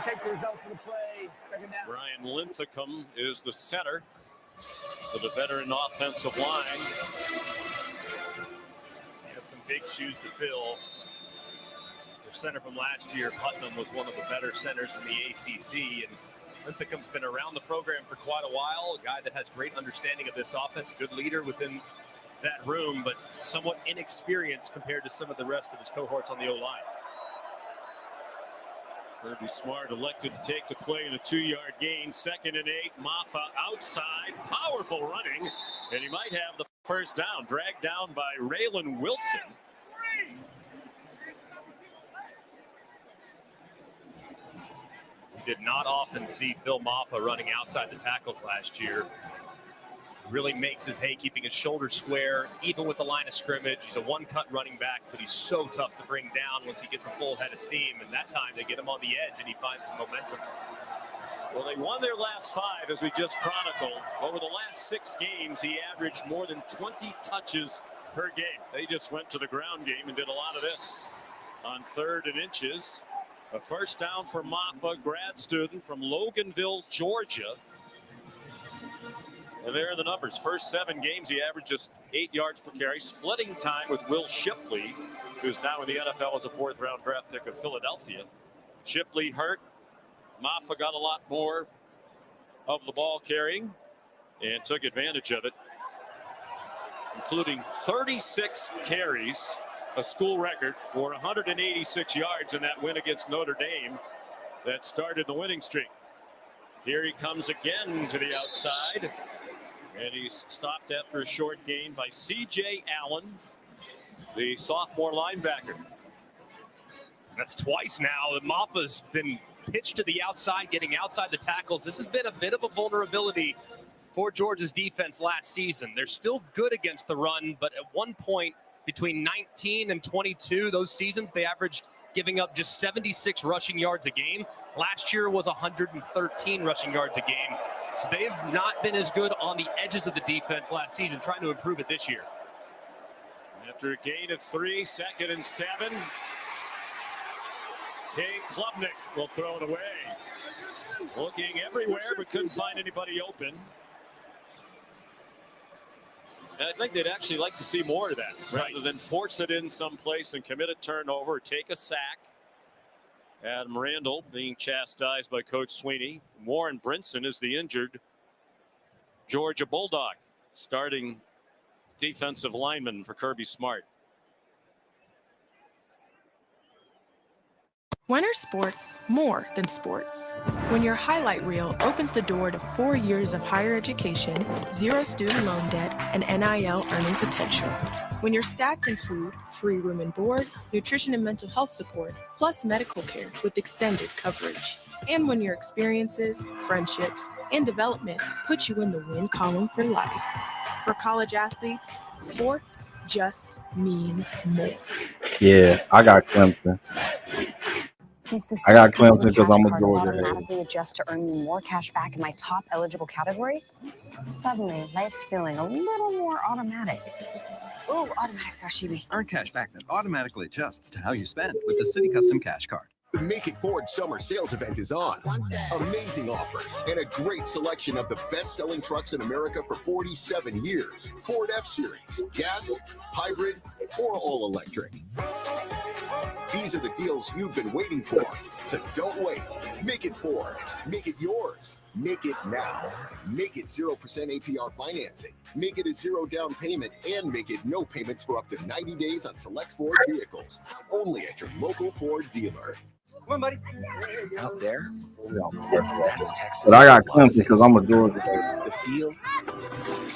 take the result for the play. Second down. Brian Linthicum is the center for the veteran offensive line. He has some big shoes to fill. The center from last year, Putnam, was one of the better centers in the ACC, and Linthicum's been around the program for quite a while, a guy that has great understanding of this offense, good leader within that room, but somewhat inexperienced compared to some of the rest of his cohorts on the O-line. Kirby Smart elected to take the play in a 2-yard gain. 2nd and 8. Maffa outside. Powerful running. And he might have the first down. Dragged down by Raylan Wilson. We did not often see Phil Maffa running outside the tackles last year. Really makes his hay, keeping his shoulders square, even with the line of scrimmage. He's a one-cut running back, but he's so tough to bring down once he gets a full head of steam. And that time they get him on the edge and he finds some momentum. Well, they won their last 5, as we just chronicled. Over the last 6 games, he averaged more than 20 touches per game. They just went to the ground game and did a lot of this on 3rd and inches. A first down for Maffa, grad student from Loganville, Georgia. And there are the numbers. First 7 games, he averaged just 8 yards per carry, splitting time with Will Shipley, who's now in the NFL as a 4th-round draft pick of Philadelphia. Shipley hurt. Maffa got a lot more of the ball carrying and took advantage of it, including 36 carries, a school record, for 186 yards in that win against Notre Dame that started the winning streak. Here he comes again to the outside. And he's stopped after a short gain by C.J. Allen, the sophomore linebacker. That's twice now that Maffa's been pitched to the outside, getting outside the tackles. This has been a bit of a vulnerability for Georgia's defense last season. They're still good against the run, but at one point between 19 and 22, those seasons, they averaged giving up just 76 rushing yards a game. Last year was 113 rushing yards a game. So they've not been as good on the edges of the defense last season, trying to improve it this year. After a gain of 3, 2nd and 7. Kay Klubnik will throw it away. Looking everywhere, but couldn't find anybody open. And I think they'd actually like to see more of that, rather than force it in someplace and commit a turnover, or take a sack. Adam Randall being chastised by Coach Sweeney. Warren Brinson is the injured Georgia Bulldog, starting defensive lineman for Kirby Smart. When are sports more than sports? When your highlight reel opens the door to 4 years of higher education, 0 student loan debt, and NIL earning potential. When your stats include free room and board, nutrition and mental health support, plus medical care with extended coverage. And when your experiences, friendships, and development put you in the win column for life. For college athletes, sports just mean more. Yeah, I got Clemson. Since the I got Clemson City because I'm a Cash Card Georgia head. automatically adjust to earn me more cash back in my top eligible category, suddenly life's feeling a little more automatic. Ooh, automatic sashimi. Earn cash back that automatically adjusts to how you spend with the City Custom Cash Card. The Make It Ford Summer Sales Event is on. Amazing offers and a great selection of the best-selling trucks in America for 47 years. Ford F-Series, gas, hybrid, or all-electric. These are the deals you've been waiting for. So don't wait. Make it Ford. Make it yours. Make it now. Make it 0% APR financing. Make it a 0 down payment and make it no payments for up to 90 days on select Ford vehicles. Only at your local Ford dealer. Come on, buddy. Out there, That's Texas. But I got Clemson because I'm a Georgia head. The field.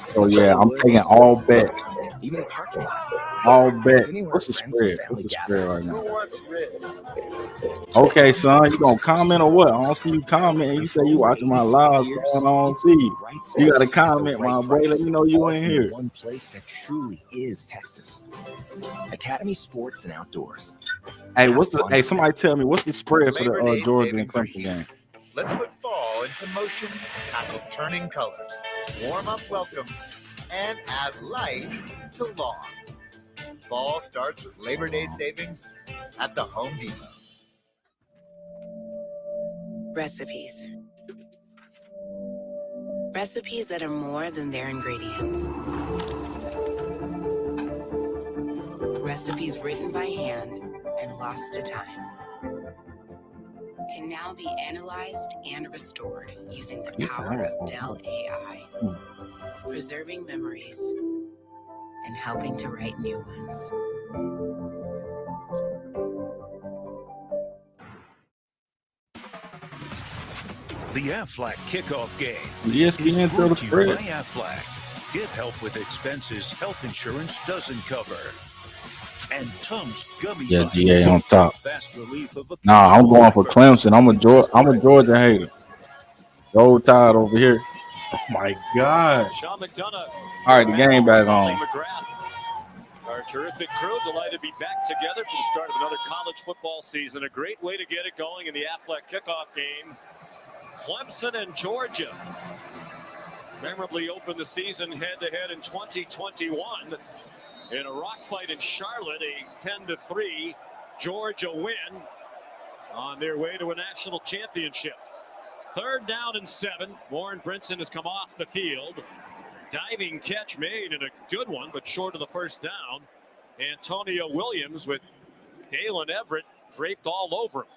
So yeah, I'm taking all bet. Even a parking lot. All bet. Anywhere What's the friends and spread? family What's the gather. spread right now? Okay, son, you gonna comment or what? I don't see you comment. You say you watching my live going on TV. You got to comment, my boy. Let me know you in here. One place that truly is Texas. Academy Sports and Outdoors. Hey, somebody tell me what's the spread for the Georgia and Clemson game? Let's put fall into motion, tackle turning colors, warm up welcomes, and add life to lawns. Fall starts with Labor Day savings at the Home Depot. Recipes. Recipes that are more than their ingredients. Recipes written by hand and lost to time can now be analyzed and restored using the power of Dell AI, preserving memories and helping to write new ones. The Aflac kickoff game Yes, is we brought to you by spread. Aflac. Get help with expenses health insurance doesn't cover. And Tums gummy Yeah, Bites. GA on top. Fast relief of Nah, I'm going for occasional Clemson. I'm a Georgia hater. Roll Tide over here. Oh my God. Sean McDonough. All right, the game back on. McGrath. Our terrific crew, delighted to be back together for the start of another college football season. A great way to get it going in the Aflac kickoff game. Clemson and Georgia memorably opened the season head-to-head in 2021 in a rock fight in Charlotte, a 10-3 Georgia win on their way to a national championship. 3rd down and 7. Warren Brinson has come off the field. Diving catch made, and a good one, but short of the first down. Antonio Williams with Dalen Everett draped all over him.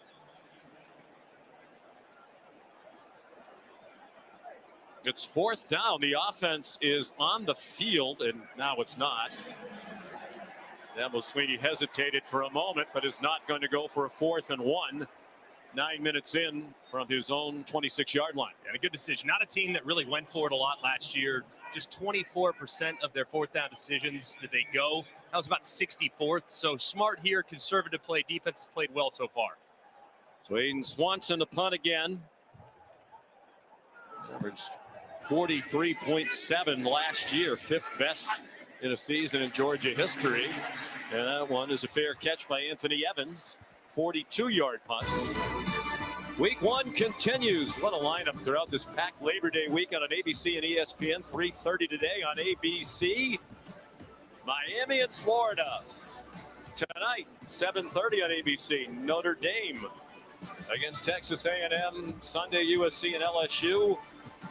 It's 4th down. The offense is on the field, and now it's not. Dabo Sweeney hesitated for a moment, but is not going to go for a 4th and 1. 9 minutes in from his own 26-yard line. And a good decision. Not a team that really went for it a lot last year. Just 24% of their 4th down decisions did they go. That was about 64th. So smart here, conservative play. Defense has played well so far. So Aiden Swanson to punt again. Averaged 43.7 last year, 5th best in a season in Georgia history. And that one is a fair catch by Anthony Evans. 42-yard punt. Week 1 continues. What a lineup throughout this packed Labor Day weekend on ABC and ESPN. 3:30 today on ABC. Miami and Florida. Tonight, 7:30 on ABC. Notre Dame against Texas A&M. Sunday, USC and LSU.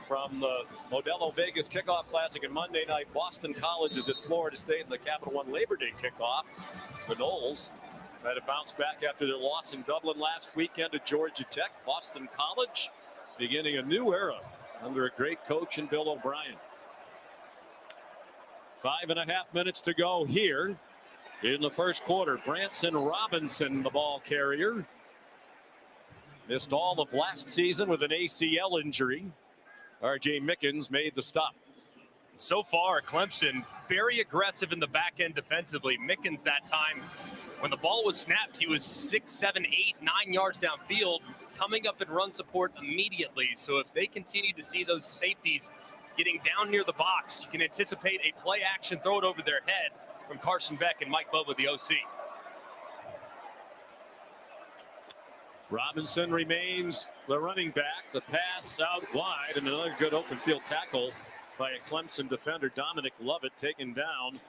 From the Modelo Vegas Kickoff Classic and Monday night, Boston College is at Florida State in the Capital One Labor Day kickoff. The Noles had to bounce back after their loss in Dublin last weekend to Georgia Tech. Boston College beginning a new era under a great coach in Bill O'Brien. 5.5 minutes to go here in the first quarter. Branson Robinson, the ball carrier. Missed all of last season with an ACL injury. R.J. Mickens made the stop. So far, Clemson very aggressive in the back end defensively. Mickens that time, when the ball was snapped, he was 6, 7, 8, 9 yards downfield, coming up in run support immediately. So if they continue to see those safeties getting down near the box, you can anticipate a play action, throw it over their head from Carson Beck and Mike Bubba, the OC. Robinson remains the running back. The pass out wide, and another good open field tackle by a Clemson defender, Dominic Lovett, taken down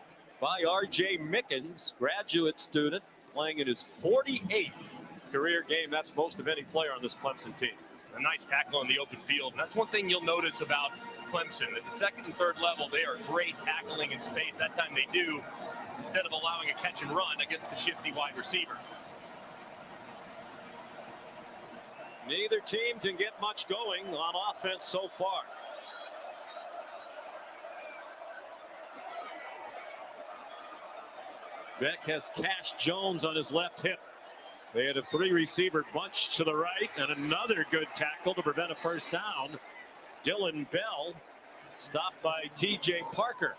by R.J. Mickens, graduate student, playing in his 48th career game. That's most of any player on this Clemson team. A nice tackle in the open field. And that's one thing you'll notice about Clemson. At the 2nd and 3rd level, they are great tackling in space. That time they do, instead of allowing a catch and run against the shifty wide receiver. Neither team can get much going on offense so far. Beck has Cash Jones on his left hip. They had a 3-receiver bunch to the right, and another good tackle to prevent a first down. Dylan Bell stopped by T.J. Parker.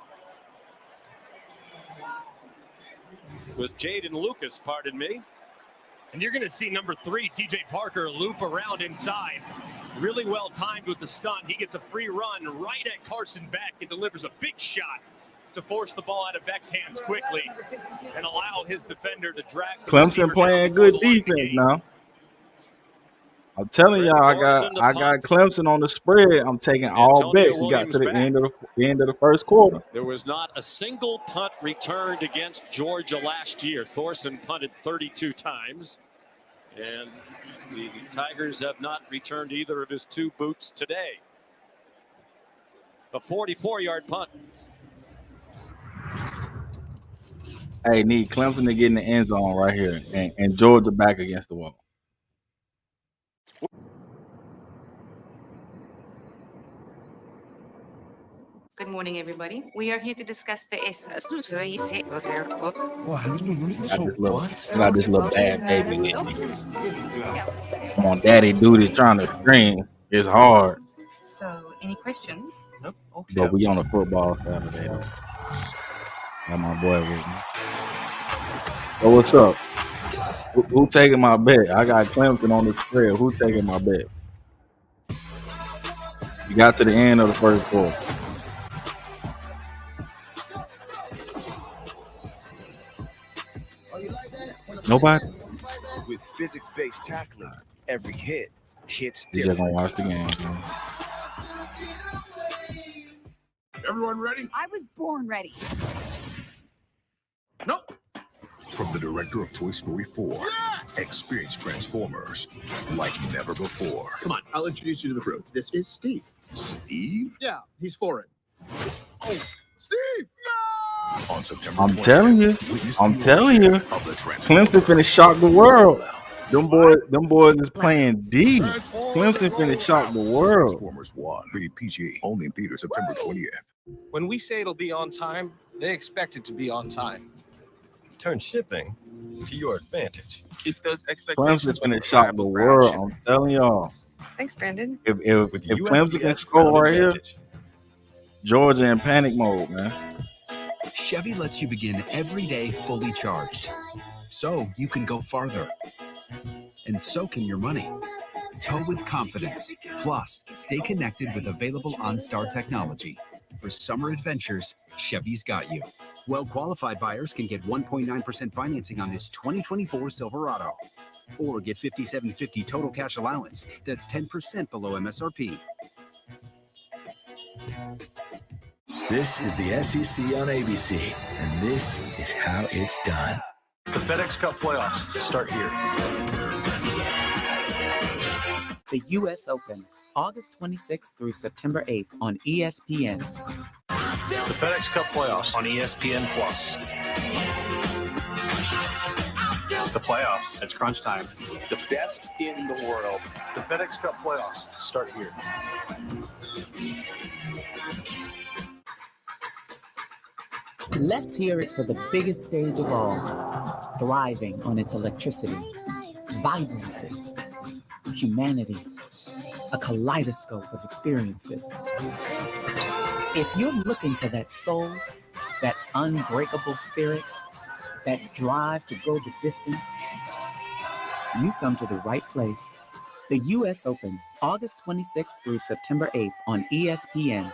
With Jaden Lucas, pardon me. And you're going to see number 3, T.J. Parker, loop around inside. Really well timed with the stunt. He gets a free run right at Carson Beck and delivers a big shot to force the ball out of Beck's hands quickly and allow his defender to drag. Clemson playing good defense now. I'm telling y'all, I got Clemson on the spread. I'm taking all bets. We got to the end of the first quarter. There was not a single punt returned against Georgia last year. Thorson punted 32 times, and The Tigers have not returned either of his 2 boots today. A 44-yard punt. Hey, need Clemson to get in the end zone right here and Georgia back against the wall. Good morning, everybody. We are here to discuss the Got this little bad baby in it. Come on, daddy duty trying to scream. It's hard. So, any questions? Nope. Okay. But we on a football Saturday though. Got my boy with me. So what's up? Who taking my bet? I got Clemson on the spread. Who taking my bet? You got to the end of the first quarter. Nobody? With physics-based tackling, every hit hits You just gonna different. watch the game, man. Everyone ready? I was born ready. Nope. From the director of Toy Story 4, experience Transformers like never before. Come on, I'll introduce you to the crew. This is Steve. Steve? Yeah, he's foreign. Oh, Steve! No! On September I'm 20th, telling you. witness I'm the telling you. origins of the Transformers. Clemson finna shock the world. Them boys is playing D. Clemson finna shock the world. Transformers 1, rated PG, only in theaters September 20th. When we say it'll be on time, they expect it to be on time. Turn shipping to your advantage. Keep those Clemson expectations finna shock the world. I'm telling y'all. Thanks, Brandon. If Clemson can score right here, Georgia in panic mode, man. Chevy lets you begin every day fully charged, so you can go farther. And so can your money. Tow with confidence. Plus, stay connected with available OnStar technology. For summer adventures, Chevy's got you. Well-qualified buyers can get 1.9% financing on this 2024 Silverado. Or get $5,750 total cash allowance. That's 10% below MSRP. This is the SEC on ABC, and this is how it's done. The FedEx Cup playoffs start here. The U.S. Open, August 26th through September 8th on ESPN. The FedEx Cup playoffs on ESPN Plus. The playoffs. It's crunch time. The best in the world. The FedEx Cup playoffs start here. Let's hear it for the biggest stage of all, thriving on its electricity, vibrancy, humanity, a kaleidoscope of experiences. If you're looking for that soul, that unbreakable spirit, that drive to go the distance, you've come to the right place. The U.S. Open, August 26th through September 8th on ESPN.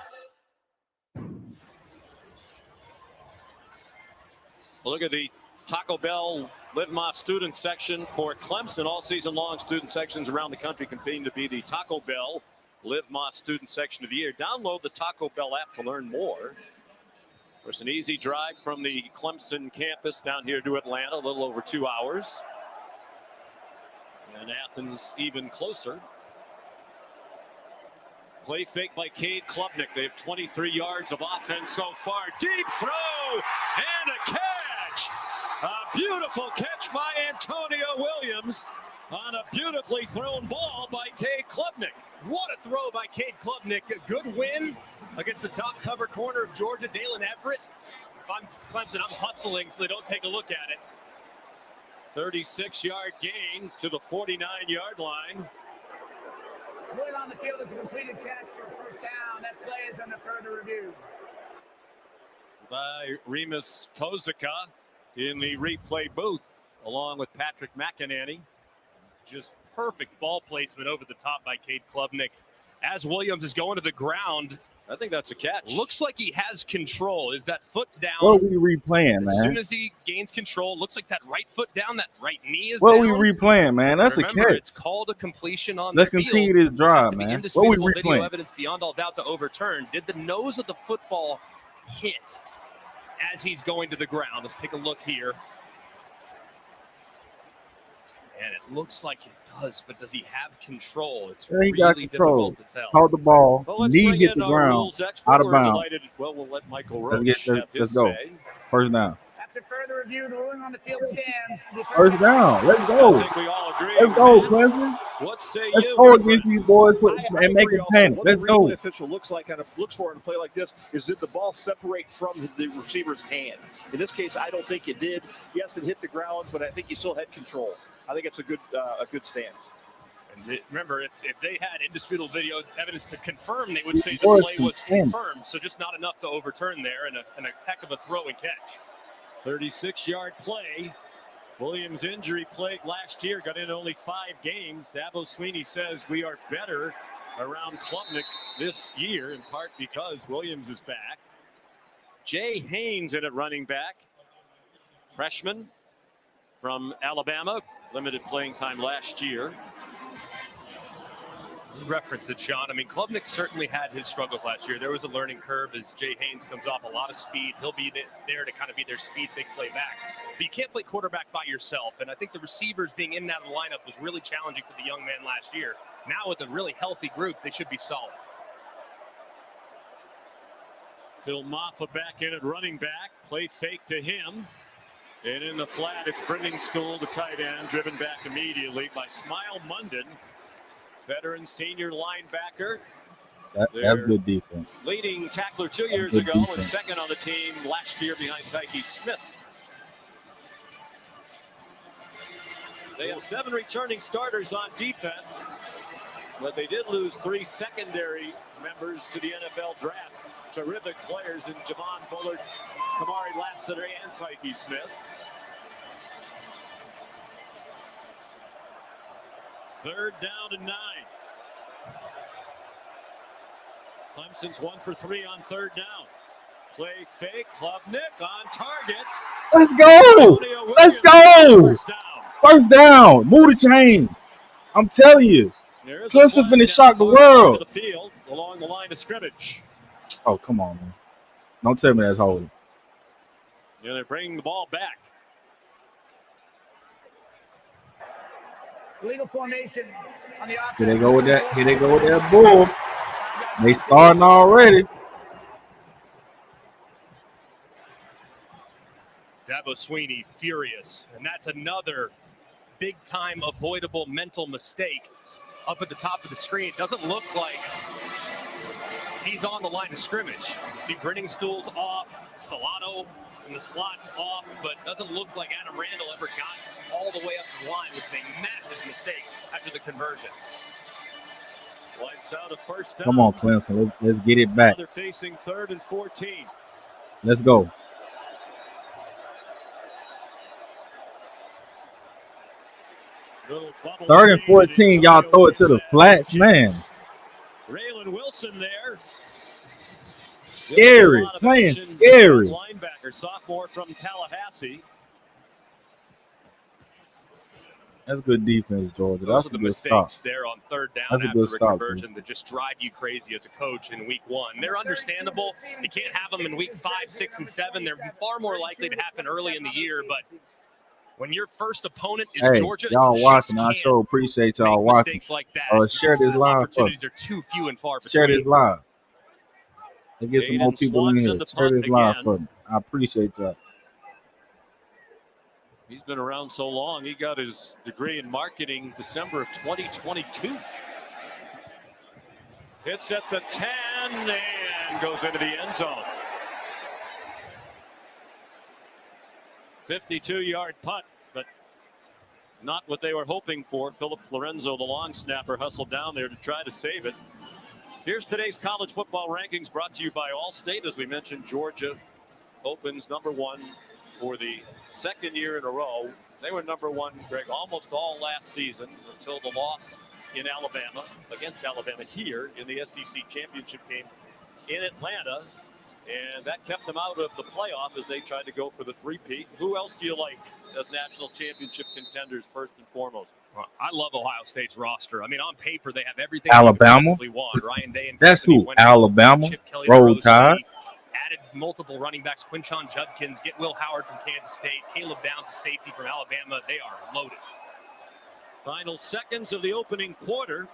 Look at the Taco Bell Live My Student section for Clemson. All season long, student sections around the country competing to be the Taco Bell Live My Student section of the year. Download the Taco Bell app to learn more. There's an easy drive from the Clemson campus down here to Atlanta, a little over 2 hours. And Athens even closer. Play fake by Cade Klubnik. They have 23 yards of offense so far. Deep throw and a catch. A beautiful catch by Antonio Williams on a beautifully thrown ball by Cade Klubnik. What a throw by Cade Klubnik. A good win against the top cover corner of Georgia, Dalen Everett. If I'm Clemson, I'm hustling so they don't take a look at it. 36-yard gain to the 49-yard line. Put on the field is a completed catch for a first down. That play is under further review. By Remus Kozica in the replay booth, along with Patrick McEnany. Just perfect ball placement over the top by Cade Klubnik. As Williams is going to the ground, I think that's a catch. Looks like he has control. Is that foot down? What are we replaying, man? As soon as he gains control, looks like that right foot down, that right knee is what down. What are we replaying, man? That's Remember, a catch. It's called a completion on Let's the field. continue this drive, man. What are we Indisputable video replaying? evidence beyond all doubt to overturn. Did the nose of the football hit as he's going to the ground? Let's take a look here. And it looks like it does, but does he have control? It's Yeah, he got really control. difficult to tell. Caught the ball. Well, let's Knee bring hit in the our ground. rules expert. Out of We're bounds. delighted. Well, we'll let Michael Roach have his Let's go. say. First down. After further review, the ruling on the field stands. The First down. Let's go. I think we all agree. Let's go, Matt. Clemson. What say Let's you, go my against friend? these boys I and make agree them also. panic. What Let's the go. replay official looks for in a play like this is, did the ball separate from the receiver's hand? In this case, I don't think it did. Yes, it hit the ground, but I think he still had control. I think it's a good stance. And remember, if they had indisputable video evidence to confirm, they would say the play was confirmed. So just not enough to overturn there, and a heck of a throw and catch. 36-yard play. Williams' injury plague last year got in only 5 games. Dabo Swinney says we are better around Klubnik this year, in part because Williams is back. Jay Haynes in at running back. Freshman from Alabama. Limited playing time last year. Reference it, Sean. I mean, Klubnik certainly had his struggles last year. There was a learning curve as Jay Haynes comes off a lot of speed. He'll be there to kind of be their speed big play back. But you can't play quarterback by yourself. And I think the receivers being in that lineup was really challenging for the young man last year. Now with a really healthy group, they should be solid. Phil Maffa back in at running back. Play fake to him. And in the flat, it's Brenningstool, the tight end, driven back immediately by Smile Munden. Veteran senior linebacker. That's good defense. Leading tackler 2 years ago and second on the team last year behind Tyke Smith. They have 7 returning starters on defense, but they did lose 3 secondary members to the NFL draft. Terrific players in Javon Bullard, Kamari Lassiter, and Tyke Smith. 3rd down and 9. Clemson's 1 for 3 on 3rd down. Play fake, Klubnik on target. Let's go. Let's go. First down. Move the chains. I'm telling you. Clemson finna shock the world. The field along the line of scrimmage. Oh, come on, man. Don't tell me that's holding. Yeah, they're bringing the ball back. Legal formation on the offense. Here they go with that. Here they go with that bull. They starting already. Dabo Swinney furious. And that's another big-time avoidable mental mistake up at the top of the screen. It doesn't look like he's on the line of scrimmage. See Brenningstool's off, Stellato in the slot off, but doesn't look like Adam Randall ever got all the way up the line, which is a massive mistake after the conversion. Lights out a first down. Come on, Clemson. Let's get it back. They're facing 3rd and 14. Let's go. Third and 14, y'all throw it to the flats, man. Raylan Wilson there. Scary, playing scary. Linebacker, sophomore from Tallahassee. That's good defense, Georgia. Those That's are the a good mistakes stop. there on 3rd down That's a after good a stop, conversion that just drive you crazy as a coach in week 1. They're understandable. You can't have them in week 5, 6, and 7. They're far more likely to happen early in the year, but when your first opponent is Georgia, y'all watching. I so appreciate y'all watching. Mistakes like that. Share this live. Opportunities are too few and far Share between. this live. Let's get some more people in here. Slauson to Share this punt live again. for me. I appreciate y'all. He's been around so long. He got his degree in marketing December of 2022. Hits at the 10 and goes into the end zone. 52-yard punt, but not what they were hoping for. Philip Florenzo, the long snapper, hustled down there to try to save it. Here's today's college football rankings brought to you by Allstate. As we mentioned, Georgia opens number 1 for the 2nd year in a row. They were number 1, Greg, almost all last season until the loss in Alabama, against Alabama here in the SEC championship game in Atlanta. And that kept them out of the playoff as they tried to go for the three-peat. Who else do you like as national championship contenders first and foremost? Well, I love Ohio State's roster. I mean, on paper, they have everything Alabama. they want. Ryan Day and That's company who. went out, Alabama. Chip Kelly, Roll Rose Tide. City, added multiple running backs. Quinshon Judkins, get Will Howard from Kansas State. Caleb Downs, a safety from Alabama. They are loaded. Final seconds of the opening quarter,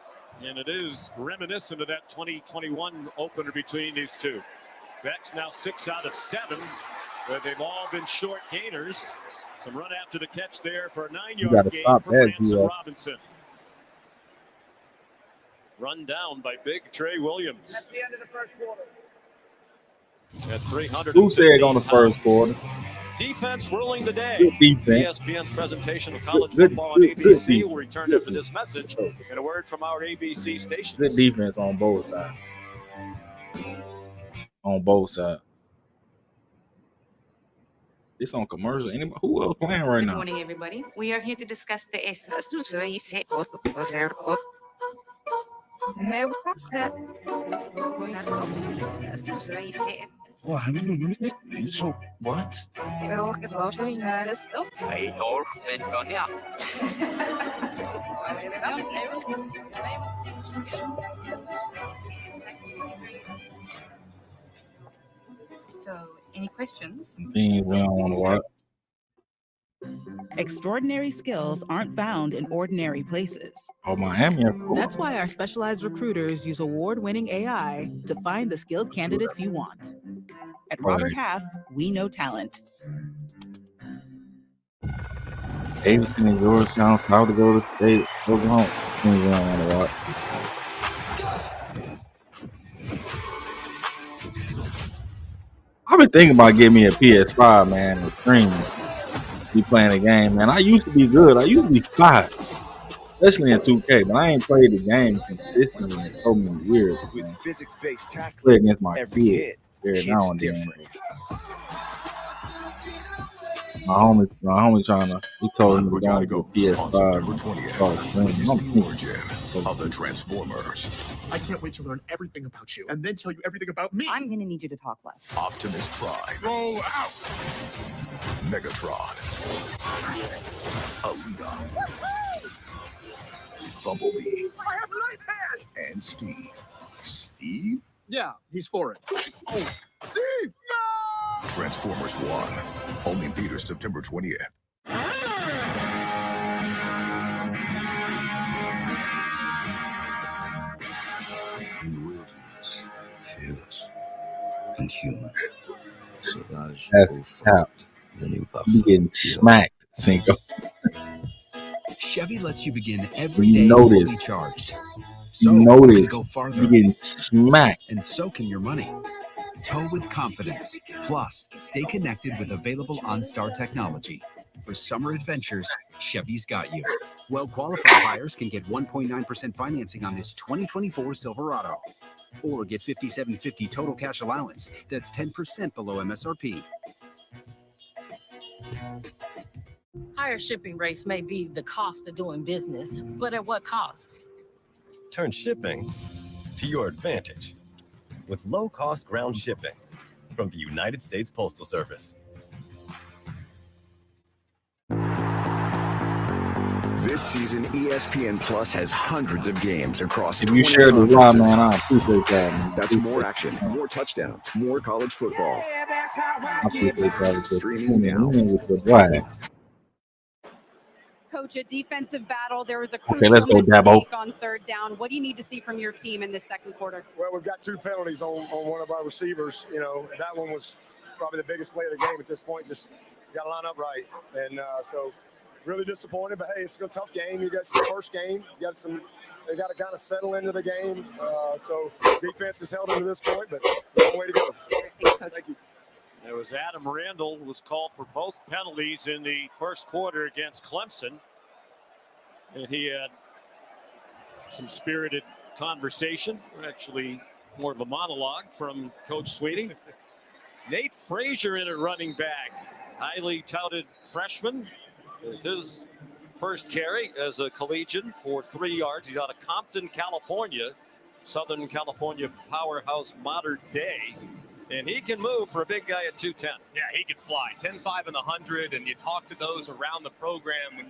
and it is reminiscent of that 2021 opener between these two. Beck's now 6 out of 7, where they've all been short gainers. Some run after the catch there for a 9-yard gain for Branson Robinson. Run down by big Trey Williams. That's the end of the first quarter. At 300. Who said on the first quarter? Defense ruling the day. Good defense. ESPN's presentation of college football on ABC will return after this message and a word from our ABC stations. Good defense on both sides. On both sides. It's on commercial. Anybody who else playing right now? Good morning, everybody. We are here to discuss the So what? So, any questions? Things we don't want to watch. Extraordinary skills aren't found in ordinary places. Oh, Miami. Cool. That's why our specialized recruiters use award-winning AI to find the skilled candidates you want. At Robert Half, we know talent. Davidson and Georgetown, proud to go to state, Oklahoma. Things we don't want to watch. I've been thinking about getting me a PS5, man, and streaming. Be playing a game, man. I used to be good. I used to be fine, especially in 2K, but I ain't played the game consistently in so many years. With physics-based tackling, play against my every kids hit every now and then. different. My homie trying to. He told me to go go PS5. on September 20th. I'm Origin of the Transformers. I can't wait to learn everything about you and then tell you everything about me. I'm gonna need you to talk less. Optimus Prime. Roll out. Megatron. Alita. Bumblebee. I have light hands. And Steve. Steve? Yeah, he's for it. Oh, Steve! No! Transformers 1. Only in theaters September 20th. In the wilderness, fearless and human. Savage. That's tapped. You getting smacked, Cinco. Chevy lets you begin every day Notice. fully charged. So You you notice. can go farther. You getting smacked. And so can your money. Tow with confidence. Plus, stay connected with available OnStar technology. For summer adventures, Chevy's got you. Well-qualified buyers can get 1.9% financing on this 2024 Silverado. Or get $5,750 total cash allowance. That's 10% below MSRP. Higher shipping rates may be the cost of doing business, but at what cost? Turn shipping to your advantage with low-cost ground shipping from the United States Postal Service. This season, ESPN Plus has hundreds of games across. If you share the live, man, I appreciate that. Man. That's more action, more touchdowns, more college football. I appreciate that. Streaming now. Coach, a defensive battle. There was a Okay, crucial let's go, Dabo. mistake on third down. What do you need to see from your team in this second quarter? Well, we've got 2 penalties on one of our receivers, and that one was probably the biggest play of the game at this point. Just got to line up right. And so really disappointed, but hey, it's a tough game. You got some first game. They got to kind of settle into the game. So defense has held them to this point, but long way to go. Thanks, Coach. Thank you. It was Adam Randall who was called for both penalties in the first quarter against Clemson. And he had some spirited conversation, actually more of a monologue from Coach Sweeting. Nate Frazier in at running back, highly touted freshman. His first carry as a collegian for 3 yards. He's out of Compton, California, Southern California powerhouse, modern day. And he can move for a big guy at 210. Yeah, he can fly. 10-5 in the 100, and you talk to those around the program, and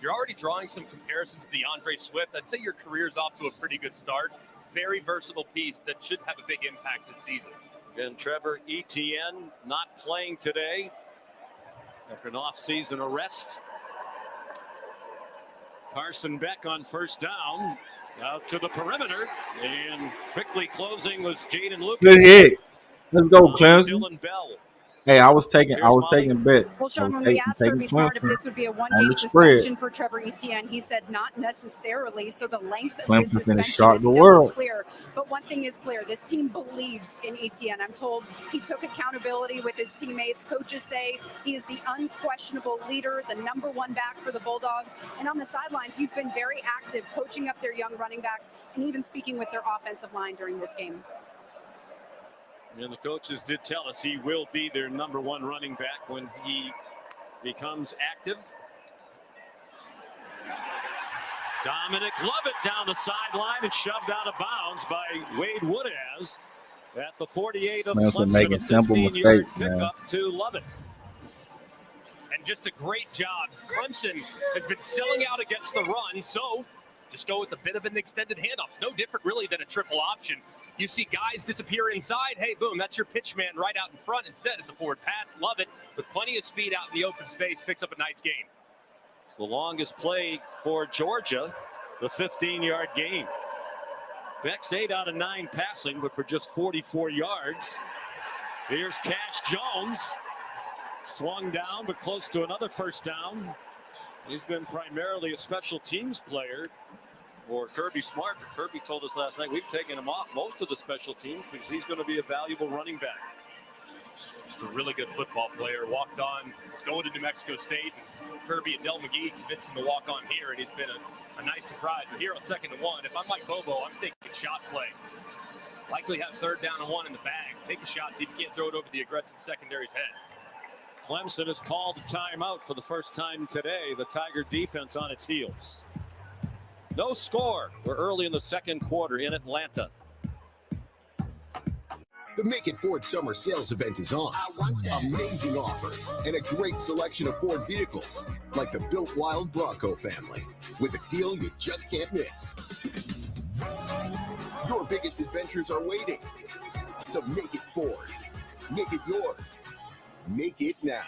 you're already drawing some comparisons to DeAndre Swift. I'd say your career's off to a pretty good start. Very versatile piece that should have a big impact this season. And Trevor Etienne not playing today after an off-season arrest. Carson Beck on first down. Out to the perimeter. And quickly closing was Jaden Lucas. Good hit. Let's go, Clemson. Dylan Bell. Hey, I was taking bet. Well, Sean, when I we was asked taking Kirby Smart if Clemson this would be a on one-game the spread. suspension for Trevor Etienne, he said not necessarily. So the length of Clemson his finna suspension shock is the still world. unclear. But one thing is clear: this team believes in Etienne. I'm told he took accountability with his teammates. Coaches say he is the unquestionable leader, the number one back for the Bulldogs. And on the sidelines, he's been very active, coaching up their young running backs and even speaking with their offensive line during this game. And the coaches did tell us he will be their number one running back when he becomes active. Dominic Lovett down the sideline and shoved out of bounds by Wade Woodaz at the 48 of Clemson Clemson. making A simple 15-yard mistakes, man. pickup to Lovett. And just a great job. Clemson has been selling out against the run, so just go with a bit of an extended handoff. It's no different really than a triple option. You see guys disappear inside. Hey, boom, that's your pitch man right out in front. Instead, it's a forward pass. Love it. With plenty of speed out in the open space, picks up a nice gain. It's the longest play for Georgia, the 15-yard gain. Beck's 8 out of 9 passing, but for just 44 yards. Here's Cash Jones. Swung down, but close to another first down. He's been primarily a special teams player for Kirby Smart. Kirby told us last night we've taken him off most of the special teams because he's going to be a valuable running back. Just a really good football player. Walked on, he's going to New Mexico State. Kirby and Del McGee convinced him to walk on here, and he's been a nice surprise. But here on 2nd and 1, if I'm Mike Bobo, I'm thinking shot play. Likely have 3rd down and 1 in the bag. Take a shot, see if you can't throw it over the aggressive secondary's head. Clemson has called a timeout for the first time today. The Tiger defense on its heels. No score. We're early in the second quarter in Atlanta. The Make It Ford Summer Sales Event is on. Amazing offers and a great selection of Ford vehicles, like the Built Wild Bronco family, with a deal you just can't miss. Your biggest adventures are waiting. So make it Ford. Make it yours. Make it now.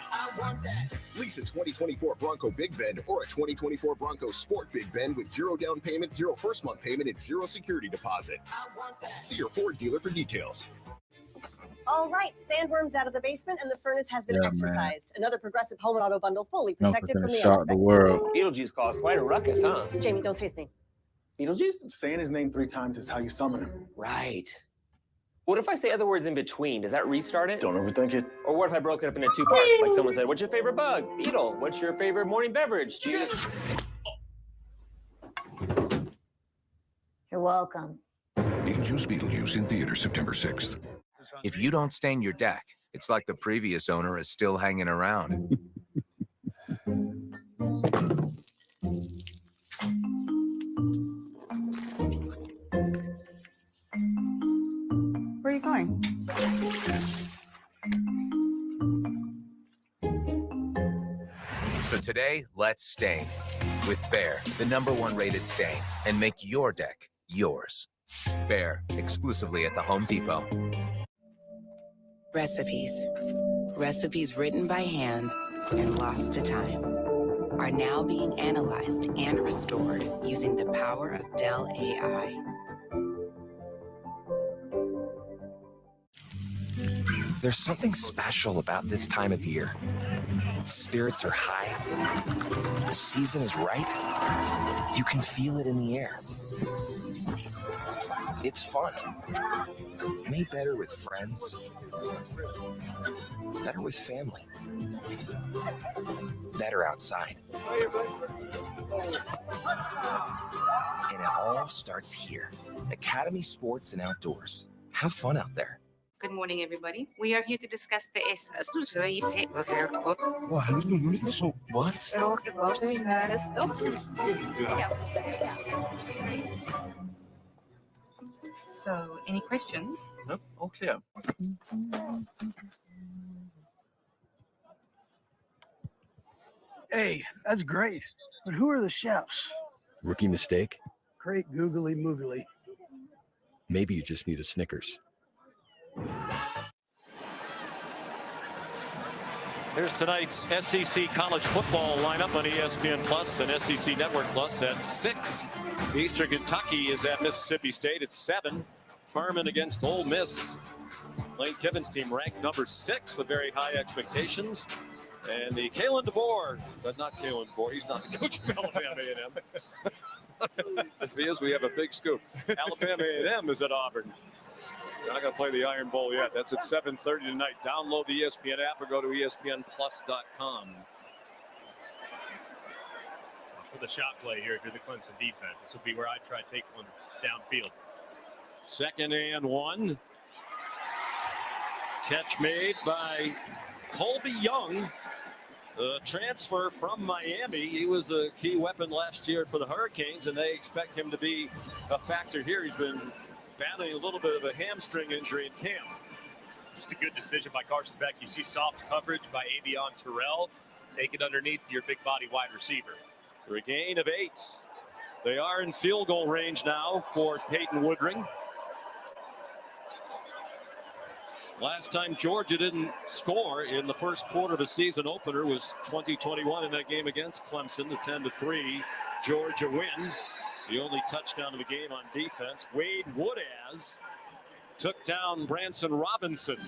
Lease a 2024 Bronco Big Bend or a 2024 Bronco Sport Big Bend with 0 down payment, 0 first month payment, and 0 security deposit. See your Ford dealer for details. All right, sandworms out of the basement and the furnace has been exercised. Another Progressive Home and Auto bundle fully protected from the shock the world. Beetlejuice caused quite a ruckus, huh? Jamie, don't say his name. Beetlejuice? Saying his name 3 times is how you summon him. Right. What if I say other words in between? Does that restart it? Don't overthink it. Or what if I broke it up into 2 parts? Like someone said, what's your favorite bug? Beetle. What's your favorite morning beverage? You're welcome. Beetlejuice in theaters September 6th. If you don't stain your deck, it's like the previous owner is still hanging around. Where are you going? So today, let's stain with Bear, the #1 rated stain, and make your deck yours. Bear, exclusively at the Home Depot. Recipes. Recipes written by hand and lost to time are now being analyzed and restored using the power of Dell AI. There's something special about this time of year. Spirits are high. The season is right. You can feel it in the air. It's fun. Made better with friends. Better with family. Better outside. And it all starts here. Academy Sports and Outdoors. Have fun out there. Good morning, everybody. We are here to discuss the What? So, any questions? Nope, all clear. Hey, that's great. But who are the chefs? Rookie mistake? Great googly moogly. Maybe you just need a Snickers. Here's tonight's SEC college football lineup on ESPN Plus and SEC Network Plus at 6. Eastern Kentucky is at Mississippi State at 7. Furman against Ole Miss. Lane Kiffin's team ranked number 6 with very high expectations. And the Kalen DeBoer, but not Kalen DeBoer, he's not the coach of Alabama A&M. If he is, we have a big scoop. Alabama A&M is at Auburn. They're not going to play the Iron Bowl yet. That's at 7:30 tonight. Download the ESPN app or go to ESPNplus.com. For the shot play here, if you're the Clemson defense, this will be where I try to take one downfield. 2nd and 1. Catch made by Colby Young, a transfer from Miami. He was a key weapon last year for the Hurricanes, and they expect him to be a factor here. He's been battling a little bit of a hamstring injury in camp. Just a good decision by Carson Beck. You see soft coverage by Avion Terrell. Take it underneath your big body wide receiver. For a gain of 8. They are in field goal range now for Peyton Woodring. Last time Georgia didn't score in the first quarter of a season opener was 2021 in that game against Clemson, the 10-3 Georgia win. The only touchdown of the game on defense. Wade Woodaz took down Branson Robinson.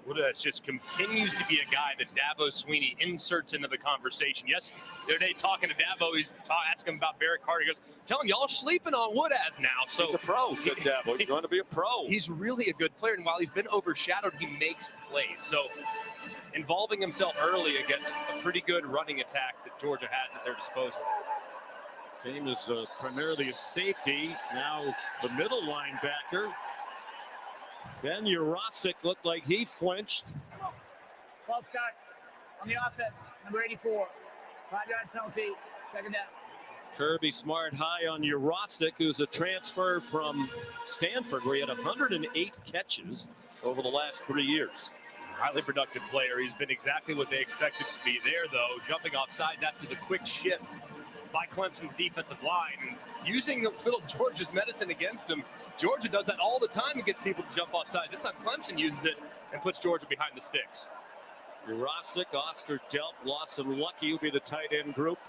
Woodaz just continues to be a guy that Dabo Sweeney inserts into the conversation. Yes, the other day talking to Dabo, he's asking him about Barrett Carter. He goes, tell him y'all sleeping on Woodaz now. So he's a pro, said Dabo. He's going to be a pro. He's really a good player, and while he's been overshadowed, he makes plays. So involving himself early against a pretty good running attack that Georgia has at their disposal. Team is primarily a safety. Now the middle linebacker. Ben Urosic looked like he flinched. Ball start on the offense, number 84. 5-yard penalty, 2nd down. Kirby Smart high on Urosic, who's a transfer from Stanford, where he had 108 catches over the last 3 years. Highly productive player. He's been exactly what they expected to be there, though. Jumping off sides after the quick shift by Clemson's defensive line. And using a little Georgia's medicine against him. Georgia does that all the time and gets people to jump off sides. This time Clemson uses it and puts Georgia behind the sticks. Urosic, Oscar Delp, Lawson Lucky will be the tight end group.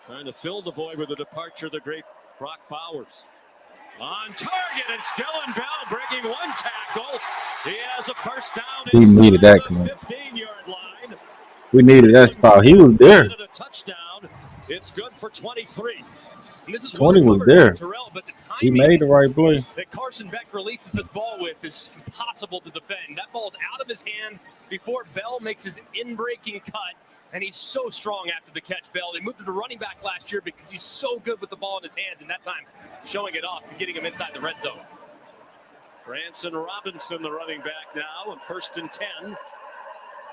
Trying to fill the void with the departure of the great Brock Bowers. On target, it's Dylan Bell breaking one tackle. He has a first down. We needed that, man. 15-yard line. We needed that stop. He was there. A touchdown. It's good for 23. And this is 20 was there. Terrell, but the He made the right play. That Carson Beck releases this ball with is impossible to defend. That ball is out of his hand before Bell makes his in-breaking cut, and he's so strong after the catch, Bell. They moved him to running back last year because he's so good with the ball in his hands, and that time showing it off and getting him inside the red zone. Branson Robinson, the running back now, and 1st and 10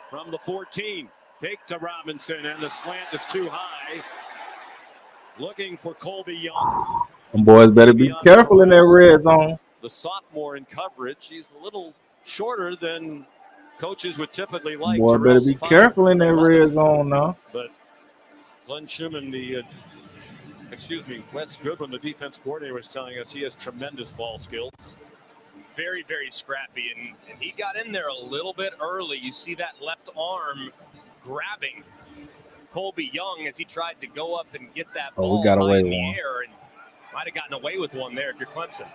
from the 14. Fake to Robinson, and the slant is too high. Looking for Colby Young. Them boys better be careful in that red zone. The sophomore in coverage. He's a little shorter than coaches would typically like. Boy, better be careful in that red zone now. But Glenn Schumann, Wes Goodwin, the defense coordinator, was telling us he has tremendous ball skills. Very, very scrappy, and he got in there a little bit early. You see that left arm grabbing Colby Young as he tried to go up and get that ball we got away in with the one. air, and might have gotten away with one there if you're Clemson.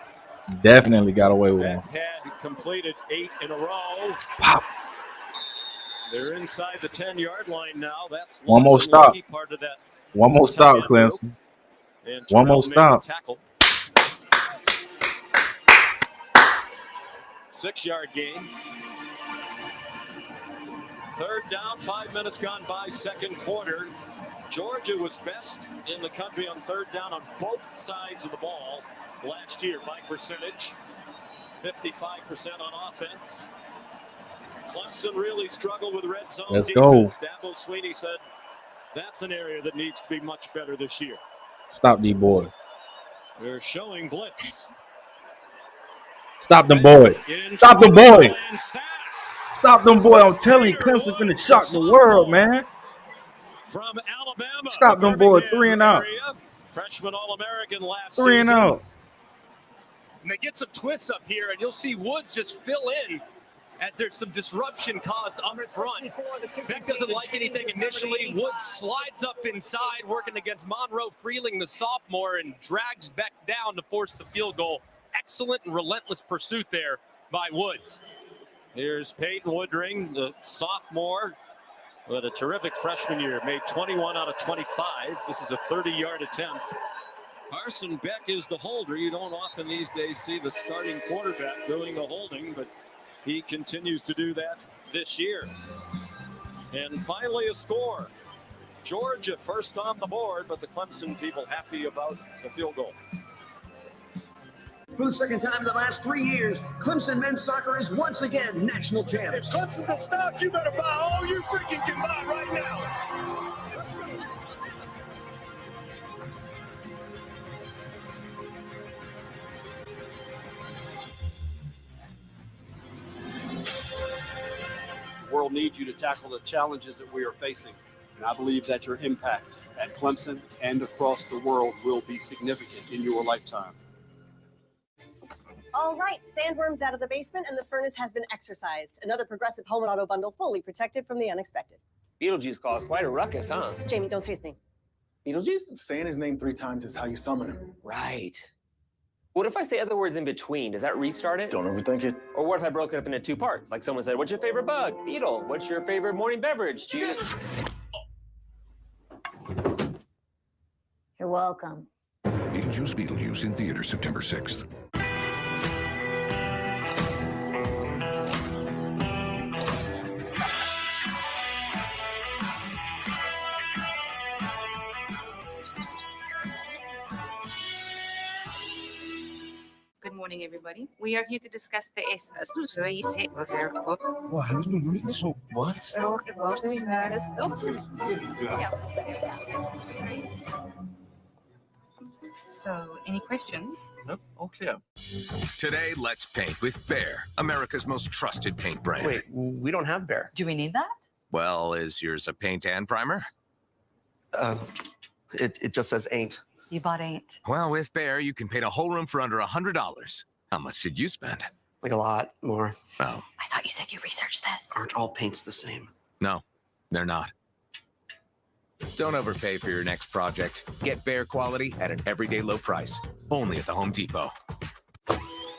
Definitely got away with That one. had completed 8 in a row. Wow. They're inside the 10-yard line now. That's One more Lawson stop. Lucky, part of that. One more stop, tight end Clemson. And One more Terrell made the stop. tackle. 6-yard gain. 3rd down, 5 minutes gone by, 2nd quarter. Georgia was best in the country on 3rd down on both sides of the ball last year by percentage. 55% on offense. Clemson really struggled with red zone Let's defense. go. Dabo Sweeney said that's an area that needs to be much better this year. Stop these boys. They're showing blitz. Stop them boys. Stop them boys. Stop them boys. I'm telling you, Clemson's finna shock the world, man. From Alabama. Stop them boys. 3 and out. Freshman All-American last 3 and season. out. And they get some twists up here, and you'll see Woods just fill in as there's some disruption caused up front. Beck doesn't like anything initially. Woods slides up inside, working against Monroe Freeling, the sophomore, and drags Beck down to force the field goal. Excellent and relentless pursuit there by Woods. Here's Peyton Woodring, the sophomore, with a terrific freshman year. Made 21 out of 25. This is a 30-yard attempt. Carson Beck is the holder. You don't often these days see the starting quarterback doing the holding, but he continues to do that this year. And finally a score. Georgia first on the board, but the Clemson people happy about the field goal. For the second time in the last 3 years, Clemson men's soccer is once again national champs. If Clemson's a stock, you better buy all you freaking can buy right now. Let's go. The world needs you to tackle the challenges that we are facing. And I believe that your impact at Clemson and across the world will be significant in your lifetime. All right, sandworms out of the basement and the furnace has been exercised. Another Progressive home and auto bundle fully protected from the unexpected. Beetlejuice caused quite a ruckus, huh? Jamie, don't say his name. Beetlejuice? Saying his name 3 times is how you summon him. Right. What if I say other words in between? Does that restart it? Don't overthink it. Or what if I broke it up into 2 parts? Like someone said, what's your favorite bug? Beetle. What's your favorite morning beverage? Juice. You're welcome. Beetlejuice in theaters September 6th. Good morning, everybody. We are here to discuss the So, any questions? Nope, all clear. Today, let's paint with Behr, America's most trusted paint brand. Wait, we don't have Behr. Do we need that? Well, is yours a paint and primer? It just says ain't. You bought ain't. Well, with Behr, you can paint a whole room for under $100. How much did you spend? Like a lot more. Oh, I thought you said you researched this. Aren't all paints the same? no, they're not. Don't overpay for your next project. Get Behr quality at an everyday low price. Only at the Home Depot.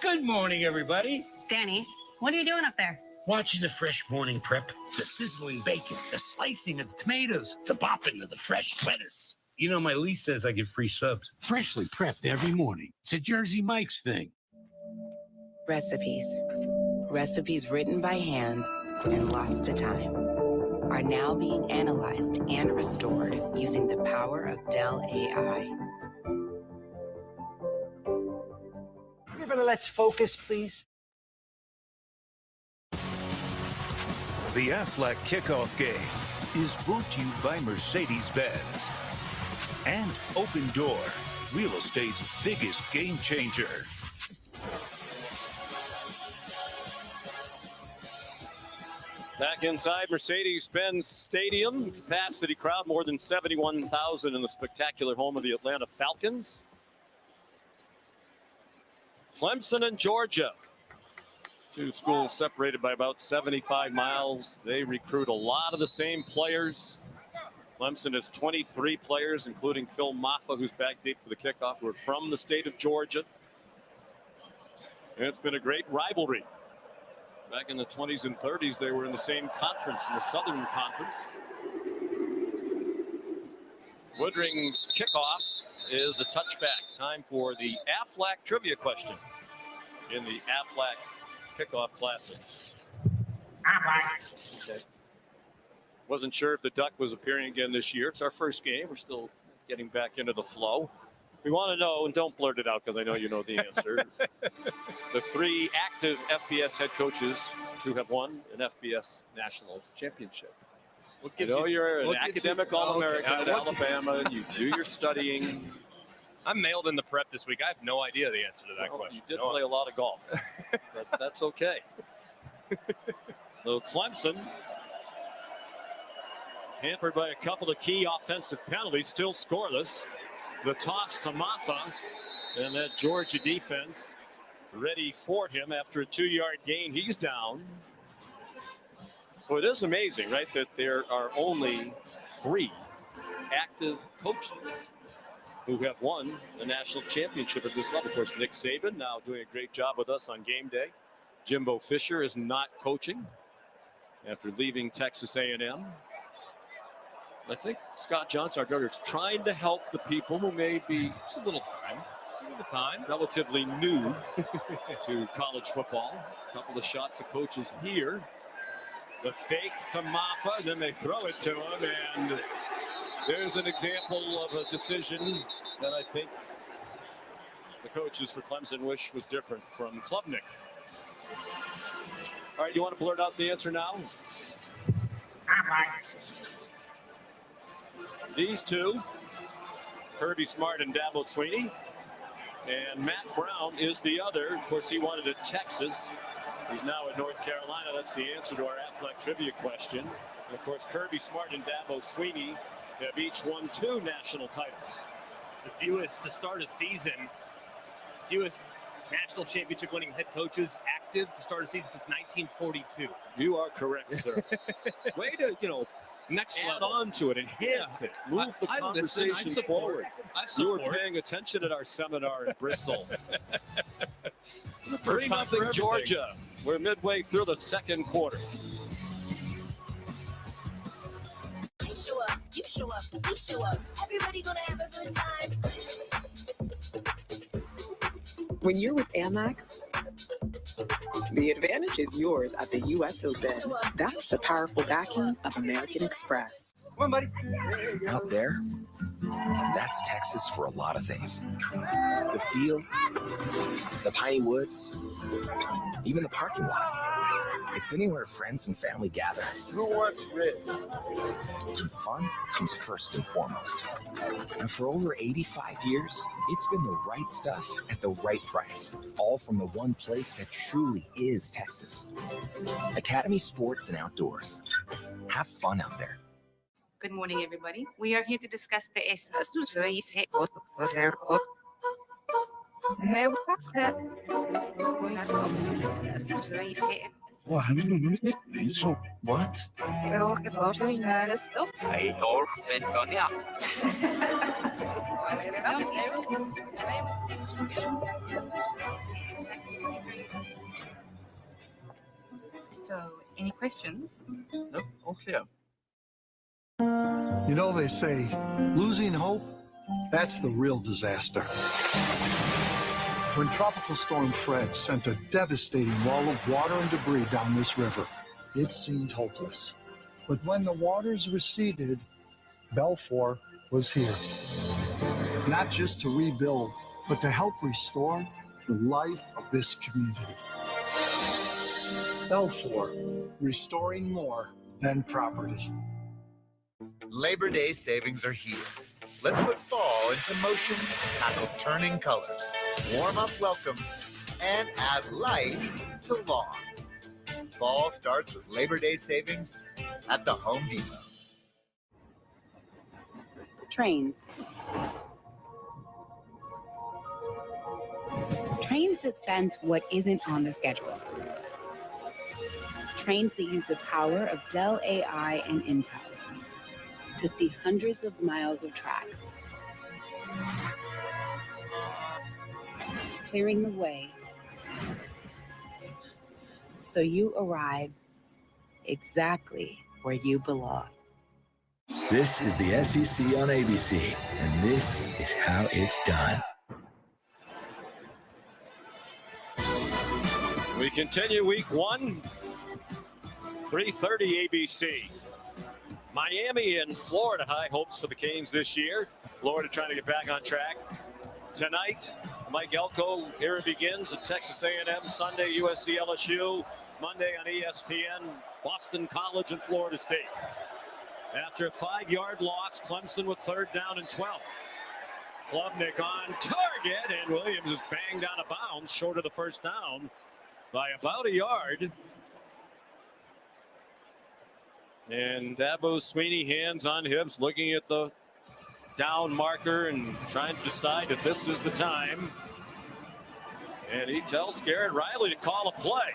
Good morning, everybody. Danny, what are you doing up there? Watching the fresh morning prep, the sizzling bacon, the slicing of the tomatoes, the bopping of the fresh lettuce. You know, my lease says I get free subs. Freshly prepped every morning. It's a Jersey Mike's thing. Recipes. Recipes written by hand and lost to time are now being analyzed and restored using the power of Dell AI. Everybody, let's focus, please. The Aflac kickoff game is brought to you by Mercedes-Benz and Open Door, real estate's biggest game changer. Back inside Mercedes-Benz Stadium, capacity crowd more than 71,000 in the spectacular home of the Atlanta Falcons. Clemson and Georgia, 2 schools separated by about 75 miles. They recruit a lot of the same players. Clemson has 23 players, including Phil Maffa, who's back deep for the kickoff, who are from the state of Georgia. And it's been a great rivalry. Back in the 20s and 30s, they were in the same conference, in the Southern Conference. Woodring's kickoff is a touchback. Time for the Aflac trivia question in the Aflac Kickoff Classic. Okay. Wasn't sure if the Duck was appearing again this year. It's our first game. We're still getting back into the flow. We want to know, and don't blurt it out because I know you know the answer. The 3 active FBS head coaches who have won an FBS national championship. I know you're an academic All-American at Alabama, and you do your studying. I'm mailed in the prep this week. I have no idea the answer to that question. You did play a lot of golf. That's okay. So Clemson, hampered by a couple of key offensive penalties, still scoreless. The toss to Maffa, and that Georgia defense ready for him after a 2-yard gain. He's down. Well, it is amazing, right, that there are only 3 active coaches who have won the national championship at this level. Of course, Nick Saban now doing a great job with us on game day. Jimbo Fisher is not coaching after leaving Texas A&M. I think Scott Johnson, our governor, is trying to help the people who may be Just a little time. Relatively new to college football. A couple of shots of coaches here. The fake to Maffa, then they throw it to him, and there's an example of a decision that I think the coaches for Clemson wish was different from Klubnik. All right, you want to blurt out the answer now? These two, Kirby Smart and Dabo Swinney, and Matt Brown is the other. Of course, he wanted at Texas. He's now at North Carolina. That's the answer to our Affleck trivia question. And of course, Kirby Smart and Dabo Swinney have each won 2 national titles. The fewest to start a season, fewest national championship winning head coaches active to start a season since 1942. You are correct, sir. Way to, next add level on to it, enhance it, move the conversation forward. You were paying attention at our seminar in Bristol. 3-0 Georgia. We're midway through the second quarter. I show up, you show up, we show up. Everybody gonna have a good time. When you're with Amex, the advantage is yours at the U.S. Open. That's the powerful backing of American Express. Come on, buddy. Out there, that's Texas for a lot of things. The field, the piney woods, even the parking lot. It's anywhere friends and family gather. Who wants ribs? And fun comes first and foremost. And for over 85 years, it's been the right stuff at the right price. All from the one place that truly is Texas. Academy Sports and Outdoors. Have fun out there. Good morning, everybody. We are here to discuss the So what? So, any questions? No, all clear. You know, they say losing hope, that's the real disaster. When Tropical Storm Fred sent a devastating wall of water and debris down this river, it seemed hopeless. But when the waters receded, Balfour was here. Not just to rebuild, but to help restore the life of this community. Balfour, restoring more than property. Labor Day savings are here. Let's put fall into motion, tackle turning colors, warm up welcomes, and add life to lawns. Fall starts with Labor Day savings at the Home Depot. Trains. Trains that sense what isn't on the schedule. Trains that use the power of Dell AI and Intel to see hundreds of miles of tracks, clearing the way so you arrive exactly where you belong. This is the SEC on ABC, and this is how it's done. We continue week 1, 3:30 ABC. Miami and Florida, high hopes for the Canes this year. Florida trying to get back on track. Tonight, Mike Elko, here it begins at Texas A&M, Sunday USC LSU, Monday on ESPN, Boston College and Florida State. After a 5-yard loss, Clemson with 3rd down and 12. Klubnik on target, and Williams is banged out of bounds, short of the first down by about a yard. And Dabo Swinney, hands on hips, looking at the down marker and trying to decide if this is the time. And he tells Garrett Riley to call a play.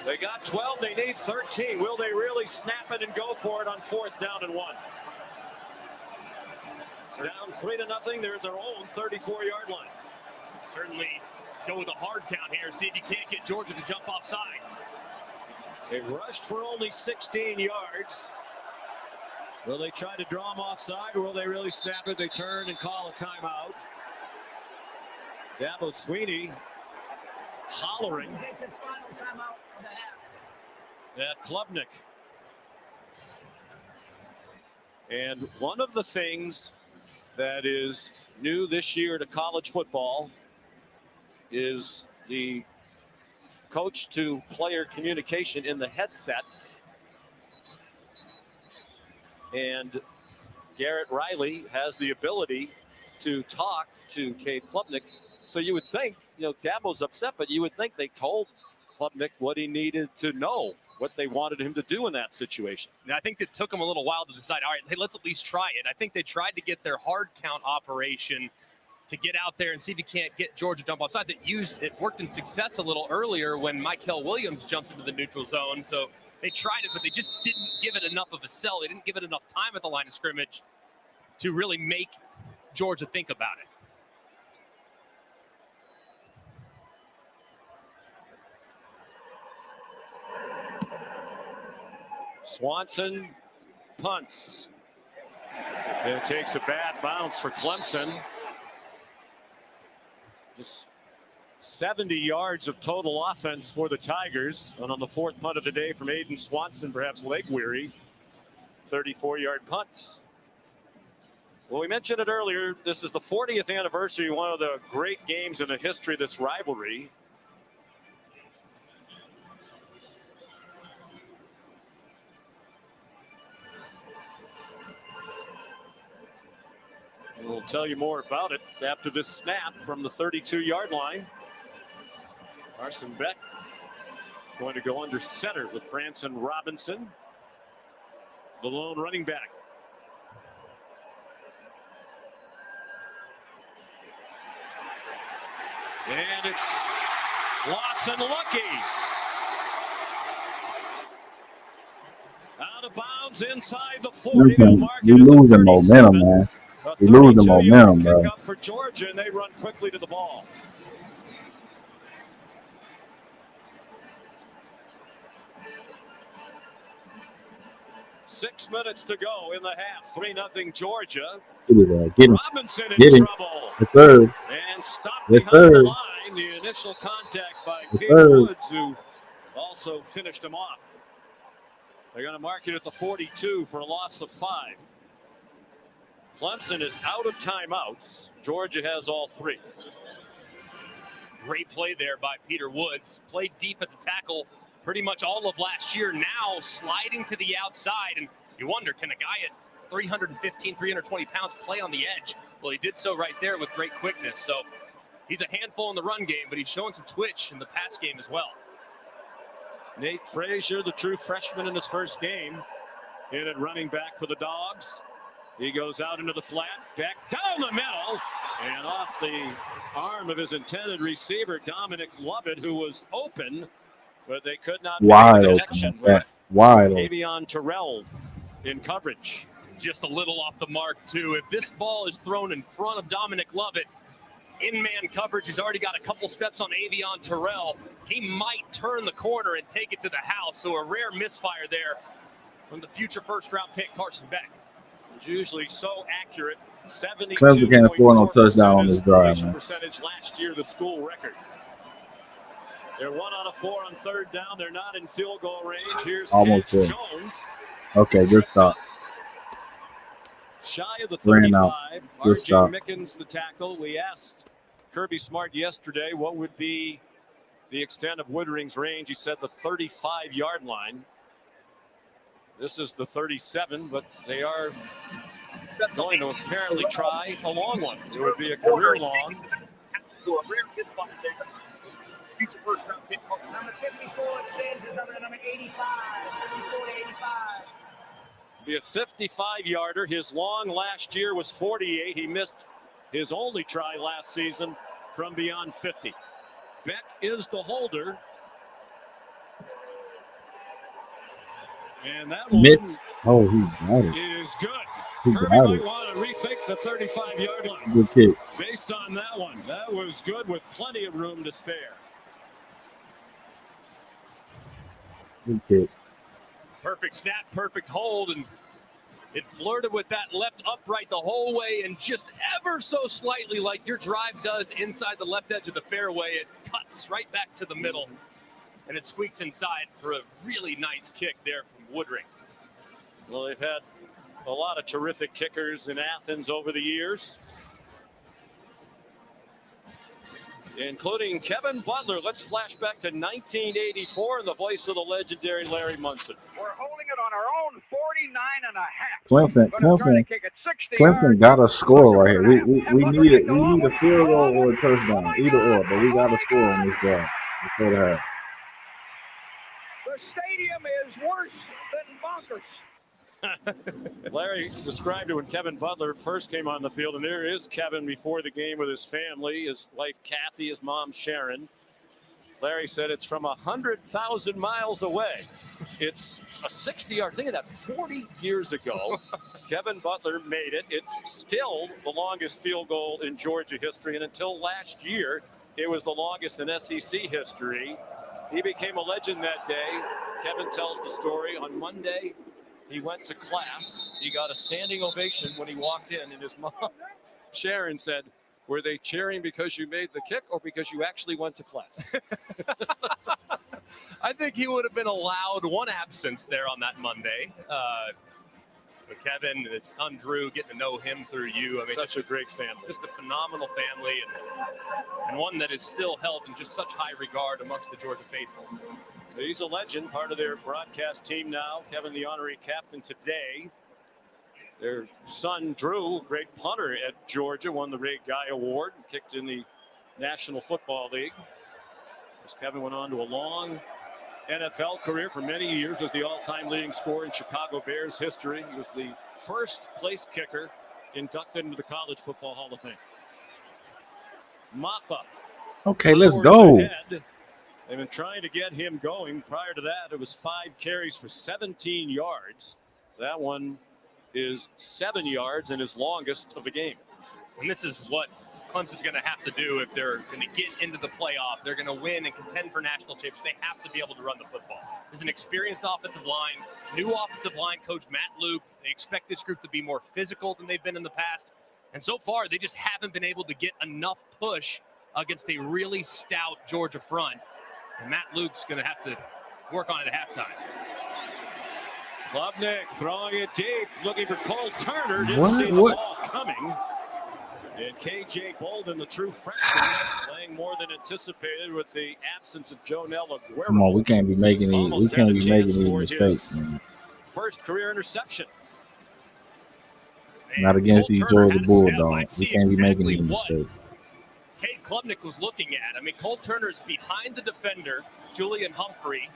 They got 12. They need 13. Will they really snap it and go for it on 4th down and 1? Down 3-0. They're at their own 34-yard line. Certainly go with a hard count here. See if you can't get Georgia to jump off sides. They rushed for only 16 yards. Will they try to draw them offside, or will they really snap it? They turn and call a timeout. Dabo Sweeney hollering at Klubnik. And one of the things that is new this year to college football is the coach-to-player communication in the headset. And Garrett Riley has the ability to talk to Cade Klubnik. So you would think, Dabo's upset, but you would think they told Klubnik what he needed to know, what they wanted him to do in that situation. Now, I think it took them a little while to decide, all right, hey, let's at least try it. I think they tried to get their hard count operation to get out there and see if you can't get Georgia jump off sides. It worked in success a little earlier when Michael Williams jumped into the neutral zone. So they tried it, but they just didn't give it enough of a sell. They didn't give it enough time at the line of scrimmage to really make Georgia think about it. Swanson punts. It takes a bad bounce for Clemson. Just 70 yards of total offense for the Tigers. And on the 4th punt of the day from Aiden Swanson, perhaps leg weary, 34-yard punt. Well, we mentioned it earlier. This is the 40th anniversary, one of the great games in the history of this rivalry. We'll tell you more about it after this snap from the 32-yard line. Carson Beck going to go under center with Branson Robinson, the lone running back. And it's Lawson Lucky. Out of bounds inside the 40. You losing momentum, man. You losing momentum, bro. Up for Georgia, and they run quickly to the ball. Six minutes to go in the half. 3-0 Georgia. Robinson in trouble. Yes, sir. And stopped Yes, behind the sir. line. The initial contact by Yes, Peter sir. Woods, who also finished him off. They're going to mark it at the 42 for a loss of 5. Clemson is out of timeouts. Georgia has all 3. Great play there by Peter Woods. Played defensive tackle pretty much all of last year. Now sliding to the outside. And you wonder, can a guy at 315, 320 pounds play on the edge? Well, he did so right there with great quickness. So he's a handful in the run game, but he's showing some twitch in the pass game as well. Nate Frazier, the true freshman in his first game, in at running back for the Dogs. He goes out into the flat, back down the middle, and off the arm of his intended receiver, Dominic Lovett, who was open, but they could not Wide make the open. connection Yeah, with wide open. Avion Terrell in coverage. Just a little off the mark, too. If this ball is thrown in front of Dominic Lovett, in man coverage, he's already got a couple steps on Avion Terrell. He might turn the corner and take it to the house. So a rare misfire there from the future first-round pick, Carson Beck. It's usually so accurate. Clemson can't afford no touchdown on this drive, man. Percentage last year, the school record. They're 1 out of 4 on 3rd down. They're not in field goal range. Here's Almost Cash there. Jones. Okay, good stop. Shy of the Ran out. 35. Good R.J. stop. Mickens, the tackle. We asked Kirby Smart yesterday what would be the extent of Woodring's range. He said the 35-yard line. This is the 37, but they are going to apparently try a long one. It would be a career long. So a rare misfire there. Future first-round pick. Number 54 stands as number 85. 54 to 85. Be a 55-yarder. His long last year was 48. He missed his only try last season from beyond 50. Beck is the holder. And that Mid. one Oh, he got it. is good. He Kirby got might it. want to rethink the 35-yard line. Good kick. Based on that one, that was good with plenty of room to spare. Good kick. Perfect snap, perfect hold, and it flirted with that left upright the whole way, and just ever so slightly, like your drive does inside the left edge of the fairway, it cuts right back to the middle, and it squeaks inside for a really nice kick there from Woodring. Well, they've had a lot of terrific kickers in Athens over the years, including Kevin Butler. Let's flash back to 1984 and the voice of the legendary Larry Munson. We're holding it on our own 49.5. Clemson got a score right here. We need it. We need a field goal or a touchdown, either or. But we got a score on this drive before the half. The stadium is worse than bonkers. Larry described it when Kevin Butler first came on the field, and there is Kevin before the game with his family, his wife Kathy, his mom Sharon. Larry said it's from 100,000 miles away. It's a 60-yard. Think of that, 40 years ago, Kevin Butler made it. It's still the longest field goal in Georgia history, and until last year, it was the longest in SEC history. He became a legend that day. Kevin tells the story. On Monday, he went to class. He got a standing ovation when he walked in, and his mom, Sharon, said, "Were they cheering because you made the kick or because you actually went to class?" I think he would have been allowed one absence there on that Monday. But Kevin and his son Drew, getting to know him through you. I mean, such a great family. Just a phenomenal family, and one that is still held in just such high regard amongst the Georgia faithful. He's a legend, part of their broadcast team now. Kevin, the honorary captain today. Their son, Drew, great punter at Georgia, won the Ray Guy Award, kicked in the National Football League. As Kevin went on to a long NFL career for many years, was the all-time leading scorer in Chicago Bears history. He was the first place kicker inducted into the College Football Hall of Fame. Maffa. Okay, let's go. Ahead. They've been trying to get him going. Prior to that, it was 5 carries for 17 yards. That one is 7 yards and his longest of the game. And this is what Clemson's going to have to do if they're going to get into the playoff. They're going to win and contend for national championships. They have to be able to run the football. There's an experienced offensive line, new offensive line coach Matt Luke. They expect this group to be more physical than they've been in the past. And so far, they just haven't been able to get enough push against a really stout Georgia front. And Matt Luke's going to have to work on it at halftime. Klubnik throwing it deep, looking for Cole Turner. Didn't see the ball coming. And KJ Bolden, the true freshman, playing more than anticipated with the absence of Jonell Aguero. Come on, we can't be making these. We can't be making these mistakes, man. First career interception. Not against these Georgia Bulldogs. We can't be making these mistakes. Cade Klubnik was looking at. I mean, Cole Turner's behind the defender, Julian Humphrey,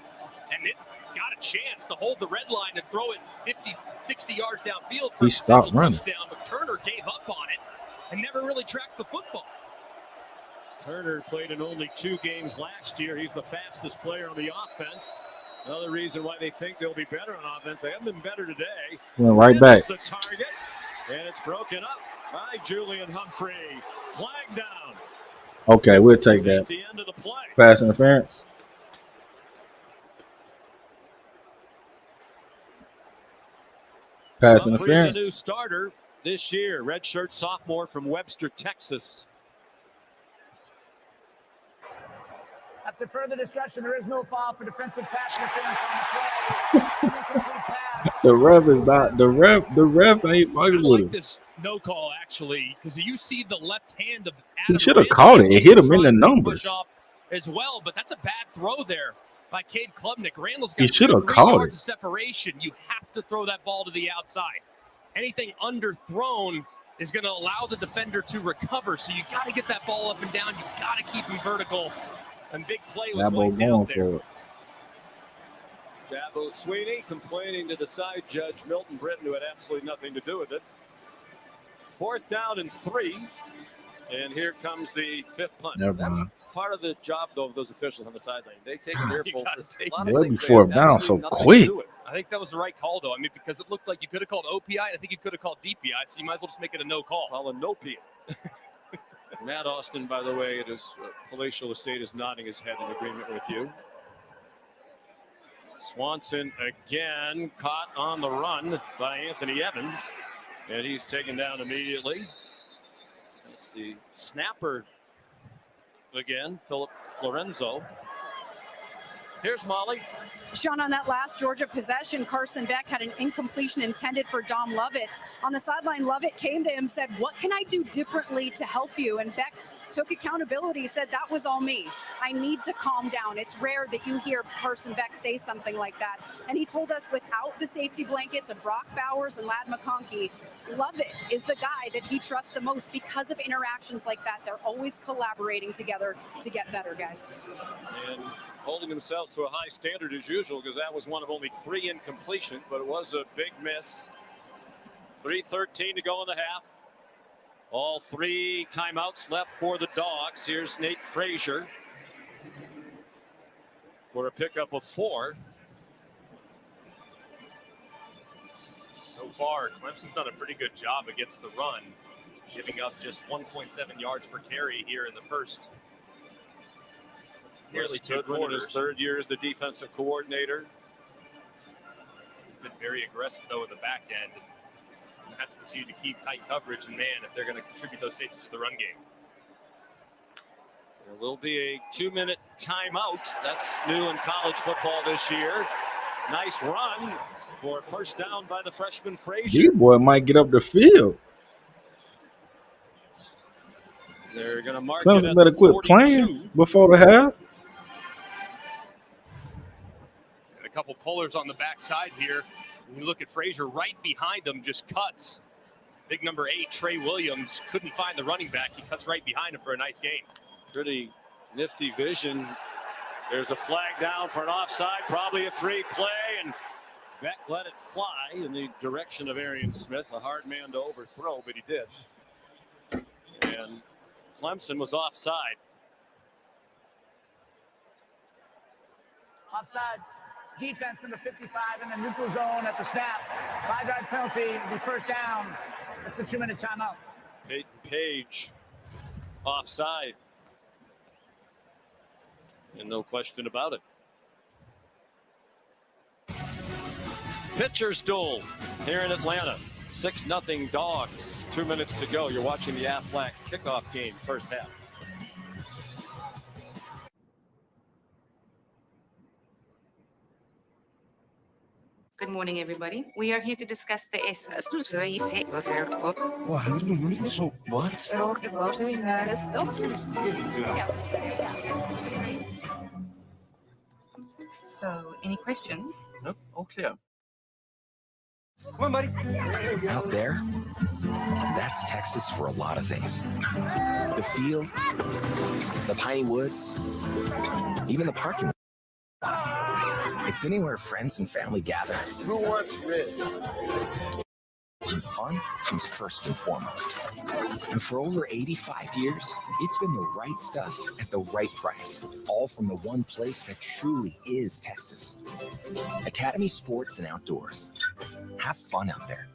and it got a chance to hold the red line and throw it 50, 60 yards downfield. He stopped running. Touchdown, but Turner gave up on it and never really tracked the football. Turner played in only 2 games last year. He's the fastest player on the offense. Another reason why they think they'll be better on offense. They haven't been better today. Went right back. The target, and it's broken up by Julian Humphrey. Flag down. Okay, we'll take that. At the end of the play. Pass interference. Pass interference. A new starter this year, redshirt sophomore from Webster, Texas. After further discussion, there is no foul for defensive pass interference on the play. The ref is not. The ref ain't fucking with him. This no call actually, because you see the left hand of He Adam should have Randall caught it. It hit him in the numbers. As well, but that's a bad throw there by Cade Klubnik. Randall's got He should have 3 caught yards it. of separation. You have to throw that ball to the outside. Anything underthrown is going to allow the defender to recover. So you got to get that ball up and down. You got to keep him vertical. And big play was wiped out there. Dabo Sweeney complaining to the side judge, Milton Britton, who had absolutely nothing to do with it. 4th down and 3. And here comes the fifth punt. Never That's mind. part of the job, though, of those officials on the sideline. They take an earful for a lot of Way things before they it have bounced so absolutely nothing to quick. do with. I think that was the right call, though. I mean, because it looked like you could have called OPI, and I think you could have called DPI, so you might as well just make it a no call. Call a no PI. Matt Austin, by the way, at his palatial estate is nodding his head in agreement with you. Swanson again caught on the run by Anthony Evans, and he's taken down immediately. It's the snapper again, Philip Florenzo. Here's Molly. Sean, on that last Georgia possession, Carson Beck had an incompletion intended for Dom Lovett. On the sideline, Lovett came to him, said, "What can I do differently to help you?" And Beck took accountability, said, "That was all me. I need to calm down." It's rare that you hear Carson Beck say something like that. And he told us without the safety blankets of Brock Bowers and Ladd McConkey, Lovett is the guy that he trusts the most because of interactions like that. They're always collaborating together to get better, guys. And holding themselves to a high standard as usual, because that was one of only 3 incompletions, but it was a big miss. 3:13 to go in the half. All 3 timeouts left for the Dogs. Here's Nate Frazier for a pickup of 4. So far, Clemson's done a pretty good job against the run, giving up just 1.7 yards per carry here in the first nearly 2 Goodwin in his quarters. 3rd year as the defensive coordinator. Been very aggressive, though, at the back end. And have to continue to keep tight coverage, and man, if they're going to contribute those safeties to the run game. There will be a 2-minute timeout. That's new in college football this year. Nice run for a first down by the freshman Frazier. D-boy might get up the field. They're going to mark Clemson it at better the quit 42. playing before the half. And a couple pullers on the backside here. When you look at Frazier, right behind him, just cuts. Big number 8, Trey Williams, couldn't find the running back. He cuts right behind him for a nice gain. Pretty nifty vision. There's a flag down for an offside, probably a free play, and Beck let it fly in the direction of Arian Smith. A hard man to overthrow, but he did. And Clemson was offside. Offside. Defense in the 55 in the neutral zone at the snap. 5-yard penalty. It'll be first down. That's the 2-minute timeout. Peyton Page offside. And no question about it. Pitcher's duel here in Atlanta. 6-0 Dogs. 2 minutes to go. You're watching the Aflac kickoff game, first half. Good morning, everybody. We are here to discuss the So, any questions? Nope, all clear. Come on, buddy. Out there, that's Texas for a lot of things. The field, the piney woods, even the parking lot. It's anywhere friends and family gather. Who wants ribs? And fun comes first and foremost. And for over 85 years, it's been the right stuff at the right price. All from the one place that truly is Texas. Academy Sports and Outdoors. Have fun out there.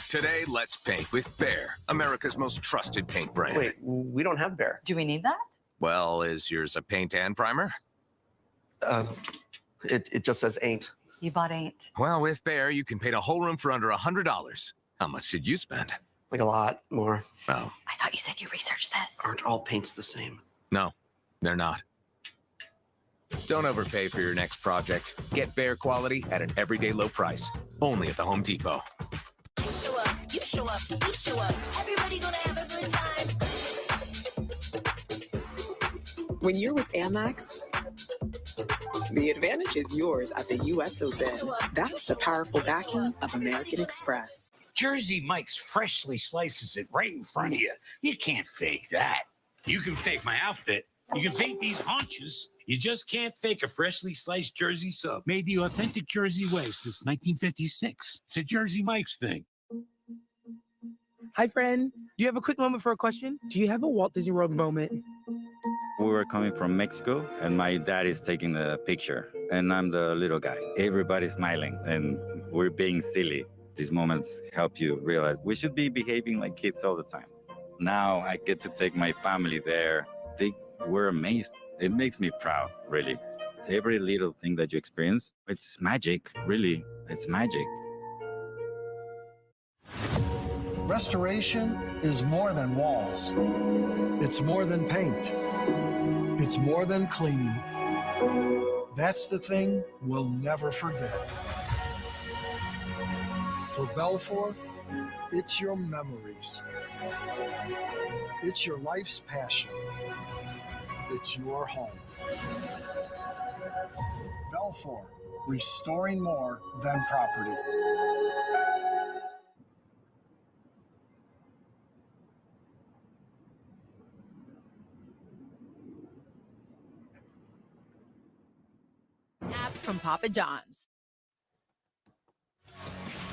Today, let's paint with Behr, America's most trusted paint brand. Wait, we don't have Behr. Do we need that? Well, is yours a paint and primer? It just says ain't. You bought 8. Well, with Behr, you can paint a whole room for under $100. How much did you spend? Like a lot more. Oh, I thought you said you researched this. Aren't all paints the same? no, they're not. Don't overpay for your next project. Get Behr quality at an everyday low price. Only at the Home Depot. You show up, you show up, you show up. Everybody gonna have a good time. When you're with Amex, the advantage is yours at the U.S. Open. That's the powerful backing of American Express. Jersey Mike's freshly slices it right in front of you. You can't fake that. You can fake my outfit. You can fake these haunches. You just can't fake a freshly sliced Jersey sub. Made the authentic Jersey way since 1956. It's a Jersey Mike's thing. Hi, friend. Do you have a quick moment for a question? Do you have a Walt Disney World moment? We were coming from Mexico, and my dad is taking the picture, and I'm the little guy. Everybody's smiling, and we're being silly. These moments help you realize we should be behaving like kids all the time. Now I get to take my family there. They were amazed. It makes me proud, really. Every little thing that you experience, it's magic, really. It's magic. Restoration is more than walls. It's more than paint. It's more than cleaning. That's the thing we'll never forget. For Belfour, it's your memories. It's your life's passion. It's your home. Belfour, restoring more than property. App from Papa John's.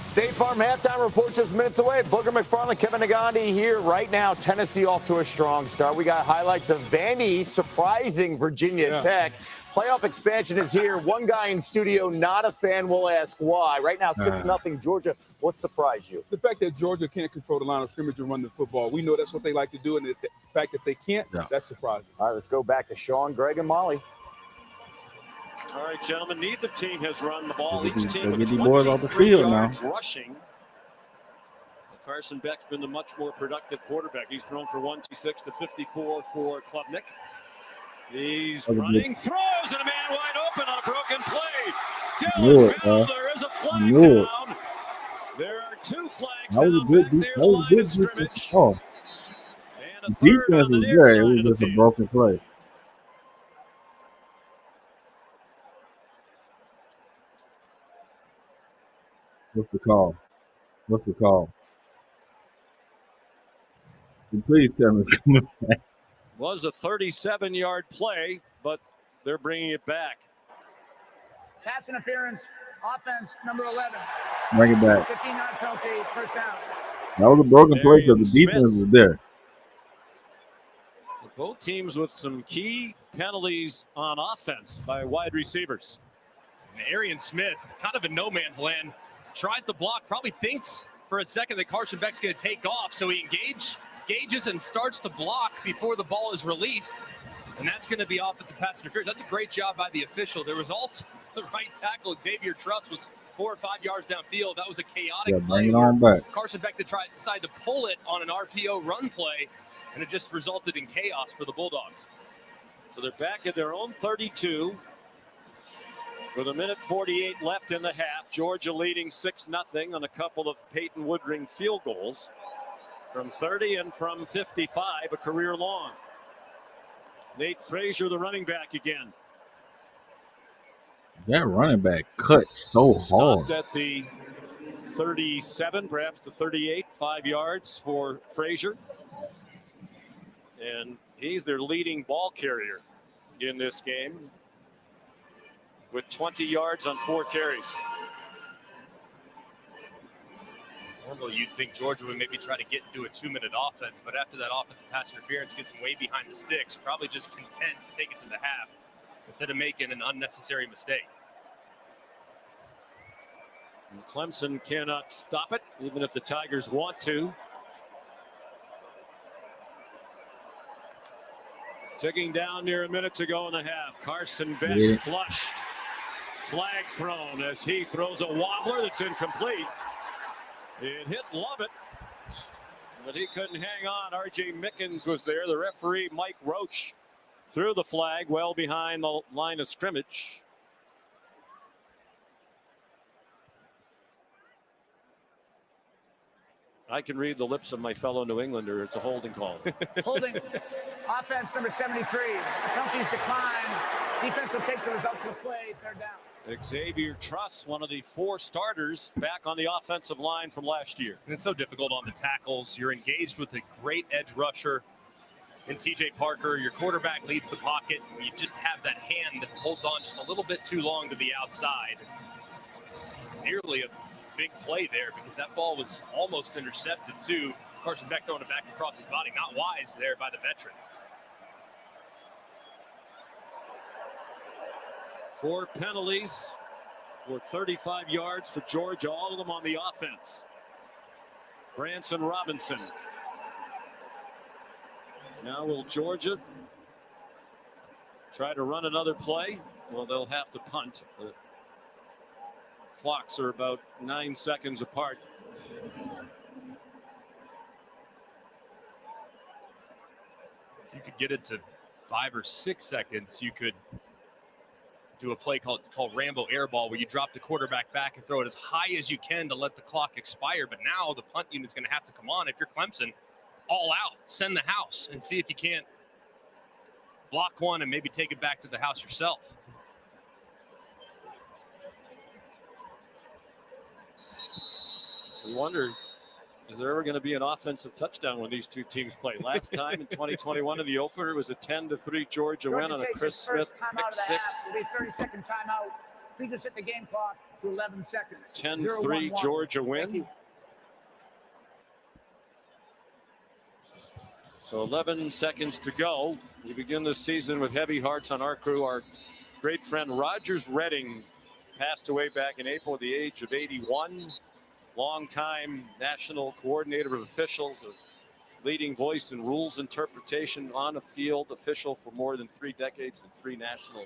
State Farm halftime report just minutes away. Booger McFarland, Kevin Negandhi here right now. Tennessee off to a strong start. We got highlights of Vandy surprising Virginia Tech. Playoff expansion is here. One guy in studio, not a fan, will ask why. Right now, 6-0 Georgia. What surprised you? The fact that Georgia can't control the line of scrimmage and run the football. We know that's what they like to do, and the fact that they can't, that's surprising. All right, let's go back to Sean, Greg, and Molly. All right, gentlemen, neither team has run the ball. Each Get team with these boys off the field now. rushing. Carson Beck's been the much more productive quarterback. He's thrown for 126 to 54 for Klubnik. He's running, throws, and a man wide open on a broken play. Dylan Bell, there is a flag down. There are 2 flags down back near the line of scrimmage. Oh, And a the third defense on the is near good. It side was of the just a field. broken play. What's the call? What's the call? Please tell me it's coming back. Was a 37-yard play, but they're bringing it back. Pass interference, offense, number 11. Bring it back. 15-yard penalty, first down. That was a broken play because the defense was there. So both teams with some key penalties on offense by wide receivers. And Arian Smith, kind of in no man's land, tries to block, probably thinks for a second that Carson Beck's going to take off, so he engages and starts to block before the ball is released, and that's going to be offensive pass interference. That's a great job by the official. There was also the right tackle. Xavier Truss was 4 or 5 yards downfield. That was a chaotic play. Bring it on back. Carson Beck decided to pull it on an RPO run play, and it just resulted in chaos for the Bulldogs. So they're back at their own 32 with 1:48 left in the half. Georgia leading 6-0 on a couple of Peyton Woodring field goals from 30 and from 55, a career long. Nate Frazier, the running back again. That running back cut so hard. Stopped at the 37, perhaps the 38, 5 yards for Frazier. And he's their leading ball carrier in this game with 20 yards on 4 carries. Normally, you'd think Georgia would maybe try to get into a 2-minute offense, but after that offensive pass interference gets him way behind the sticks, probably just content to take it to the half instead of making an unnecessary mistake. And Clemson cannot stop it, even if the Tigers want to. Ticking down near a minute to go in the half. Carson Beck flushed. Flag thrown as he throws a wobbler that's incomplete. It hit Lovett, but he couldn't hang on. R.J. Mickens was there. The referee, Mike Roach, threw the flag well behind the line of scrimmage. I can read the lips of my fellow New Englander. It's a holding call. Holding. Offense number 73. Penalties decline. Defense will take the result of the play. Third down. Xavier Truss, one of the 4 starters back on the offensive line from last year. And it's so difficult on the tackles. You're engaged with a great edge rusher in TJ Parker. Your quarterback leads the pocket. You just have that hand that holds on just a little bit too long to the outside. Nearly a big play there because that ball was almost intercepted too. Carson Beck throwing it back across his body. Not wise there by the veteran. 4 penalties for 35 yards for Georgia, all of them on the offense. Branson Robinson. Now will Georgia try to run another play? Well, they'll have to punt. The clocks are about 9 seconds apart. If you could get it to 5 or 6 seconds, you could do a play called Rambo Airball, where you drop the quarterback back and throw it as high as you can to let the clock expire. But now the punt unit's going to have to come on. If you're Clemson, all out, send the house and see if you can't block one and maybe take it back to the house yourself. We wonder, is there ever going to be an offensive touchdown when these two teams play? Last time in 2021 in the opener, it was a 10-3 Georgia win on a Chris Smith pick six. It'll be a 30-second timeout. Please just hit the game clock to 11 seconds. 10-3 Georgia win. So 11 seconds to go. We begin the season with heavy hearts on our crew. Our great friend Rogers Redding passed away back in April at the age of 81. Longtime national coordinator of officials, a leading voice in rules interpretation on a field, official for more than 3 decades and 3 national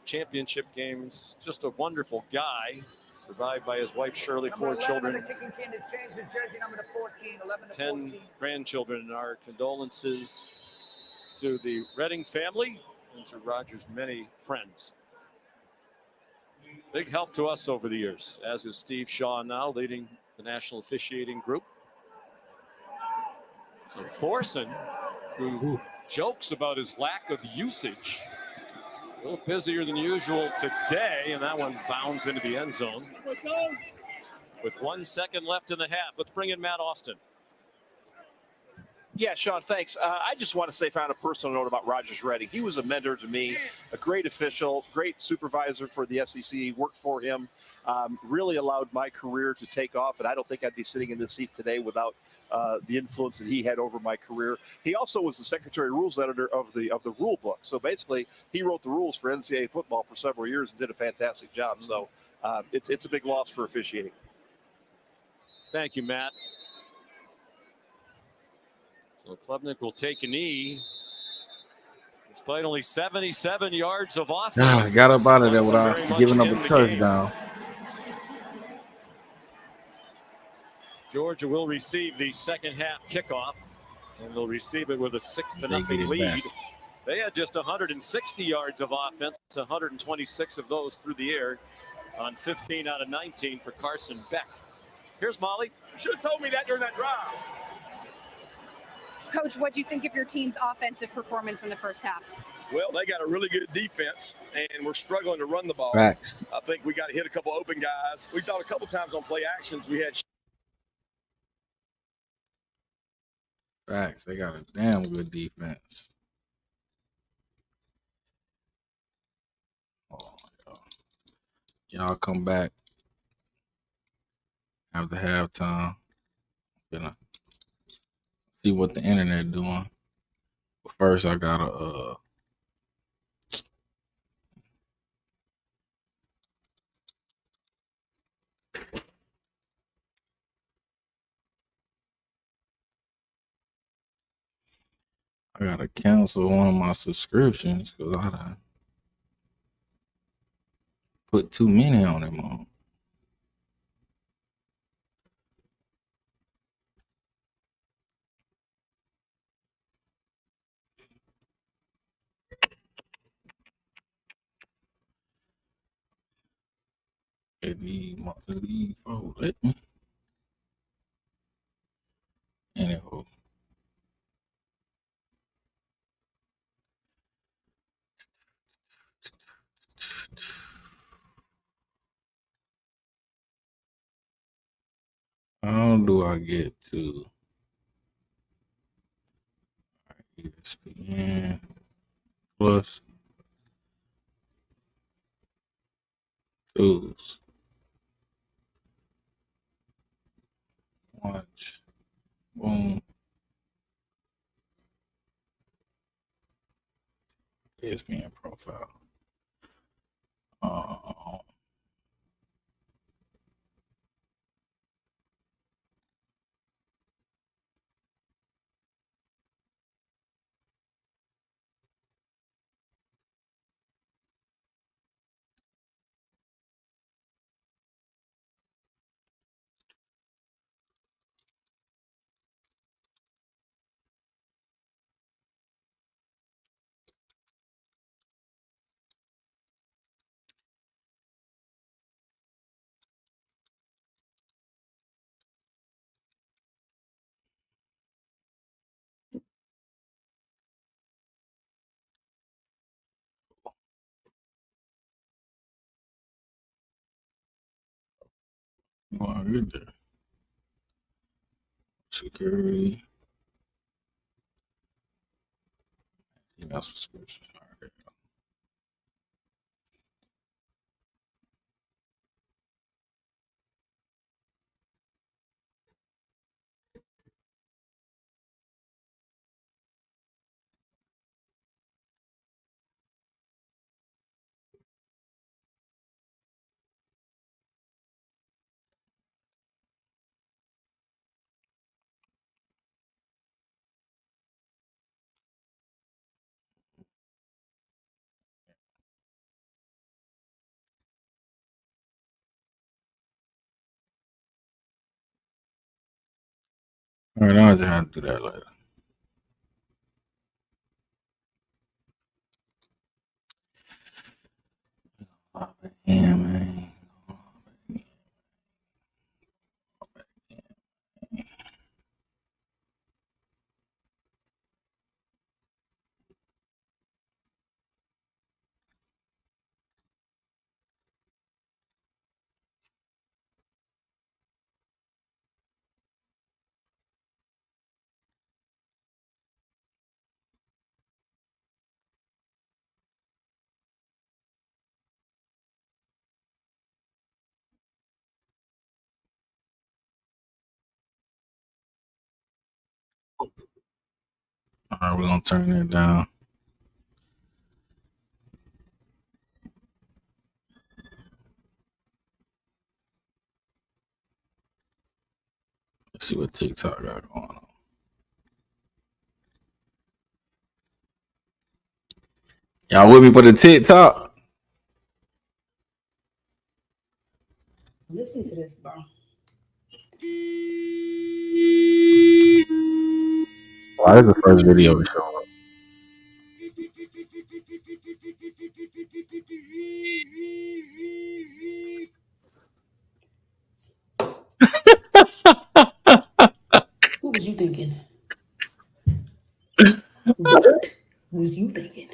championship games. Just a wonderful guy. Survived by his wife Shirley, 4 children. The kicking team has changed his jersey number to 14, 11 to 10 14. grandchildren, and our condolences to the Redding family and to Rogers' many friends. Big help to us over the years, as is Steve Shaw now leading the national officiating group. So Thorson, who jokes about his lack of usage, a little busier than usual today, and that one bounds into the end zone. With 1 second left in the half, let's bring in Matt Austin. Yeah, Sean, thanks. I just want to say, on a personal note about Rogers Redding, he was a mentor to me, a great official, great supervisor for the SEC, worked for him, really allowed my career to take off, and I don't think I'd be sitting in this seat today without the influence that he had over my career. He also was the secretary rules editor of the rule book. So basically, he wrote the rules for NCAA football for several years and did a fantastic job. So it's a big loss for officiating. Thank you, Matt. So Klubnik will take a knee. Despite only 77 yards of offense. Got up out of there without giving up a touchdown. Georgia will receive the second half kickoff, and they'll receive it with a 6-0 lead. Back. They had just 160 yards of offense, 126 of those through the air on 15 out of 19 for Carson Beck. Here's Molly. Should have told me that during that drive. Coach, what do you think of your team's offensive performance in the first half? Well, they got a really good defense, and we're struggling to run the ball. Facts. I think we got to hit a couple open guys. We thought a couple times on play actions we had. Facts. They got a damn good defense. Oh, y'all come back after halftime. Gonna see what the internet doing. But first, I gotta cancel one of my subscriptions because I done put too many on them on. These folks let me. Anyhow. How do I get to ESPN Plus Tools? Watch Boom. ESPN profile. Wow, good there. Security. Email subscription. All right. All right, I'll just have to do that later. Yeah, man. All right, we're gonna turn that down. Let's see what TikTok got going on. Y'all with me for the TikTok? Listen to this, bro. Why is the first video to show up? What was you thinking? What was you thinking?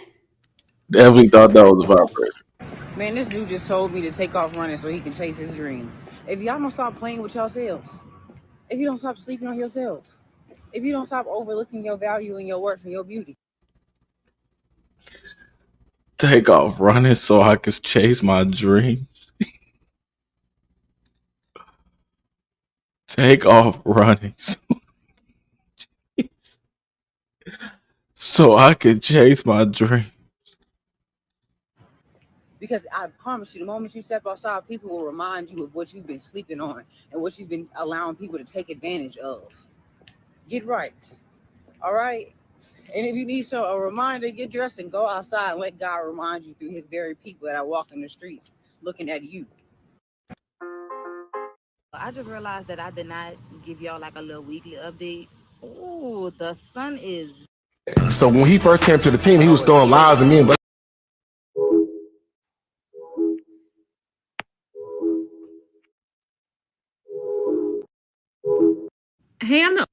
Definitely thought that was a vibration. Man, this dude just told me to take off running so he can chase his dreams. If y'all don't stop playing with yourselves, if you don't stop sleeping on yourself, if you don't stop overlooking your value and your worth and your beauty. Take off running so I could chase my dreams. Take off running so I could chase my dream. Because I promise you, the moment you step outside, people will remind you of what you've been sleeping on and what you've been allowing people to take advantage of. Get right. All right? And if you need a reminder, get dressed and go outside and let God remind you through his very people that are walking the streets looking at you. I just realized that I did not give y'all like a little weekly update. Ooh, the sun is. So when he first came to the team, he was throwing lives at me. But Hey, I'm not.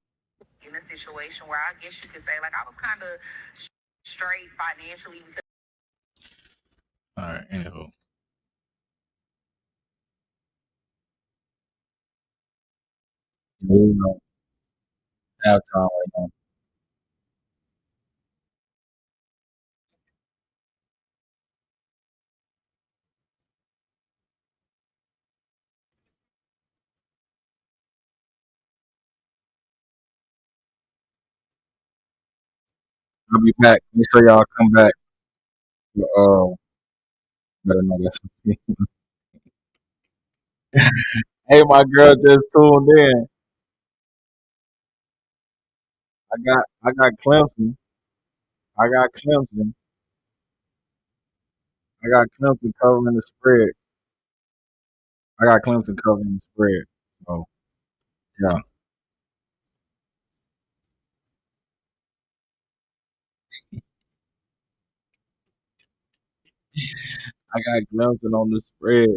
In a situation where I guess you could say, like, I was kind of straight financially because. All right, anywho. Moving on. Halftime right now. I'll be back. Make sure y'all come back. Better know that's Hey, my girl just tuned in. I got Clemson. I got Clemson. I got Clemson covering the spread. I got Clemson covering the spread. So yeah, I got Clemson on the spread.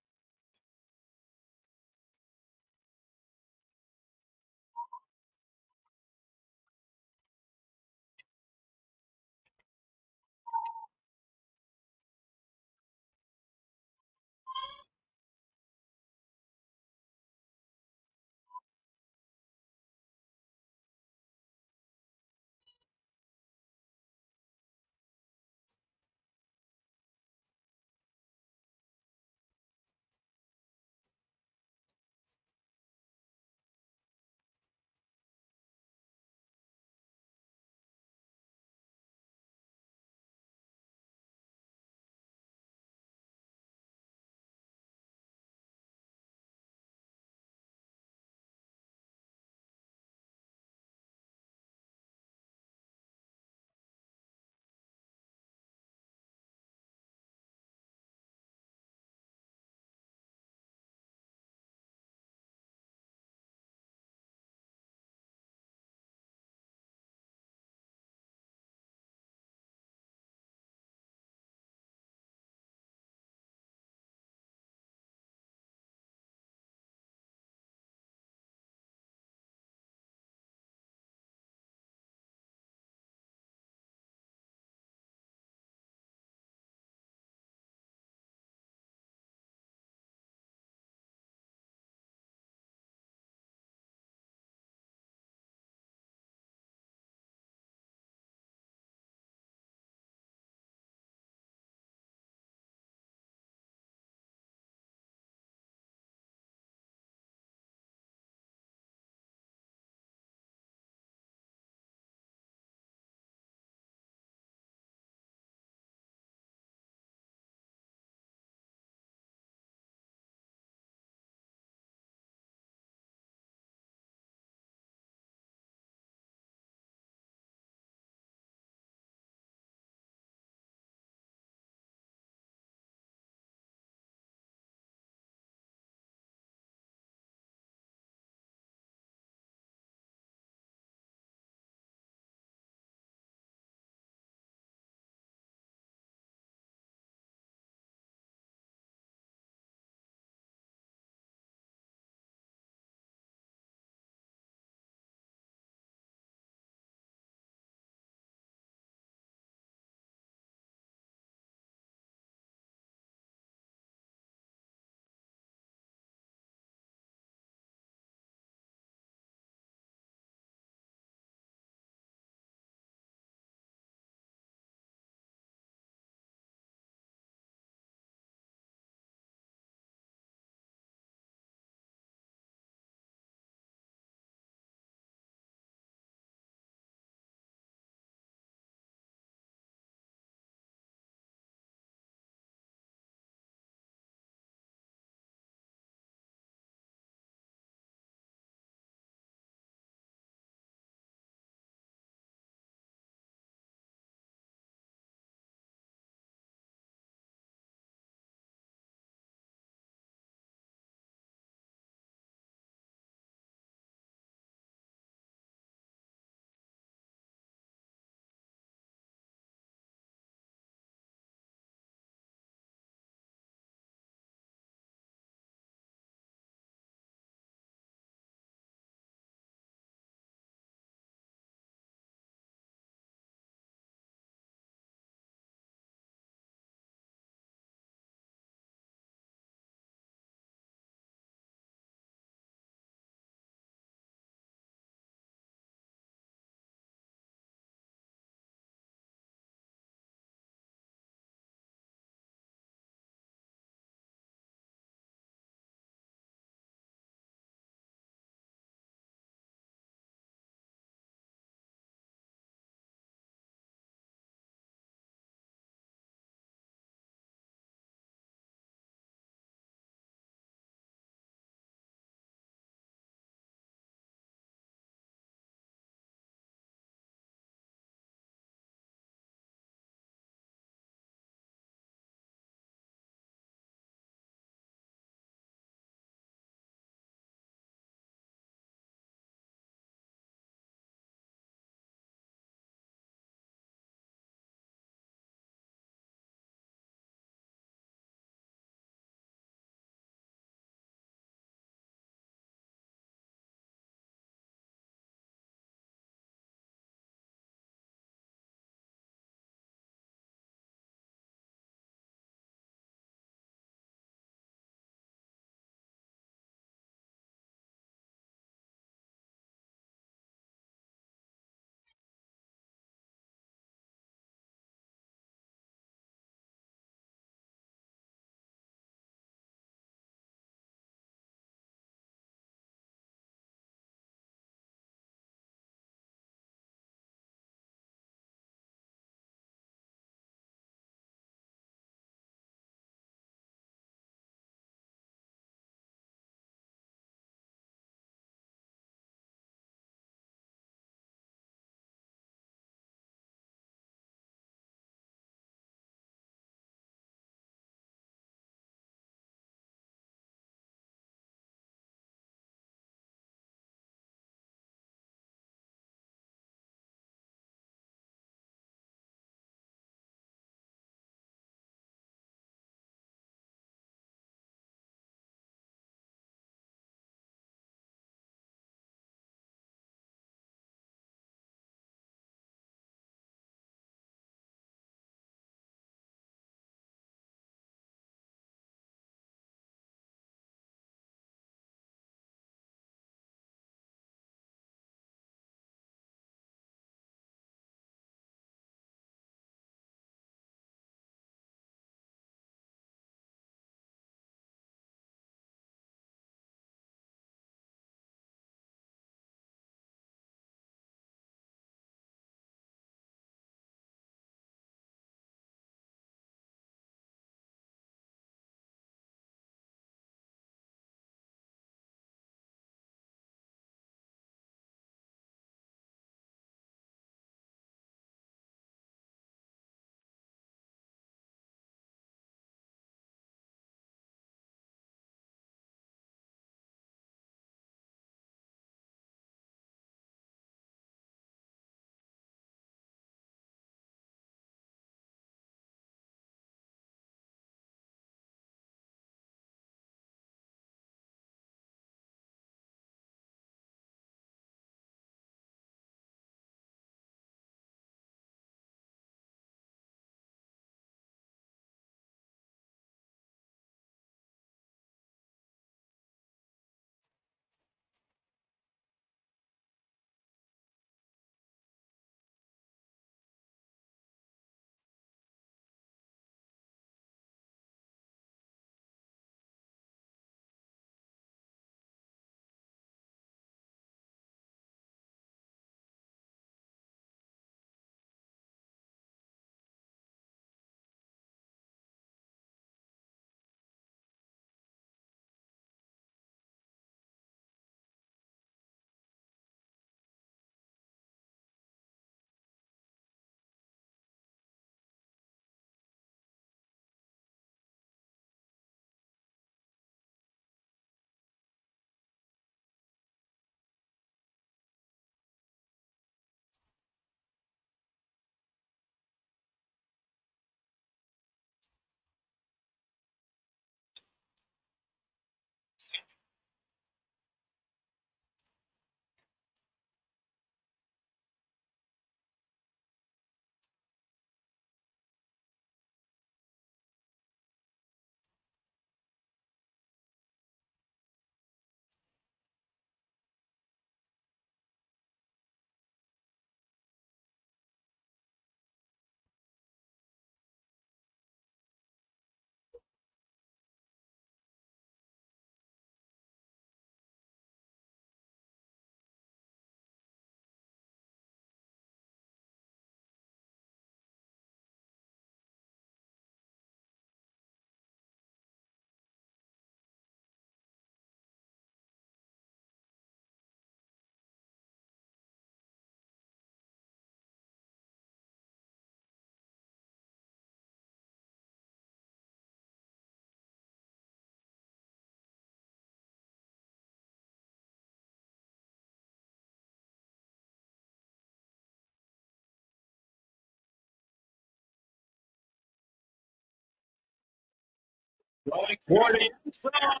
Going for the end zone.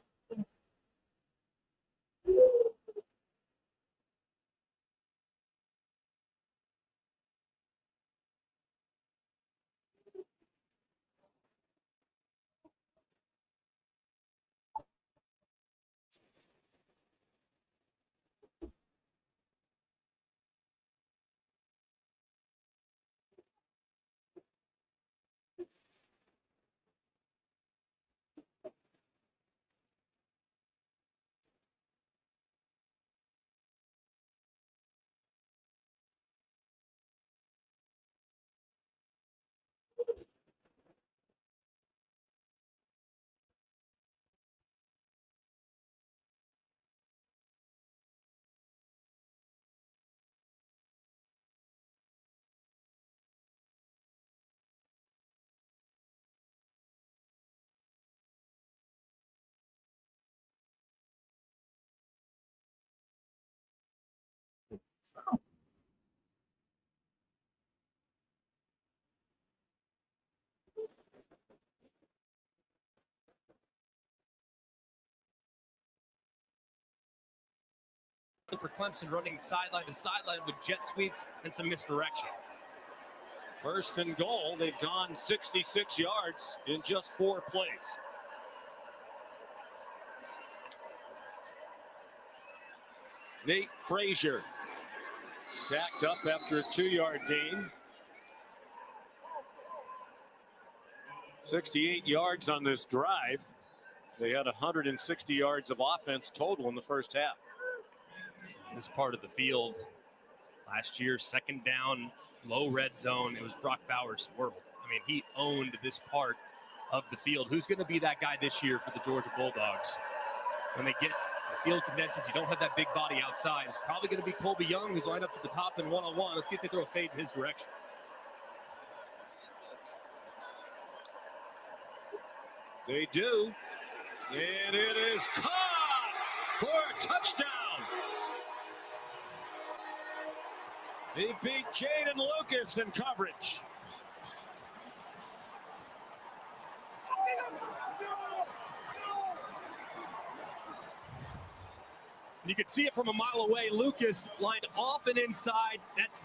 For Clemson, running sideline to sideline with jet sweeps and some misdirection. First and goal, they've gone 66 yards in just 4 plays. Nate Frazier stacked up after a 2-yard gain. 68 yards on this drive. They had 160 yards of offense total in the first half. This part of the field last year, second down, low red zone. It was Brock Bowers' world. I mean, he owned this part of the field. Who's going to be that guy this year for the Georgia Bulldogs? When they get the field condenses, you don't have that big body outside. It's probably going to be Colby Young, who's lined up to the top in one-on-one. Let's see if they throw a fade in his direction. They do. And it is caught for a touchdown. They beat Jaden Lucas in coverage. You can see it from a mile away. Lucas lined off and inside. That's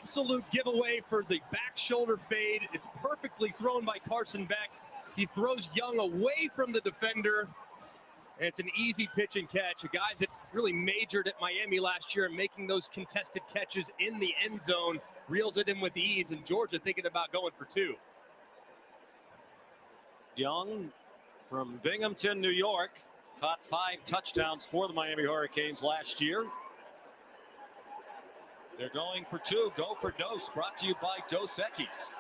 absolute giveaway for the back shoulder fade. It's perfectly thrown by Carson Beck. He throws Young away from the defender. It's an easy pitch and catch. A guy that really majored at Miami last year and making those contested catches in the end zone, reels it in with ease, and Georgia thinking about going for 2. Young from Binghamton, New York, caught 5 touchdowns for the Miami Hurricanes last year. They're going for 2. Go for Dose, brought to you by Dos Equis.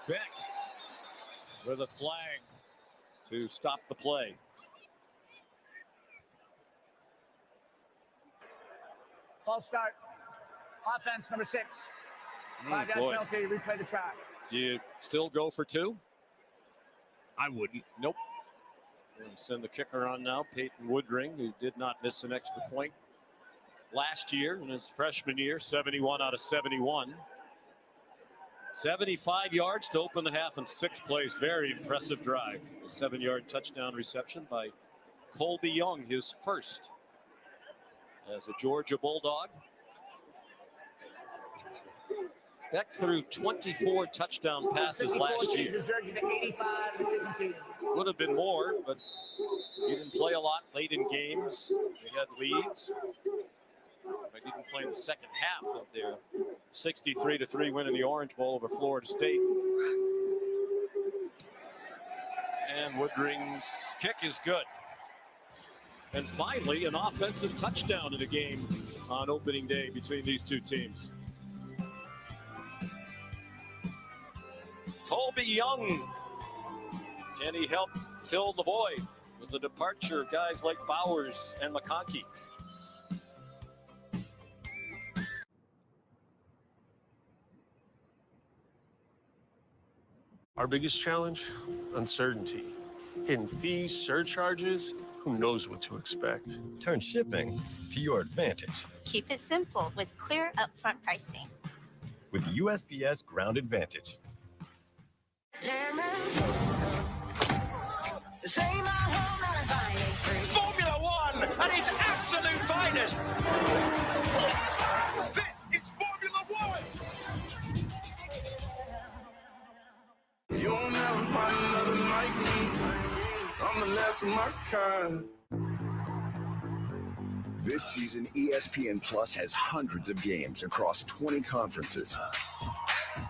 Beck with a flag to stop the play. False start. Offense number 6. 5-yard penalty. Replay the try. Do you still go for 2? I wouldn't. Nope. We'll send the kicker on now, Peyton Woodring, who did not miss an extra point last year in his freshman year, 71 out of 71. 75 yards to open the half in 6 plays. Very impressive drive. A 7-yard touchdown reception by Colby Young, his first as a Georgia Bulldog. Beck threw 24 touchdown passes last year. Would have been more, but he didn't play a lot late in games. They had leads. But he didn't play in the second half of their 63-3 win in the Orange Bowl over Florida State. And Woodring's kick is good. And finally, an offensive touchdown in a game on opening day between these two teams. Colby Young, can he help fill the void with the departure of guys like Bowers and McConkey? Our biggest challenge? Uncertainty. Hidden fees, surcharges, who knows what to expect. Turn shipping to your advantage Keep it simple with clear upfront pricing. with USPS Ground Advantage. Formula One at its absolute finest. This is Formula One. You'll never find another like me. I'm the last of my kind. This season, ESPN Plus has hundreds of games across 20 conferences.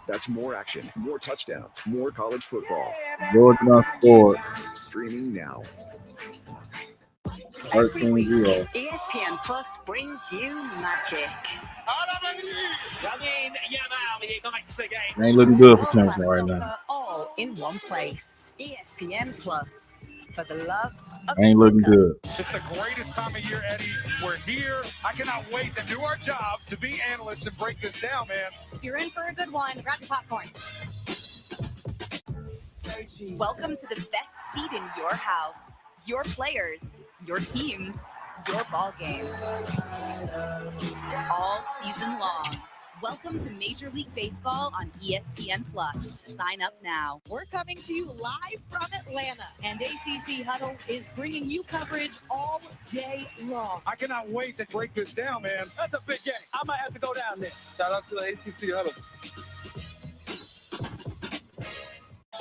That's more action, more touchdowns, more college football. Georgia not scored. Streaming now. 13-0. ESPN Plus brings you magic. It ain't looking good for Clemson right now. All in one place. ESPN Plus. For the love of Ain't looking soccer. good. It's the greatest time of year, Eddie. We're here. I cannot wait to do our job, to be analysts and break this down, man. If you're in for a good one, grab your popcorn. Welcome to the best seat in your house. Your players, your teams, your ball game. All season long. Welcome to Major League Baseball on ESPN Plus. Sign up now. We're coming to you live from Atlanta, and ACC Huddle is bringing you coverage all day long. I cannot wait to break this down, man. That's a big game. I might have to go down there. Shout out to the ACC Huddle.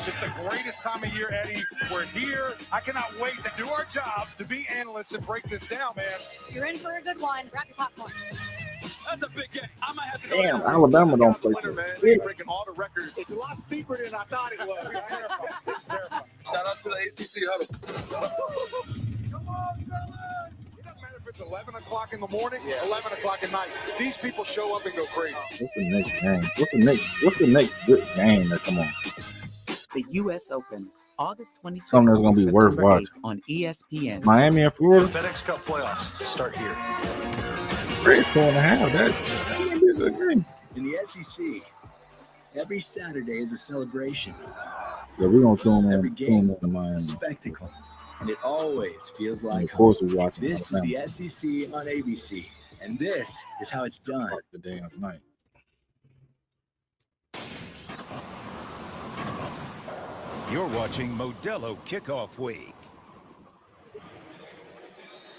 It's the greatest time of year, Eddie. We're here. I cannot wait to do our job, to be analysts and break this down, man. If you're in for a good one, grab your popcorn. That's a big game. I might have to go Damn, down there. Alabama don't play till Man, 6. they're breaking all the records. It's a lot steeper than I thought it was. It's terrifying. Shout out to the ACC Huddle. Come on, fellas. It doesn't matter if it's 11 o'clock in the morning, 11 o'clock at night. These people show up and go crazy. What's the next game? What's the next good game that come on? The U.S. Open, August 26th. Something that's gonna be worth watching. On ESPN. Miami and Florida. FedEx Cup playoffs start here. 3.5. That's gonna be a good game. In the SEC, every Saturday is a celebration. Yeah, we're gonna tune Every in game, to Miami. a spectacle, and it always feels And like of course, home. we're watching This Alabama. is the SEC on ABC, and this is how it's done. The day of night. You're watching Modelo Kickoff Week.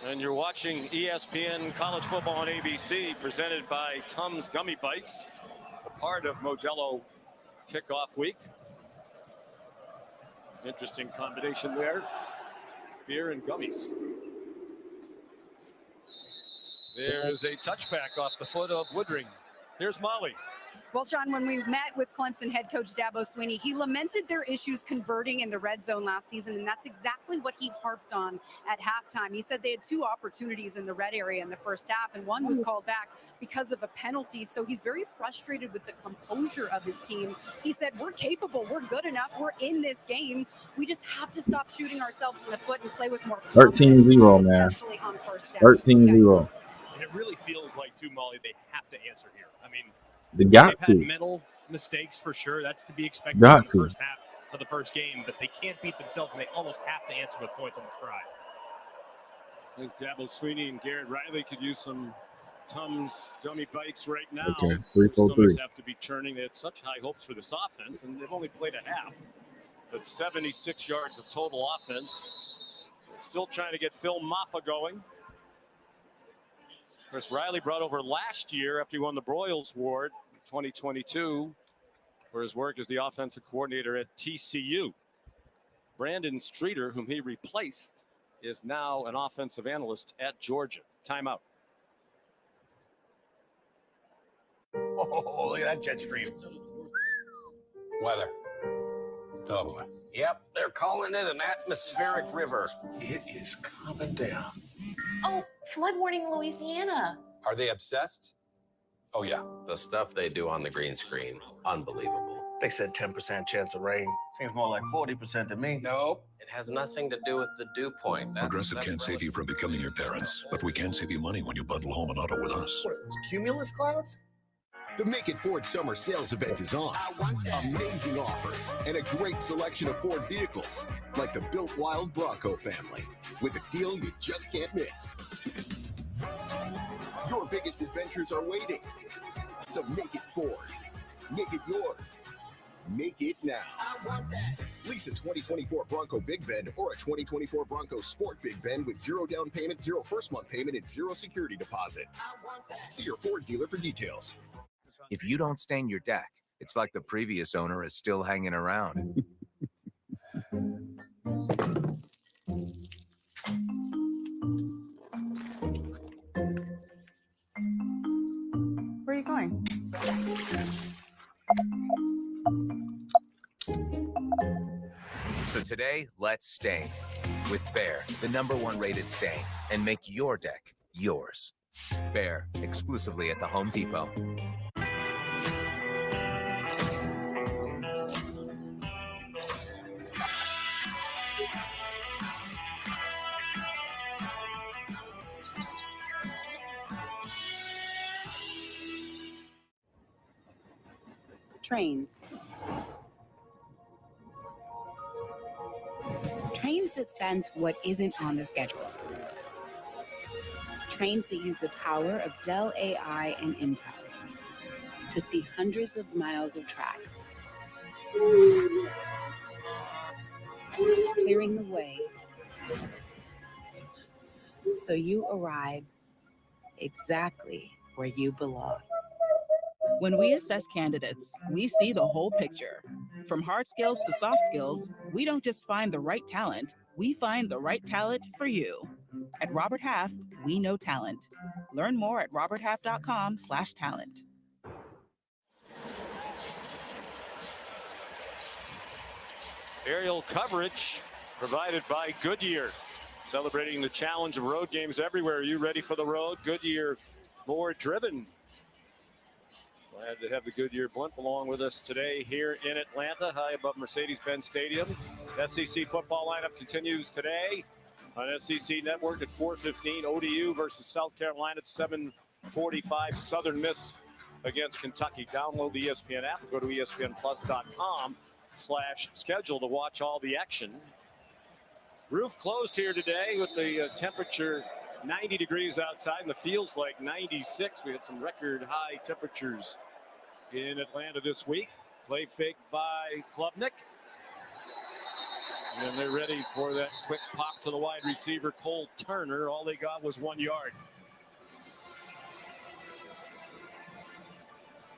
And you're watching ESPN College Football on ABC, presented by Tums Gummy Bites, a part of Modelo Kickoff Week. Interesting combination there. Beer and gummies. There's a touchback off the foot of Woodring. Here's Molly. Well, Sean, when we met with Clemson head coach Dabo Swinney, he lamented their issues converting in the red zone last season, and that's exactly what he harped on at halftime. He said they had 2 opportunities in the red area in the first half, and one was called back because of a penalty. So he's very frustrated with the composure of his team. He said, we're capable, we're good enough, we're in this game. We just have to stop shooting ourselves in the foot and play with more confidence, 13-0, man. especially on first down. 13-0. And it really feels like, too, Molly, they have to answer here. I mean, They got they've had to. mental mistakes for sure. That's to be expected Got in the to. first half of the first game, but they can't beat themselves, and they almost have to answer with points on the stride. I think Dabo Swinney and Garrett Riley could use some Tums Gummy Bites right now. Okay, 3-4-3. Stomachs have to be churning. They had such high hopes for this offense, and they've only played a half. But 76 yards of total offense. Still trying to get Phil Maffa going. Chris Riley brought over last year after he won the Broyles Award in 2022 for his work as the offensive coordinator at TCU. Brandon Streeter, whom he replaced, is now an offensive analyst at Georgia. Timeout. Oh, look at that jet stream. Weather. Oh, boy. Yep, they're calling it an atmospheric river. It is coming down. Oh, flood warning in Louisiana. Are they obsessed? Oh, yeah. The stuff they do on the green screen, unbelievable. They said 10% chance of rain. Seems more like 40% to me. Nope. It has nothing to do with the dew point. Progressive can't save you from becoming your parents, but we can save you money when you bundle home and auto with us. What are those, cumulus clouds? The Make It Ford Summer Sales event is on. Amazing offers and a great selection of Ford vehicles, like the Built Wild Bronco family, with a deal you just can't miss. Your biggest adventures are waiting. So make it Ford. Make it yours. Make it now. Lease a 2024 Bronco Big Bend or a 2024 Bronco Sport Big Bend with 0 down payment, 0 first month payment, and 0 security deposit. See your Ford dealer for details. If you don't stain your deck, it's like the previous owner is still hanging around. Where are you going? So today, let's stain with Behr, the #1 rated stain, and make your deck yours. Behr, exclusively at the Home Depot. Trains. Trains that sense what isn't on the schedule. Trains that use the power of Dell AI and Intel to see hundreds of miles of tracks, clearing the way so you arrive exactly where you belong. When we assess candidates, we see the whole picture. From hard skills to soft skills, we don't just find the right talent, we find the right talent for you. At Robert Half, we know talent. Learn more at roberthalf.com/talent. Aerial coverage provided by Goodyear. Celebrating the challenge of road games everywhere. Are you ready for the road? Goodyear, more driven. Glad to have the Goodyear blimp along with us today here in Atlanta, high above Mercedes-Benz Stadium. SEC football lineup continues today on SEC Network at 4:15. ODU versus South Carolina at 7:45. Southern Miss against Kentucky. Download the ESPN app. Go to ESPNplus.com/schedule to watch all the action. Roof closed here today with the temperature 90 degrees outside, and the feels like 96. We had some record high temperatures in Atlanta this week. Play fake by Klubnik. And they're ready for that quick pop to the wide receiver, Cole Turner. All they got was 1 yard.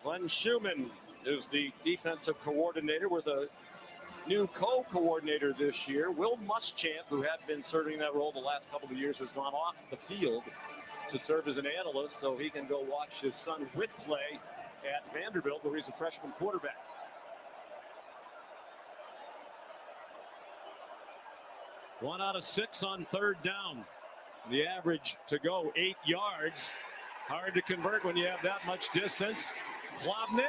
Glenn Schumann is the defensive coordinator with a new co-coordinator this year. Will Muschamp, who had been serving that role the last couple of years, has gone off the field to serve as an analyst so he can go watch his son Whit play at Vanderbilt, where he's a freshman quarterback. One out of 6 on 3rd down. The average to go 8 yards. Hard to convert when you have that much distance. Klubnik,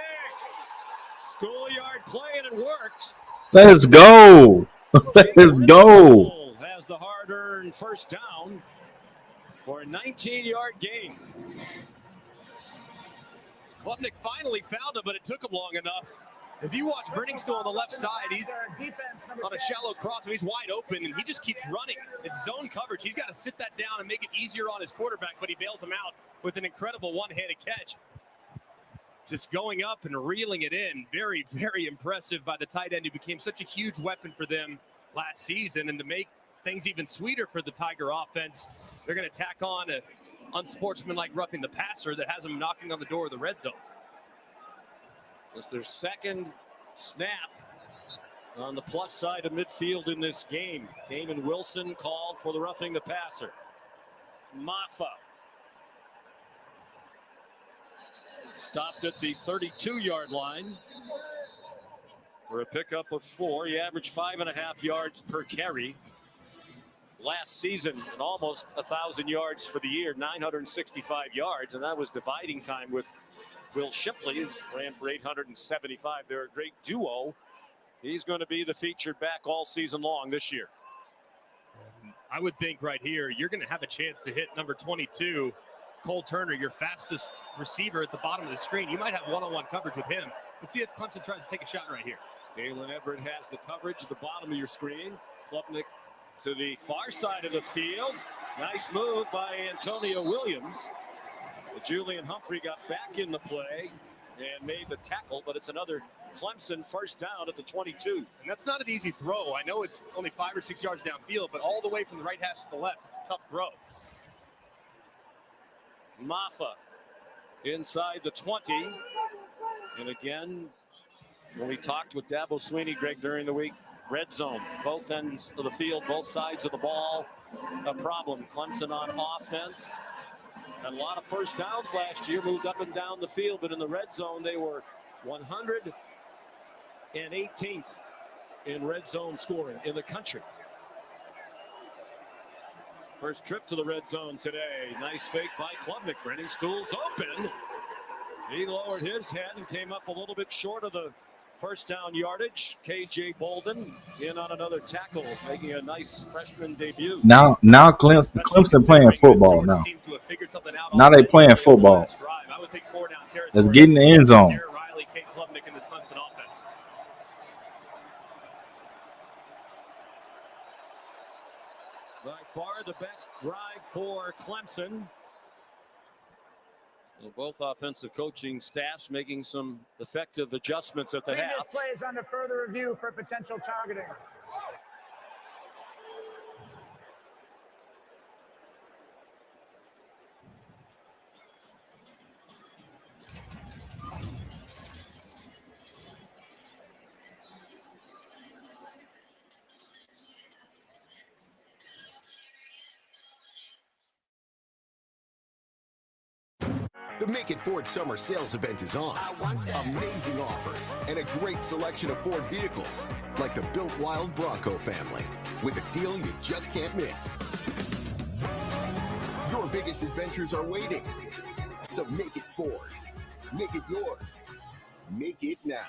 schoolyard play, and it worked. Let's go. Let's go. Has the hard-earned first down for a 19-yard gain. Klubnik finally found him, but it took him long enough. If you watch Brenningstool on the left side, he's on a shallow cross, and he's wide open, and he just keeps running. It's zone coverage. He's got to sit that down and make it easier on his quarterback, but he bails him out with an incredible one-handed catch. Just going up and reeling it in. Very, very impressive by the tight end who became such a huge weapon for them last season. And to make things even sweeter for the Tiger offense, they're going to tack on a unsportsmanlike roughing the passer that has them knocking on the door of the red zone. Just their second snap on the plus side of midfield in this game. Damon Wilson called for the roughing the passer. Maffa stopped at the 32-yard line for a pickup of 4. He averaged 5.5 yards per carry last season, and almost 1,000 yards for the year, 965 yards, and that was dividing time with Will Shipley, ran for 875. They're a great duo. He's going to be the featured back all season long this year. I would think right here, you're going to have a chance to hit number 22, Cole Turner, your fastest receiver at the bottom of the screen. You might have one-on-one coverage with him. Let's see if Clemson tries to take a shot right here. Dalen Everett has the coverage at the bottom of your screen. Klubnik to the far side of the field. Nice move by Antonio Williams. Julian Humphrey got back in the play, and made the tackle, but it's another Clemson first down at the 22. And that's not an easy throw. I know it's only 5 or 6 yards downfield, but all the way from the right hash to the left, it's a tough throw. Maffa inside the 20. And again, when we talked with Dabo Swinney, Greg, during the week, red zone, both ends of the field, both sides of the ball, a problem. Clemson on offense. And a lot of first downs last year, moved up and down the field, but in the red zone, they were 118th in red zone scoring in the country. First trip to the red zone today. Nice fake by Klubnik. Brennan Stools open. He lowered his head and came up a little bit short of the first down yardage. KJ Bolden in on another tackle, making a nice freshman debut. Now Clemson playing football now. Now they playing football. Let's get in the end zone. By far the best drive for Clemson. Well, both offensive coaching staffs making some effective adjustments at the half. Previous play is under further review for potential targeting. The Make It Ford Summer Sales Event is on. Amazing offers and a great selection of Ford vehicles, like the Built Wild Bronco family, with a deal you just can't miss. Your biggest adventures are waiting. So make it Ford. Make it yours. Make it now.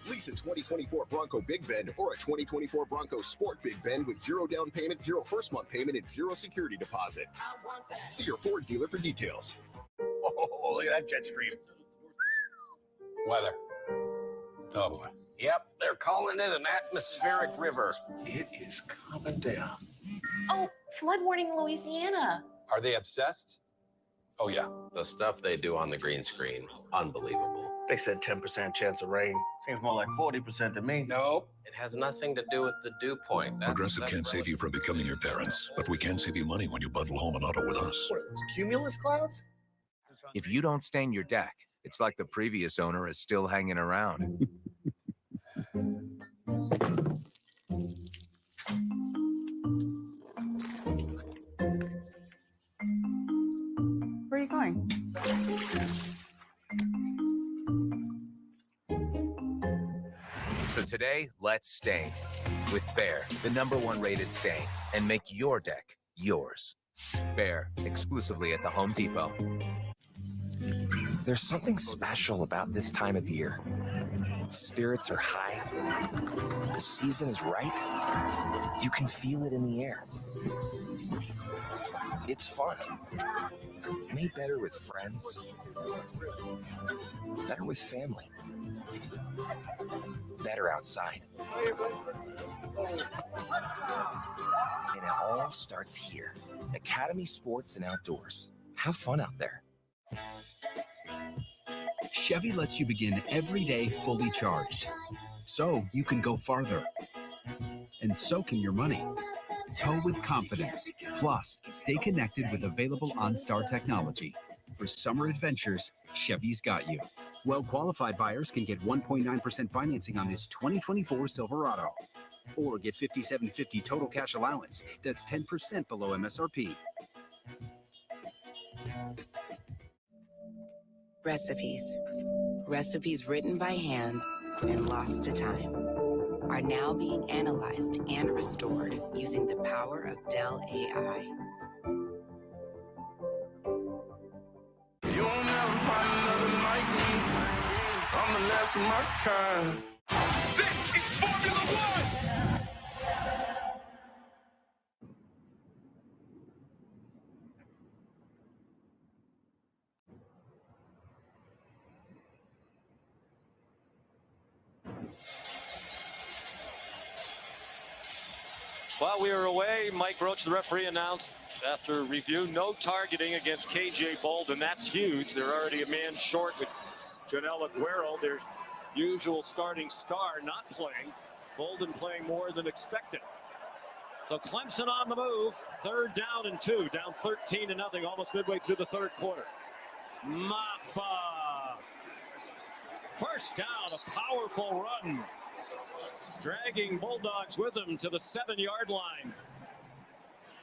Lease a 2024 Bronco Big Bend or a 2024 Bronco Sport Big Bend with 0 down payment, 0 first month payment, and 0 security deposit. See your Ford dealer for details. Oh, look at that jet stream. Weather. Oh, boy. Yep, they're calling it an atmospheric river. It is coming down. Oh, flood warning, Louisiana. Are they obsessed? Oh, yeah. The stuff they do on the green screen, unbelievable. They said 10% chance of rain. Seems more like 40% to me. Nope. It has nothing to do with the dew point. Progressive can't save you from becoming your parents, but we can save you money when you bundle home and auto with us. What are those, cumulus clouds? If you don't stain your deck, it's like the previous owner is still hanging around. Where are you going? So today, let's stain with Bear, the #1 rated stain, and make your deck yours. Bear, exclusively at the Home Depot. There's something special about this time of year. Spirits are high. The season is right. You can feel it in the air. It's fun. Made better with friends. Better with family. Better outside. And it all starts here. Academy Sports and Outdoors. Have fun out there. Chevy lets you begin every day fully charged, so you can go farther. And so can your money. Tow with confidence. Plus, stay connected with available OnStar technology. For summer adventures, Chevy's got you. Well-qualified buyers can get 1.9% financing on this 2024 Silverado. Or get $5,750 total cash allowance. That's 10% below MSRP. Recipes. Recipes written by hand and lost to time are now being analyzed and restored using the power of Dell AI. You'll never find another like me. I'm the last of my kind. This is Formula One. While we were away, Mike Roach, the referee, announced after review, no targeting against KJ Bolden. That's huge. They're already a man short with Janelle Aguero, their usual starting star, not playing. Bolden playing more than expected. So Clemson on the move. 3rd down and 2. Down 13-0, almost midway through the 3rd quarter. Maffa. First down, a powerful run. Dragging Bulldogs with him to the 7-yard line.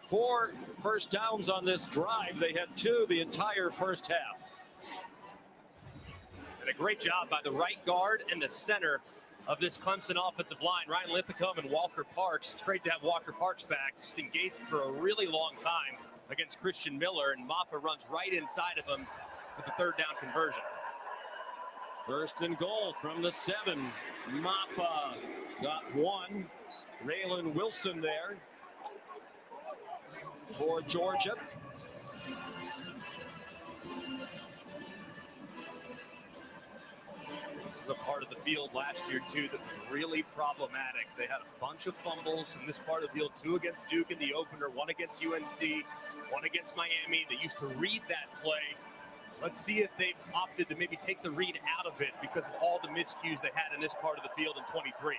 4 first downs on this drive. They had 2 the entire first half. And a great job by the right guard and the center of this Clemson offensive line. Ryan Lithicum and Walker Parks. It's great to have Walker Parks back. Just engaged for a really long time against Christian Miller, and Maffa runs right inside of him with the 3rd down conversion. 1st and goal from the 7. Maffa got 1. Raylan Wilson there for Georgia. This is a part of the field last year, too, that was really problematic. They had a bunch of fumbles in this part of the field, 2 against Duke in the opener, 1 against UNC, 1 against Miami. They used to read that play. Let's see if they've opted to maybe take the read out of it because of all the miscues they had in this part of the field in 23.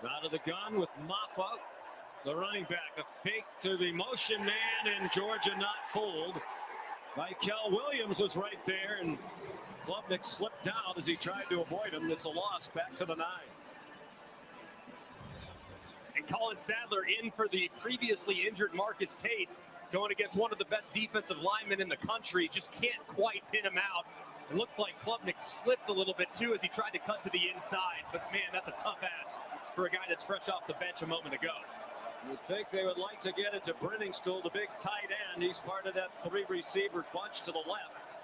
Out of the gun with Maffa, the running back. A fake to the motion man, and Georgia not fooled. Michael Williams was right there, and Klubnik slipped down as he tried to avoid him. It's a loss, back to the 9. And Colin Sadler in for the previously injured Marcus Tate, going against one of the best defensive linemen in the country. Just can't quite pin him out. It looked like Klubnik slipped a little bit too as he tried to cut to the inside. But man, that's a tough ask for a guy that's fresh off the bench a moment ago. You'd think they would like to get it to Brenningstool, the big tight end. He's part of that 3-receiver bunch to the left.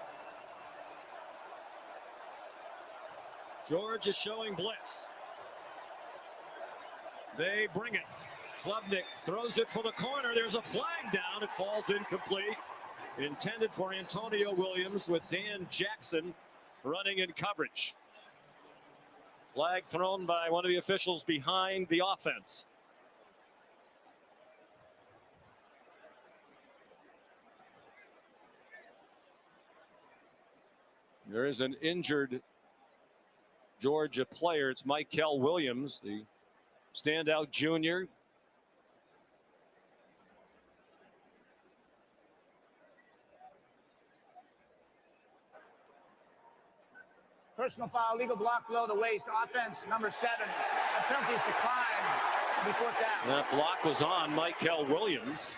Georgia showing blitz. They bring it. Klubnik throws it for the corner. There's a flag down. It falls incomplete. Intended for Antonio Williams with Dan Jackson running in coverage. Flag thrown by one of the officials behind the offense. There is an injured Georgia player. It's Michael Williams, the standout junior. Personal foul, legal block below the waist. Offense, number 7. Penalties decline. Before down. That block was on Michael Williams.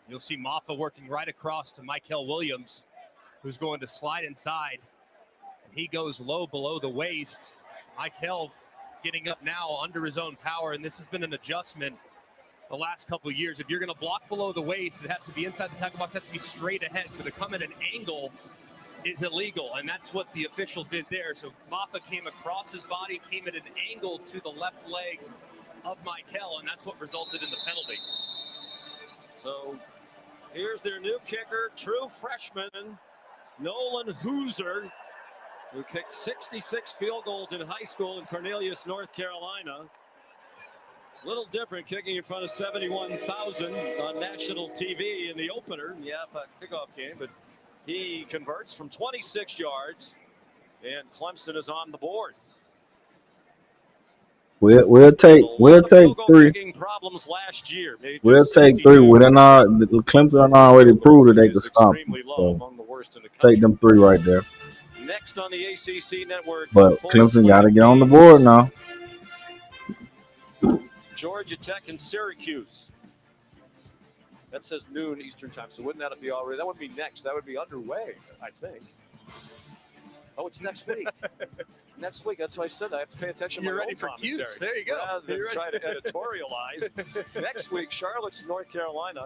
You'll see Maffa working right across to Michael Williams, who's going to slide inside. And he goes low below the waist. Michael getting up now under his own power, and this has been an adjustment the last couple of years. If you're going to block below the waist, it has to be inside the tackle box, it has to be straight ahead. So to come at an angle is illegal, and that's what the official did there. So Maffa came across his body, came at an angle to the left leg of Michael, and that's what resulted in the penalty. So here's their new kicker, true freshman, Nolan Hooser, who kicked 66 field goals in high school in Cornelius, North Carolina. Little different kicking in front of 71,000 on national TV in the opener in the kickoff game, but he converts from 26 yards, and Clemson is on the board. We'll take 3. Problems last year. We'll take 3. Clemson already proved that they could stop them, so take them 3 right there. Next on the ACC network, but Clemson got to get on the board now. Georgia Tech and Syracuse. That says noon Eastern time, so wouldn't that be already? That would be next. That would be underway, I think. Oh, it's next week. Next week. That's why I said I have to pay attention. You're to my ready for commentary. cues. There you go. Rather than try to editorialize. Next week, Charlotte's North Carolina,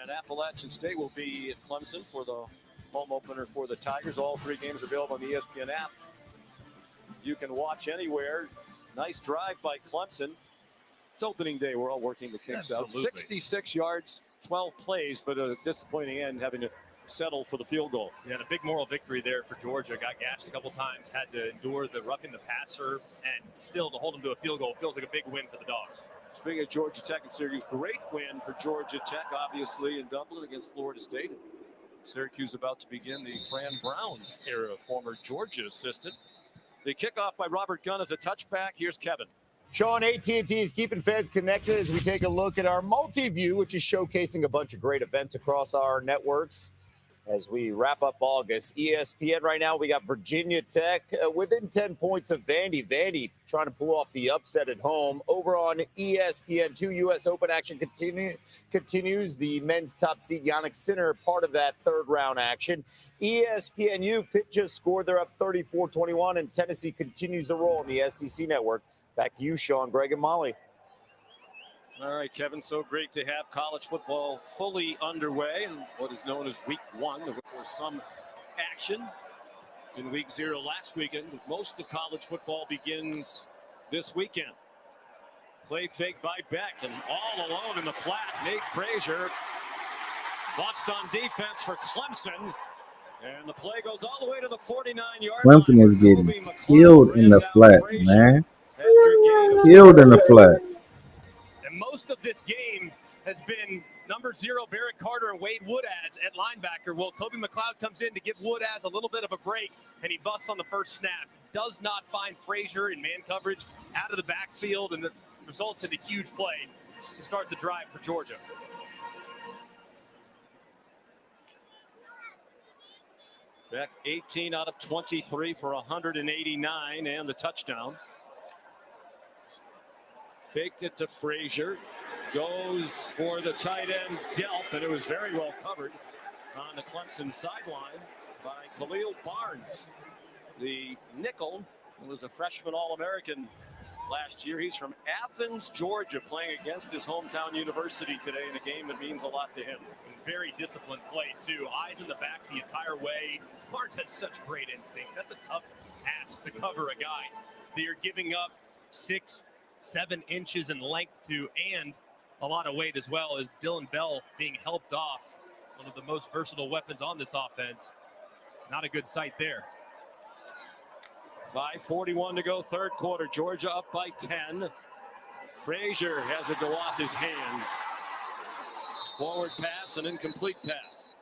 and Appalachian State will be at Clemson for the home opener for the Tigers. All 3 games available on the ESPN app. You can watch anywhere. Nice drive by Clemson. It's opening day. We're all working the kicks out. 66 yards, 12 plays, but a disappointing end, having to settle for the field goal. Yeah, and a big moral victory there for Georgia. Got gashed a couple times, had to endure the roughing the passer, and still to hold them to a field goal feels like a big win for the Dogs. Speaking of Georgia Tech and Syracuse, great win for Georgia Tech, obviously, in Dublin against Florida State. Syracuse about to begin the Fran Brown era, former Georgia assistant. The kickoff by Robert Gunn is a touchback. Here's Kevin. Sean, AT&T is keeping fans connected as we take a look at our multi-view, which is showcasing a bunch of great events across our networks. As we wrap up August, ESPN right now, we got Virginia Tech within 10 points of Vandy. Vandy trying to pull off the upset at home. Over on ESPN2, U.S. Open action continues. The men's top seed Yannick Sinner, part of that third-round action. ESPNU, Pitt just scored. They're up 34-21, and Tennessee continues to roll on the SEC network. Back to you, Sean, Greg, and Molly. All right, Kevin, so great to have college football fully underway in what is known as week one. There was some action in week 0 last weekend. Most of college football begins this weekend. Play fake by Beck, and all alone in the flat, Nate Frazier bust on defense for Clemson. And the play goes all the way to the 49-yard line. Clemson is getting killed in the flat, man. Killed in the flats. And most of this game has been number 0, Barrett Carter, and Wade Woodaz at linebacker. Well, Kobe McLeod comes in to give Woodaz a little bit of a break, and he busts on the first snap. Does not find Frazier in man coverage out of the backfield, and it results in a huge play to start the drive for Georgia. Beck 18 out of 23 for 189 and the touchdown. Faked it to Frazier. Goes for the tight end Delp, and it was very well covered on the Clemson sideline by Khalil Barnes. The nickel was a freshman All-American last year. He's from Athens, Georgia, playing against his hometown university today in a game that means a lot to him. Very disciplined play, too. Eyes in the back the entire way. Barnes has such great instincts. That's a tough task to cover a guy that you're giving up 6-7 inches in length to, and a lot of weight as well, as Dylan Bell being helped off. One of the most versatile weapons on this offense. Not a good sight there. 5:41 to go, third quarter. Georgia up by 10. Frazier has it go off his hands. Forward pass, an incomplete pass.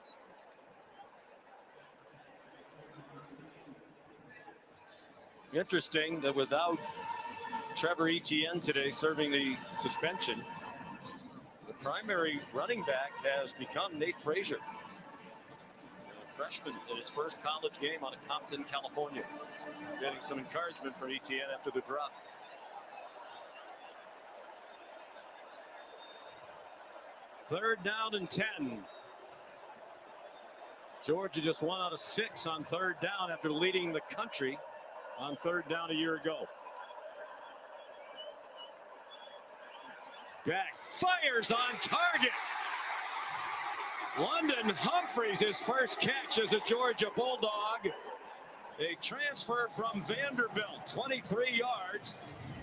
Interesting that without Trevor Etienne today serving the suspension, the primary running back has become Nate Frazier, a freshman in his first college game out of Compton, California. Getting some encouragement from Etienne after the drop. Third down and 10. Georgia just 1 out of 6 on third down after leading the country on third down a year ago. Beck fires on target. London Humphreys, his first catch as a Georgia Bulldog. A transfer from Vanderbilt, 23 yards,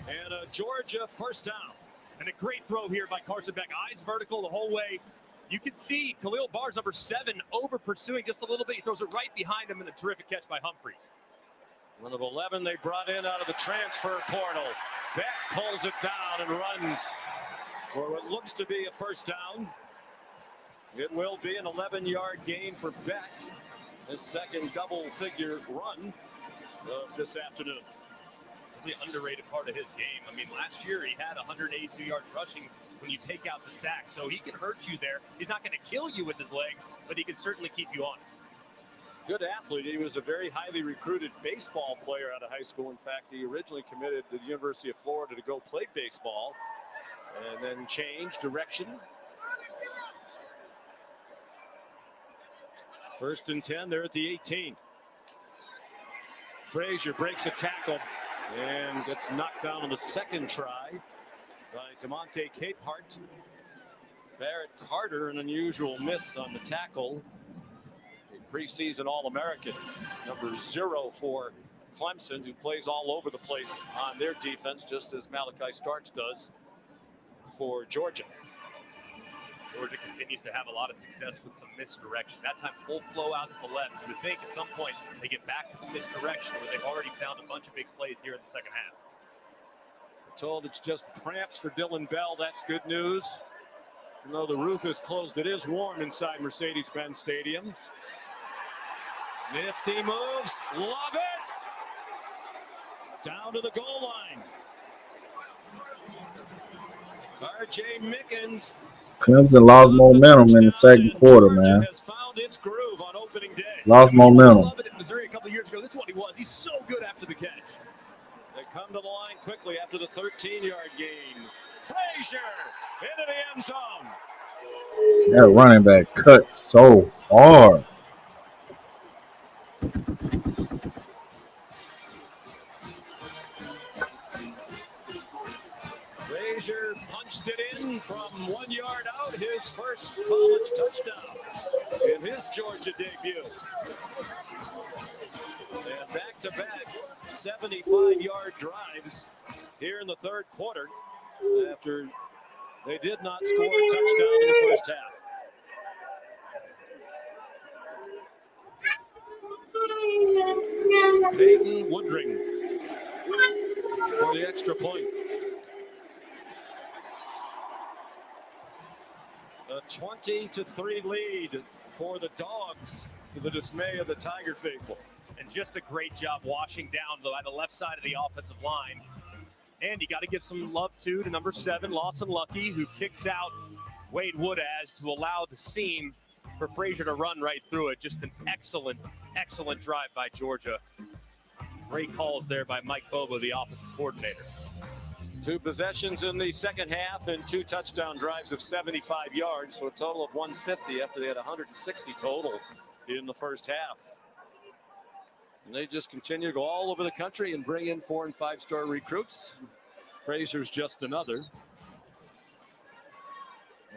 and a Georgia first down. And a great throw here by Carson Beck. Eyes vertical the whole way. You can see Khalil Barnes, number 7, over pursuing just a little bit. He throws it right behind him, and a terrific catch by Humphreys. One of 11 they brought in out of the transfer portal. Beck pulls it down and runs for what looks to be a first down. It will be an 11-yard gain for Beck. His second double-figure run of this afternoon. The underrated part of his game. I mean, last year he had 182 yards rushing when you take out the sack, so he can hurt you there. He's not going to kill you with his legs, but he can certainly keep you honest. Good athlete. He was a very highly recruited baseball player out of high school. In fact, he originally committed to the University of Florida to go play baseball and then changed direction. First and 10, they're at the 18. Frazier breaks a tackle and gets knocked down on the second try by DeMonte Capehart. Barrett Carter, an unusual miss on the tackle. A preseason All-American, number 0 for Clemson, who plays all over the place on their defense, just as Malachi Starks does for Georgia. Georgia continues to have a lot of success with some misdirection. That time, full flow out to the left. You would think at some point they get back to the misdirection, where they've already found a bunch of big plays here in the second half. Told it's just cramps for Dylan Bell. That's good news. Even though the roof is closed, it is warm inside Mercedes-Benz Stadium. Nifty moves. Love it. Down to the goal line. R.J. Mickens. Clemson lost momentum in the second quarter, man. Has found its groove on opening day. Lost momentum. Love it in Missouri a couple years ago. This is what he was. He's so good after the catch. They come to the line quickly after the 13-yard gain. Frazier into the end zone. That running back cut so hard. Frazier punched it in from 1 yard out, his first college touchdown in his Georgia debut. And back-to-back 75-yard drives here in the third quarter after they did not score a touchdown in the first half. Peyton Woodring for the extra point. A 20-3 lead for the Dogs, to the dismay of the Tiger faithful. And just a great job washing down by the left side of the offensive line. And you got to give some love, too, to number 7, Lawson Lucky, who kicks out Wade Woodaz to allow the seam for Frazier to run right through it. Just an excellent, excellent drive by Georgia. Great calls there by Mike Bobo, the offensive coordinator. 2 possessions in the second half and 2 touchdown drives of 75 yards, so a total of 150 after they had 160 total in the first half. And they just continue to go all over the country and bring in 4- and 5-star recruits. Frazier's just another.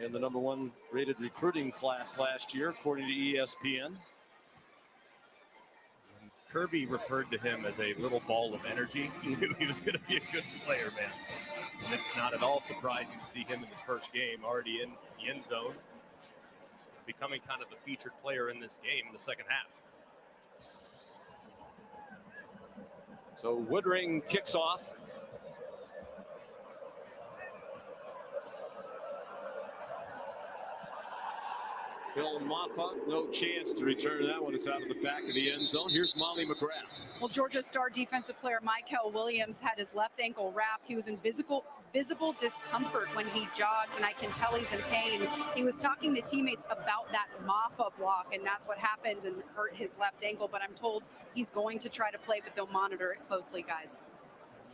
And the number 1 rated recruiting class last year, according to ESPN. Kirby referred to him as a little ball of energy. He knew he was going to be a good player, man. And it's not at all surprising to see him in his first game already in the end zone, becoming kind of the featured player in this game in the second half. So Woodring kicks off. Phil Maffa, no chance to return that one. It's out of the back of the end zone. Here's Molly McGrath. Well, Georgia star defensive player Michael Williams had his left ankle wrapped. He was in visible discomfort when he jogged, and I can tell he's in pain. He was talking to teammates about that Maffa block, and that's what happened and hurt his left ankle. But I'm told he's going to try to play, but they'll monitor it closely, guys.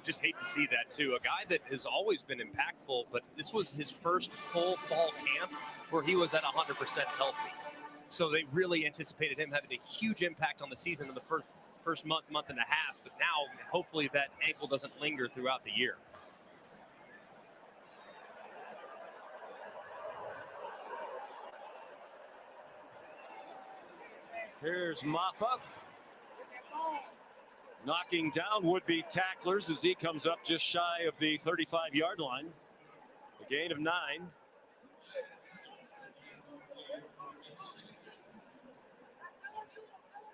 Just hate to see that, too. A guy that has always been impactful, but this was his first full fall camp where he was at 100% healthy. So they really anticipated him having a huge impact on the season in the first month and a half. But now, hopefully, that ankle doesn't linger throughout the year. Here's Maffa. Knocking down would-be tacklers as he comes up just shy of the 35-yard line. A gain of 9.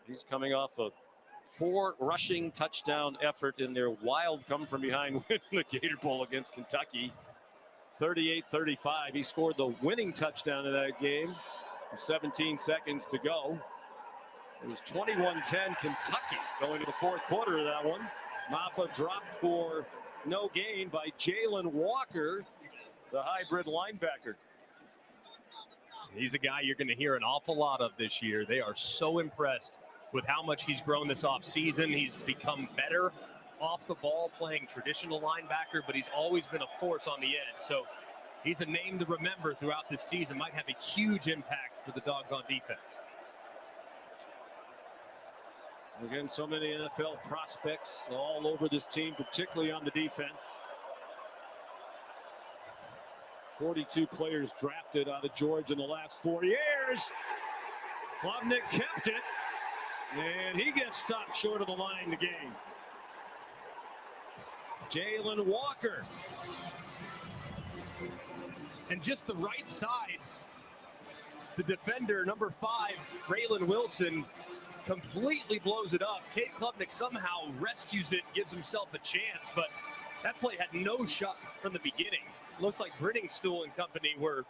He's coming off a 4 rushing touchdown effort in their wild come-from-behind win in the Gator Bowl against Kentucky. 38-35. He scored the winning touchdown in that game with 17 seconds to go. It was 21-10 Kentucky going to the fourth quarter of that one. Maffa dropped for no gain by Jalen Walker, the hybrid linebacker. He's a guy you're going to hear an awful lot of this year. They are so impressed with how much he's grown this offseason. He's become better off the ball playing traditional linebacker, but he's always been a force on the edge. So he's a name to remember throughout this season. Might have a huge impact for the Dogs on defense. Again, so many NFL prospects all over this team, particularly on the defense. 42 players drafted out of Georgia in the last 4 years. Klubnik kept it, and he gets stopped short of the line in the game. Jalen Walker. And just the right side, the defender, number 5, Braylon Wilson, completely blows it up. Kate Klubnik somehow rescues it, gives himself a chance, but That play had no shot from the beginning. Looked like Brittingstool and company were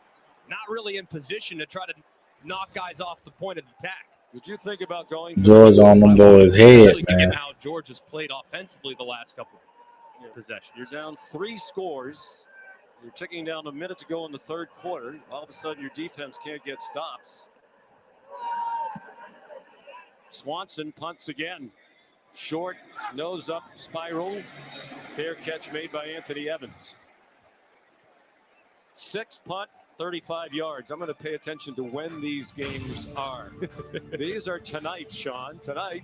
not really in position to try to knock guys off the point of attack. Did you think about going? George on them boys' head, man. Given how George has played offensively the last couple of possessions. You're down 3 scores. You're ticking down a minute to go in the third quarter. All of a sudden, your defense can't get stops. Swanson punts again. Short, nose up, spiral. Fair catch made by Anthony Evans. 6th punt, 35 yards. I'm going to pay attention to when these games are. These are tonight, Sean. Tonight,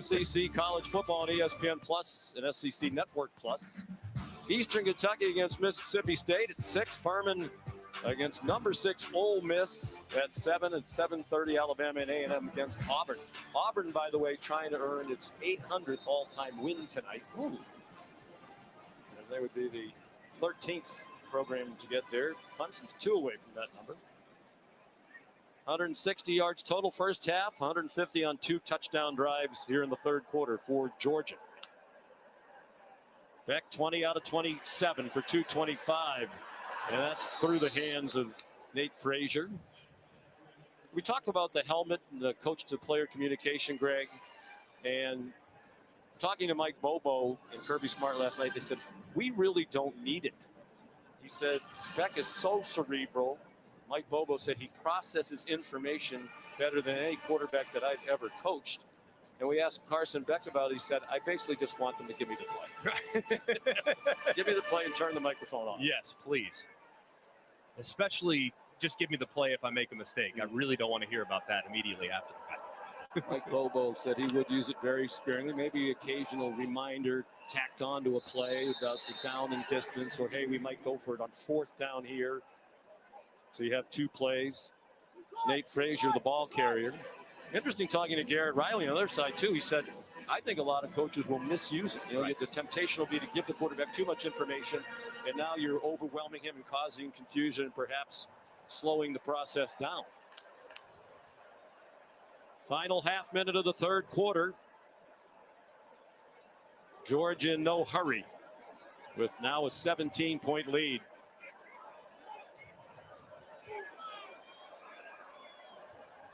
SEC College Football on ESPN Plus and SEC Network Plus. Eastern Kentucky against Mississippi State at 6. Furman against number 6 Ole Miss at 7. At 7:30, Alabama and A&M against Auburn. Auburn, by the way, trying to earn its 800th all-time win tonight. Ooh. And they would be the 13th program to get there. Clemson's 2 away from that number. 160 yards total first half, 150 on 2 touchdown drives here in the third quarter for Georgia. Beck 20 out of 27 for 225. And that's through the hands of Nate Frazier. We talked about the helmet and the coach-to-player communication, Greg. And talking to Mike Bobo and Kirby Smart last night, they said, we really don't need it. He said, Beck is so cerebral. Mike Bobo said he processes information better than any quarterback that I've ever coached. And we asked Carson Beck about it. He said, I basically just want them to give me the play. Give me the play and turn the microphone on. Yes, please. Especially just give me the play if I make a mistake. I really don't want to hear about that immediately after the fact. Mike Bobo said he would use it very sparingly, maybe occasional reminder tacked onto a play about the down and distance, or hey, we might go for it on 4th down here. So you have 2 plays. Nate Frazier, the ball carrier. Interesting talking to Garrett Riley on the other side, too. He said, I think a lot of coaches will misuse it. You know, the temptation will be to give the quarterback too much information, and now you're overwhelming him and causing confusion and perhaps slowing the process down. Final half minute of the third quarter. Georgia in no hurry with now a 17-point lead.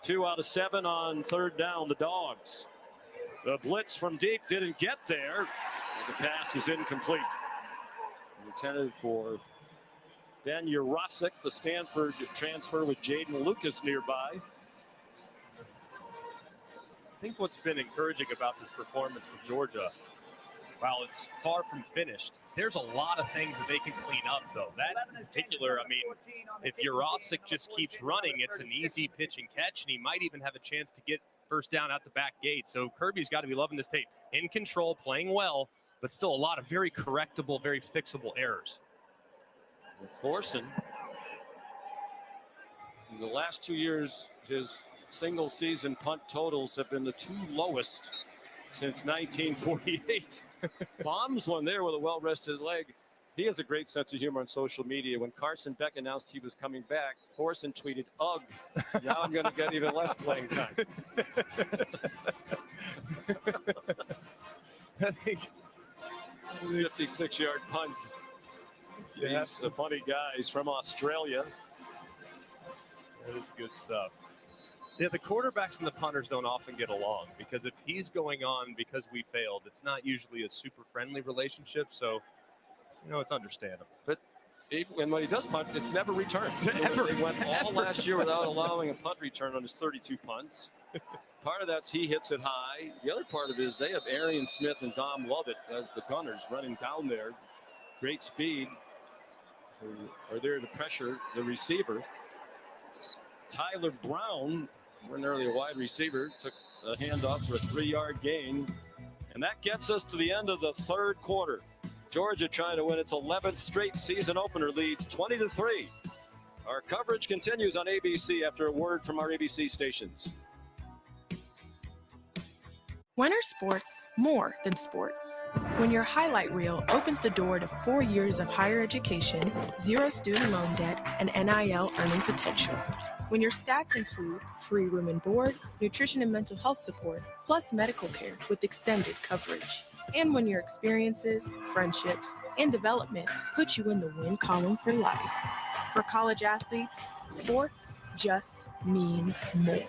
Two out of 7 on 3rd down, the Dogs. The blitz from deep didn't get there. The pass is incomplete. Intended for Ben Urosic, the Stanford transfer with Jaden Lucas nearby. I think what's been encouraging about this performance for Georgia, while it's far from finished, there's a lot of things that they can clean up, though. That in particular, I mean, if Urosic just keeps running, it's an easy pitch and catch, and he might even have a chance to get first down out the back gate. So Kirby's got to be loving this tape. In control, playing well, but still a lot of very correctable, very fixable errors. And Thorson, in the last 2 years, his single season punt totals have been the 2 lowest since 1948. Bombs one there with a well-rested leg. He has a great sense of humor on social media. When Carson Beck announced he was coming back, Thorson tweeted, ugh, now I'm going to get even less playing time. I think 56-yard punt. Yeah. He's a funny guy. He's from Australia. That is good stuff. Yeah, the quarterbacks and the punters don't often get along because if he's going on because we failed, it's not usually a super friendly relationship. So, you know, it's understandable. But and when he does punt, it's never returned. Ever. They went all last year without allowing a punt return on his 32 punts. Part of that's he hits it high. The other part of it is they have Arian Smith and Dom Lovett as the gunners running down there. Great speed. Who are there to pressure the receiver. Tyler Brown, ordinarily a wide receiver, took a handoff for a 3-yard gain. And that gets us to the end of the third quarter. Georgia trying to win its 11th straight season opener, leads 20-3. Our coverage continues on ABC after a word from our ABC stations. When are sports more than sports? When your highlight reel opens the door to 4 years of higher education, 0 student loan debt, and NIL earning potential. When your stats include free room and board, nutrition and mental health support, plus medical care with extended coverage. And when your experiences, friendships, and development put you in the win column for life. For college athletes, sports just mean more.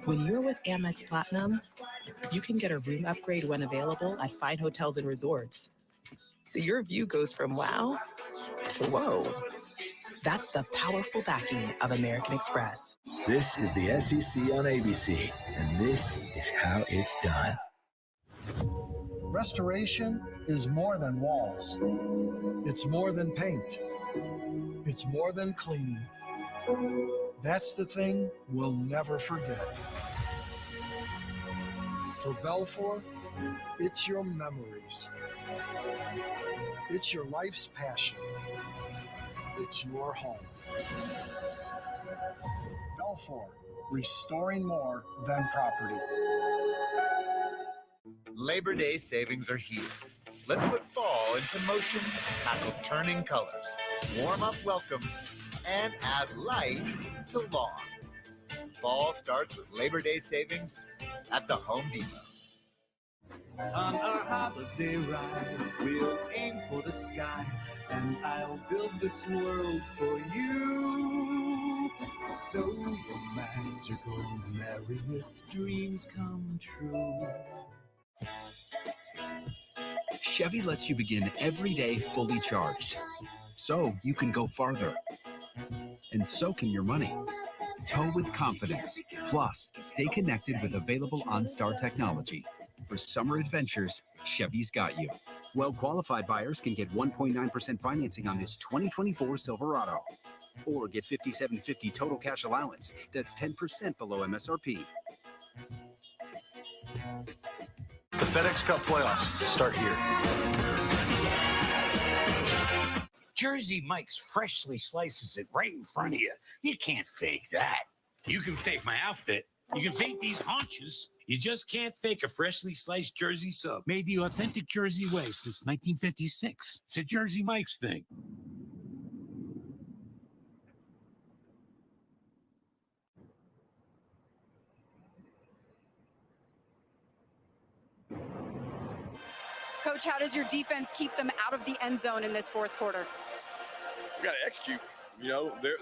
When you're with Amex Platinum, you can get a room upgrade when available at fine hotels and resorts. So your view goes from wow to whoa. That's the powerful backing of American Express. This is the SEC on ABC, and this is how it's done. Restoration is more than walls. It's more than paint. It's more than cleaning. That's the thing we'll never forget. For Belfour, it's your memories. It's your life's passion. It's your home. Belfour, restoring more than property. Labor Day savings are here. Let's put fall into motion, tackle turning colors, warm up welcomes, and add life to lawns. Fall starts with Labor Day savings at the Home Depot. On our holiday ride, we'll aim for the sky, and I'll build this world for you. So the magical, merriest dreams come true. Chevy lets you begin every day fully charged, so you can go farther. And so can your money. Tow with confidence. Plus, stay connected with available OnStar technology. For summer adventures, Chevy's got you. Well-qualified buyers can get 1.9% financing on this 2024 Silverado. Or get $5,750 total cash allowance. That's 10% below MSRP. The FedEx Cup playoffs start here. Jersey Mike's freshly slices it right in front of you. You can't fake that. You can fake my outfit. You can fake these haunches. You just can't fake a freshly sliced Jersey sub. Made the authentic Jersey way since 1956. It's a Jersey Mike's thing. Coach, how does your defense keep them out of the end zone in this fourth quarter? We got to execute. You know, they're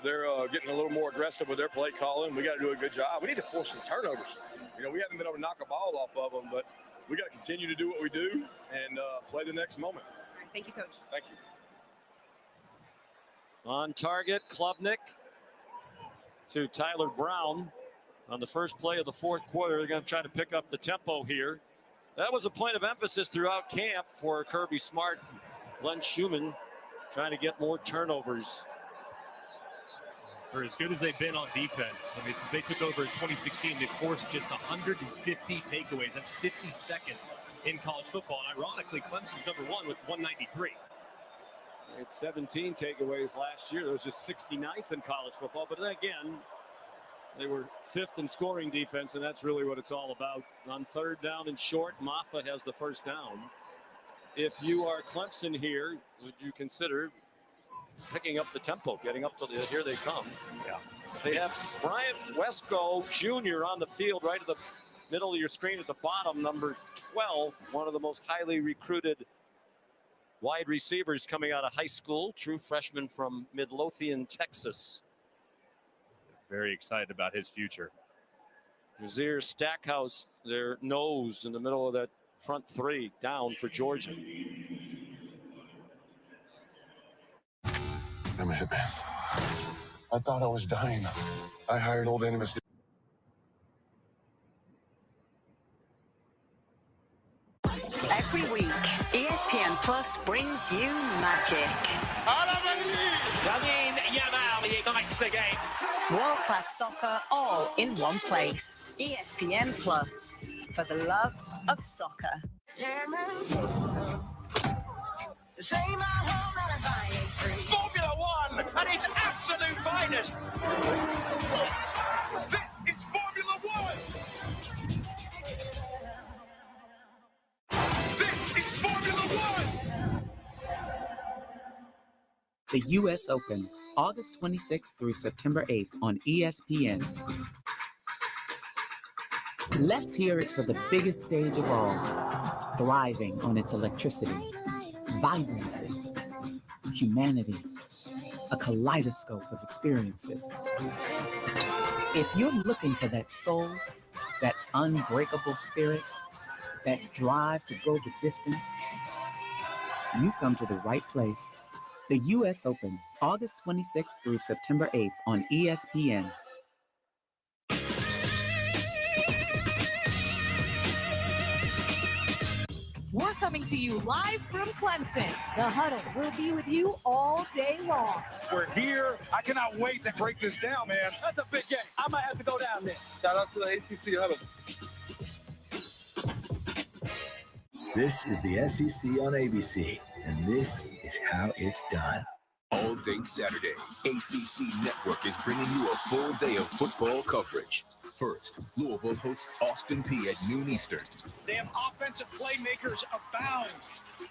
getting a little more aggressive with their play calling. We got to do a good job. We need to force some turnovers. You know, we haven't been able to knock a ball off of them, but we got to continue to do what we do and play the next moment. All right, thank you, Coach. Thank you. On target, Klubnik to Tyler Brown on the first play of the fourth quarter. They're going to try to pick up the tempo here. That was a point of emphasis throughout camp for Kirby Smart, Glenn Schumann, trying to get more turnovers. For as good as they've been on defense, I mean, since they took over in 2016, they've forced just 150 takeaways. That's 52nd in college football. And ironically, Clemson's number one with 193. They had 17 takeaways last year. That was just 69th in college football. But then again, they were fifth in scoring defense, and that's really what it's all about. On third down and short, Maffa has the first down. If you are Clemson here, would you consider picking up the tempo, getting up to the, here they come. Yeah. They have Bryant Wesco Jr. on the field right at the middle of your screen at the bottom, number 12, one of the most highly recruited wide receivers coming out of high school, true freshman from Midlothian, Texas. Very excited about his future. Nazir Stackhouse, their nose in the middle of that front three, down for Georgia. I'm a hitman. I thought I was dying. I hired old enemies. Every week, ESPN Plus brings you magic. Yamin Yamal ignites the game. World-class soccer all in one place. ESPN Plus, for the love of soccer. Formula One at its absolute finest. This is Formula One. the U.S. Open, August 26th through September 8th on ESPN. Let's hear it for the biggest stage of all, thriving on its electricity, vibrancy, humanity, a kaleidoscope of experiences. If you're looking for that soul, that unbreakable spirit, that drive to go the distance, you've come to the right place. The U.S. Open, August 26th through September 8th on ESPN. We're coming to you live from Clemson. The Huddle will be with you all day long. We're here. I cannot wait to break this down, man. That's a big game. I might have to go down there. Shout out to the ACC Huddle. This is the SEC on ABC, and this is how it's done. All day Saturday, ACC Network is bringing you a full day of football coverage. First, Louisville hosts Austin Peay at noon Eastern. They have offensive playmakers abound.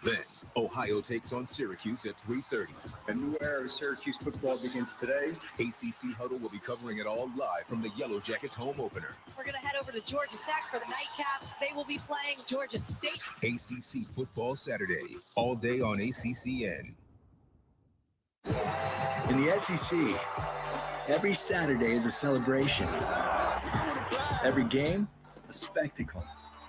Then, Ohio takes on Syracuse at 3:30. A new era of Syracuse football begins today. ACC Huddle will be covering it all live from the Yellow Jackets home opener. We're going to head over to Georgia Tech for the nightcap. They will be playing Georgia State. ACC Football Saturday, all day on ACCN. In the SEC, every Saturday is a celebration. Every game, a spectacle.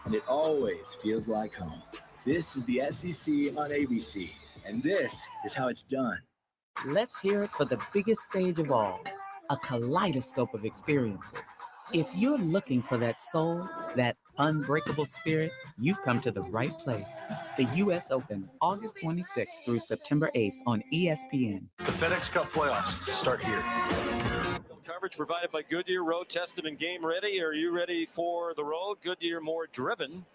And it always feels like home. This is the SEC on ABC, and this is how it's done. Let's hear it for the biggest stage of all, a kaleidoscope of experiences. If you're looking for that soul, that unbreakable spirit, you've come to the right place. The U.S. Open, August 26th through September 8th on ESPN. The FedEx Cup playoffs start here. Coverage provided by Goodyear, road tested and game ready. Are you ready for the road? Goodyear, more driven.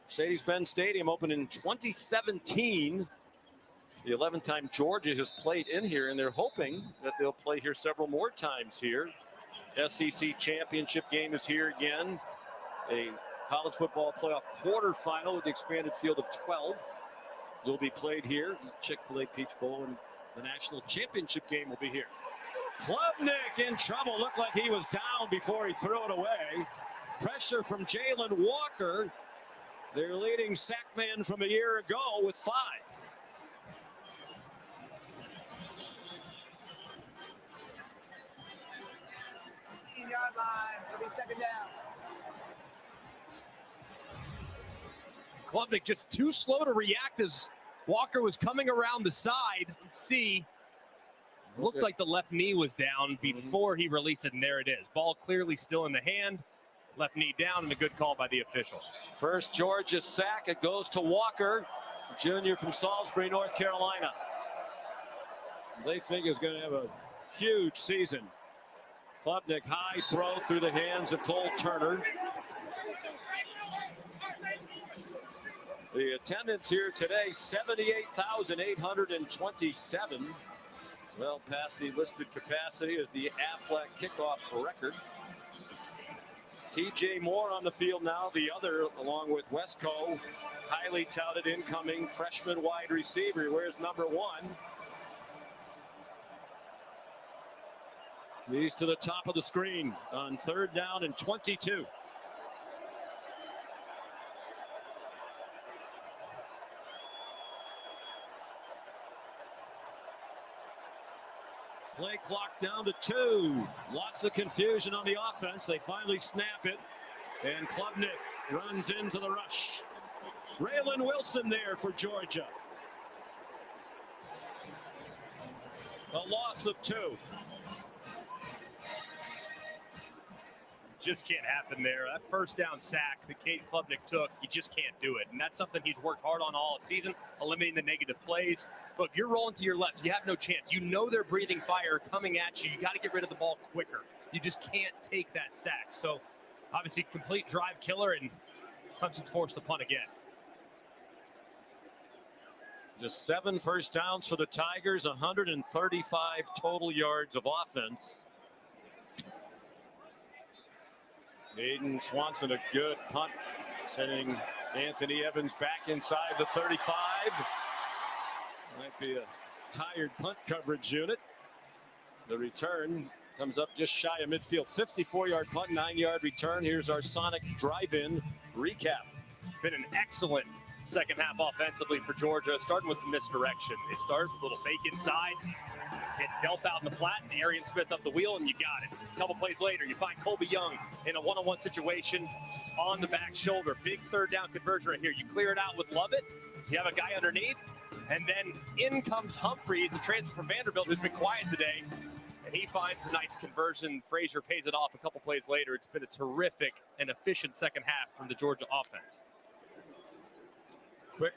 Mercedes-Benz Stadium opened in 2017. The 11th time Georgia has played in here, and they're hoping that they'll play here several more times here. SEC championship game is here again. A college football playoff quarterfinal with the expanded field of 12 will be played here. Chick-fil-A Peach Bowl and the national championship game will be here. Klubnik in trouble. Looked like he was down before he threw it away. Pressure from Jalen Walker, their leading sack man from a year ago, with 5. Yard line. It'll be second down. Klubnik just too slow to react as Walker was coming around the side. Let's see. Looked like the left knee was down before he released it, and there it is. Ball clearly still in the hand. Left knee down, and a good call by the official. First Georgia sack. It goes to Walker, junior from Salisbury, North Carolina. They think is going to have a huge season. Klubnik, high throw through the hands of Cole Turner. The attendance here today, 78,827. Well past the listed capacity as the Aflac kickoff record. TJ Moore on the field now, the other, along with Wesco, highly touted incoming freshman wide receiver. Where's number 1? He's to the top of the screen on 3rd down and 22. Play clock down to 2. Lots of confusion on the offense. They finally snap it, and Klubnik runs into the rush. Raylan Wilson there for Georgia. A loss of 2. Just can't happen there. That first down sack that Cade Klubnik took, you just can't do it. And that's something he's worked hard on all season, eliminating the negative plays. Look, you're rolling to your left. You have no chance. You know they're breathing fire coming at you. You got to get rid of the ball quicker. You just can't take that sack. So, obviously, complete drive killer, and Clemson's forced to punt again. Just 7 first downs for the Tigers, 135 total yards of offense. Aiden Swanson, a good punt, sending Anthony Evans back inside the 35. Might be a tired punt coverage unit. The return comes up just shy of midfield. 54-yard punt, 9-yard return. Here's our Sonic drive-in recap. It's been an excellent second half offensively for Georgia, starting with some misdirection. They started with a little fake inside, hit Delp out in the flat, and Arian Smith up the wheel, and you got it. A couple plays later, you find Colby Young in a one-on-one situation on the back shoulder. Big third down conversion right here. You clear it out with Lovett. You have a guy underneath, and then in comes Humphreys, the transfer from Vanderbilt, who's been quiet today, and he finds a nice conversion. Frazier pays it off a couple plays later. It's been a terrific and efficient second half from the Georgia offense. Quick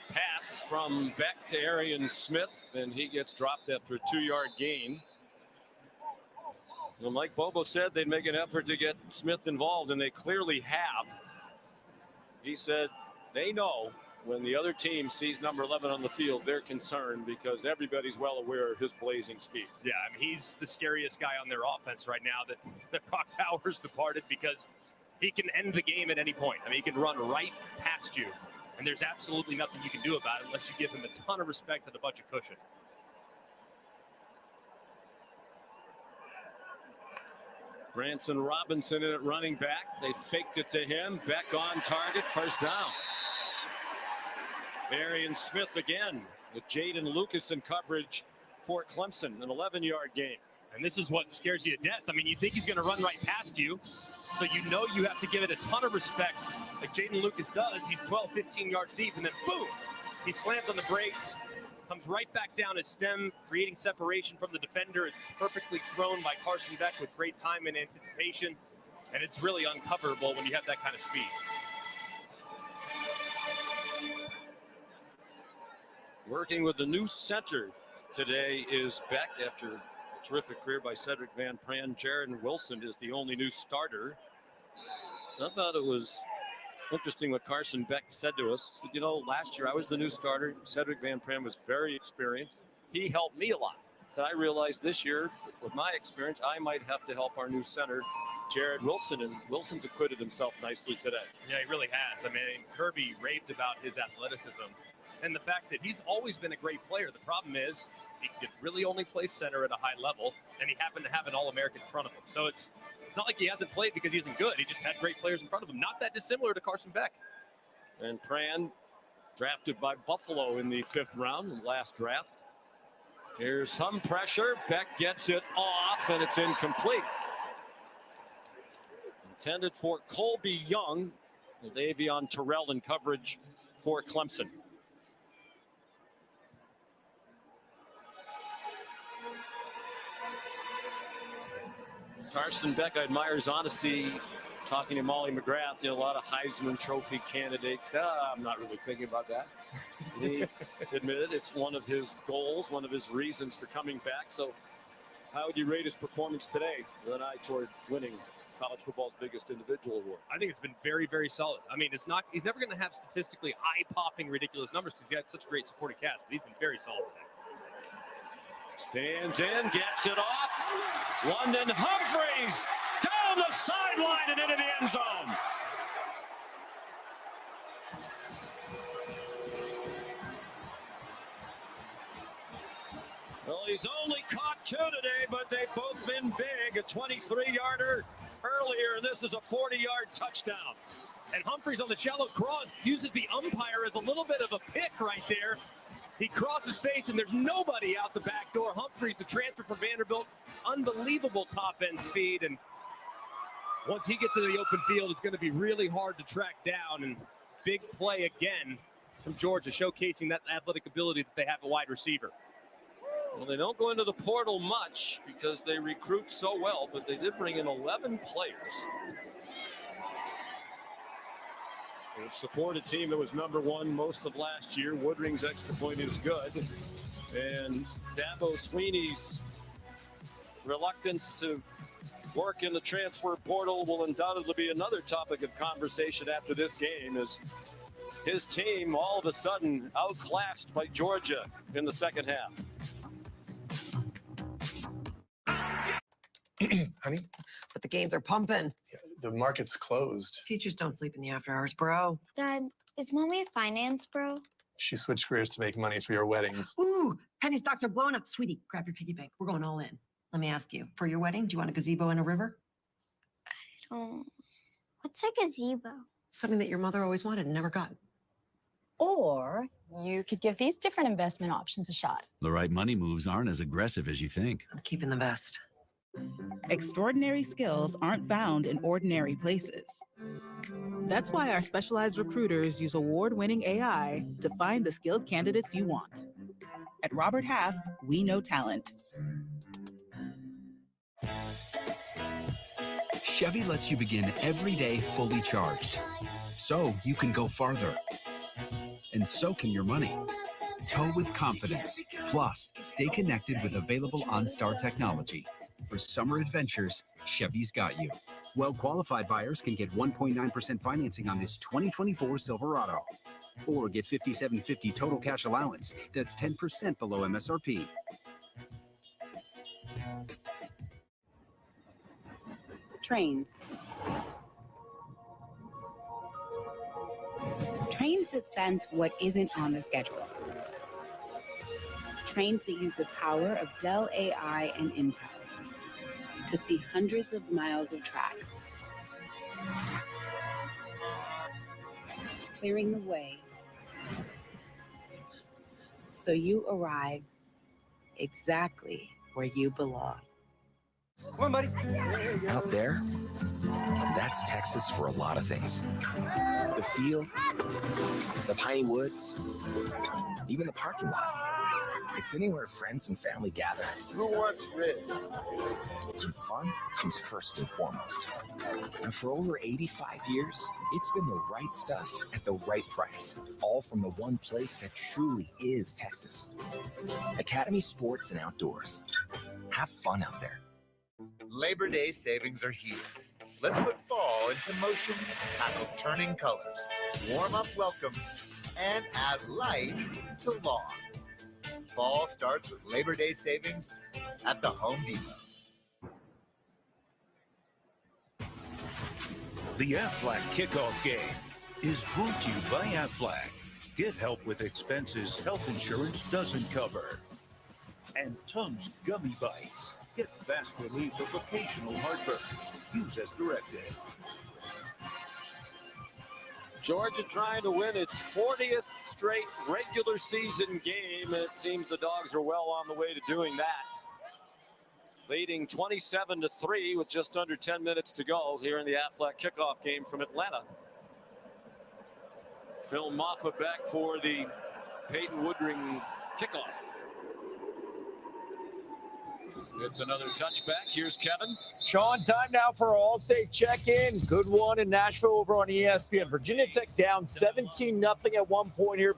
pass from Beck to Arian Smith, and he gets dropped after a 2-yard gain. Well, Mike Bobo said they'd make an effort to get Smith involved, and they clearly have. He said they know when the other team sees number 11 on the field, they're concerned because everybody's well aware of his blazing speed. Yeah, I mean, he's the scariest guy on their offense right now that Brock Bowers departed, because he can end the game at any point. I mean, he can run right past you, and there's absolutely nothing you can do about it unless you give him a ton of respect and a bunch of cushion. Branson Robinson in at running back. They faked it to him. Beck on target, first down. Arian Smith again with Jaden Lucas in coverage for Clemson, an 11-yard gain. And this is what scares you to death. I mean, you think he's going to run right past you, so you know you have to give it a ton of respect like Jaden Lucas does. He's 12, 15 yards deep, and then boom, he slams on the brakes, comes right back down his stem, creating separation from the defender. It's perfectly thrown by Carson Beck with great time and anticipation, and it's really uncoverable when you have that kind of speed. Working with the new center today is Beck after a terrific career by Cedric Van Pran. Jaron Wilson is the only new starter. I thought it was interesting what Carson Beck said to us. He said, you know, last year I was the new starter. Cedric Van Pran was very experienced. He helped me a lot. So I realized this year, with my experience, I might have to help our new center, Jared Wilson, and Wilson's acquitted himself nicely today. Yeah, he really has. I mean, Kirby raved about his athleticism and the fact that he's always been a great player. The problem is he could really only play center at a high level, and he happened to have an All-American in front of him. So it's not like he hasn't played because he isn't good. He just had great players in front of him. Not that dissimilar to Carson Beck. And Pran, drafted by Buffalo in the 5th round in the last draft. Here's some pressure. Beck gets it off, and it's incomplete. Intended for Colby Young, with Avion Terrell in coverage for Clemson. Carson Beck, I admire his honesty talking to Molly McGrath. You know, a lot of Heisman Trophy candidates. I'm not really thinking about that. He admitted it's one of his goals, one of his reasons for coming back. So how would you rate his performance today with an eye toward winning college football's biggest individual award? I think it's been very, very solid. I mean, he's never going to have statistically eye-popping, ridiculous numbers because he had such a great supporting cast, but he's been very solid today. Stands in, gets it off. London Humphreys down the sideline and into the end zone. Well, he's only caught 2 today, but they've both been big. A 23-yarder earlier, and this is a 40-yard touchdown. And Humphreys on the shallow cross uses the umpire as a little bit of a pick right there. He crosses space, and there's nobody out the back door. Humphreys, the transfer from Vanderbilt, unbelievable top-end speed. And once he gets to the open field, it's going to be really hard to track down. And big play again from Georgia, showcasing that athletic ability that they have a wide receiver. Well, they don't go into the portal much because they recruit so well, but they did bring in 11 players. They support a team that was #1 most of last year. Woodring's extra point is good. And Dabo Sweeney's reluctance to work in the transfer portal will undoubtedly be another topic of conversation after this game, as his team all of a sudden outclassed by Georgia in the second half. Honey? But the gains are pumping. Yeah, the market's closed. Futures don't sleep in the after hours, bro. Dad, is mommy a finance bro? she switched careers to make money for your weddings. Ooh, penny stocks are blowing up. Sweetie, grab your piggy bank. We're going all in. Let me ask you, for your wedding, do you want a gazebo in a river? What's a gazebo? Something that your mother always wanted and never got. Or you could give these different investment options a shot. The right money moves aren't as aggressive as you think. I'm keeping the best. Extraordinary skills aren't found in ordinary places. That's why our specialized recruiters use award-winning AI to find the skilled candidates you want. At Robert Half, we know talent. Chevy lets you begin every day fully charged, so you can go farther. And so can your money. Tow with confidence. Plus, stay connected with available OnStar technology. For summer adventures, Chevy's got you. Well-qualified buyers can get 1.9% financing on this 2024 Silverado. Or get $5,750 total cash allowance. That's 10% below MSRP. Trains. Trains that sense what isn't on the schedule. Trains that use the power of Dell AI and Intel to see hundreds of miles of tracks, clearing the way so you arrive exactly where you belong. Come on, buddy. Out there, that's Texas for a lot of things. The field, the piney woods, even the parking lot. It's anywhere friends and family gather. Who wants ribs? And fun comes first and foremost. And for over 85 years, it's been the right stuff at the right price. All from the one place that truly is Texas. Academy Sports and Outdoors. Have fun out there. Labor Day savings are here. Let's put fall into motion, tackle turning colors, warm up welcomes, and add life to lawns. Fall starts with Labor Day savings at the Home Depot. The Aflac kickoff game is brought to you by Aflac. Get help with expenses health insurance doesn't cover. And Tums Gummy Bites. Get fast relief of occasional heartburn. Use as directed. Georgia trying to win its 40th straight regular season game. It seems the Dogs are well on the way to doing that. Leading 27-3 with just under 10 minutes to go here in the Aflac kickoff game from Atlanta. Phil Moffa back for the Peyton Woodring kickoff. It's another touchback. Here's Kevin. Sean, time now for our All-State check-in. Good one in Nashville over on ESPN. Virginia Tech down 17-0 at one point here.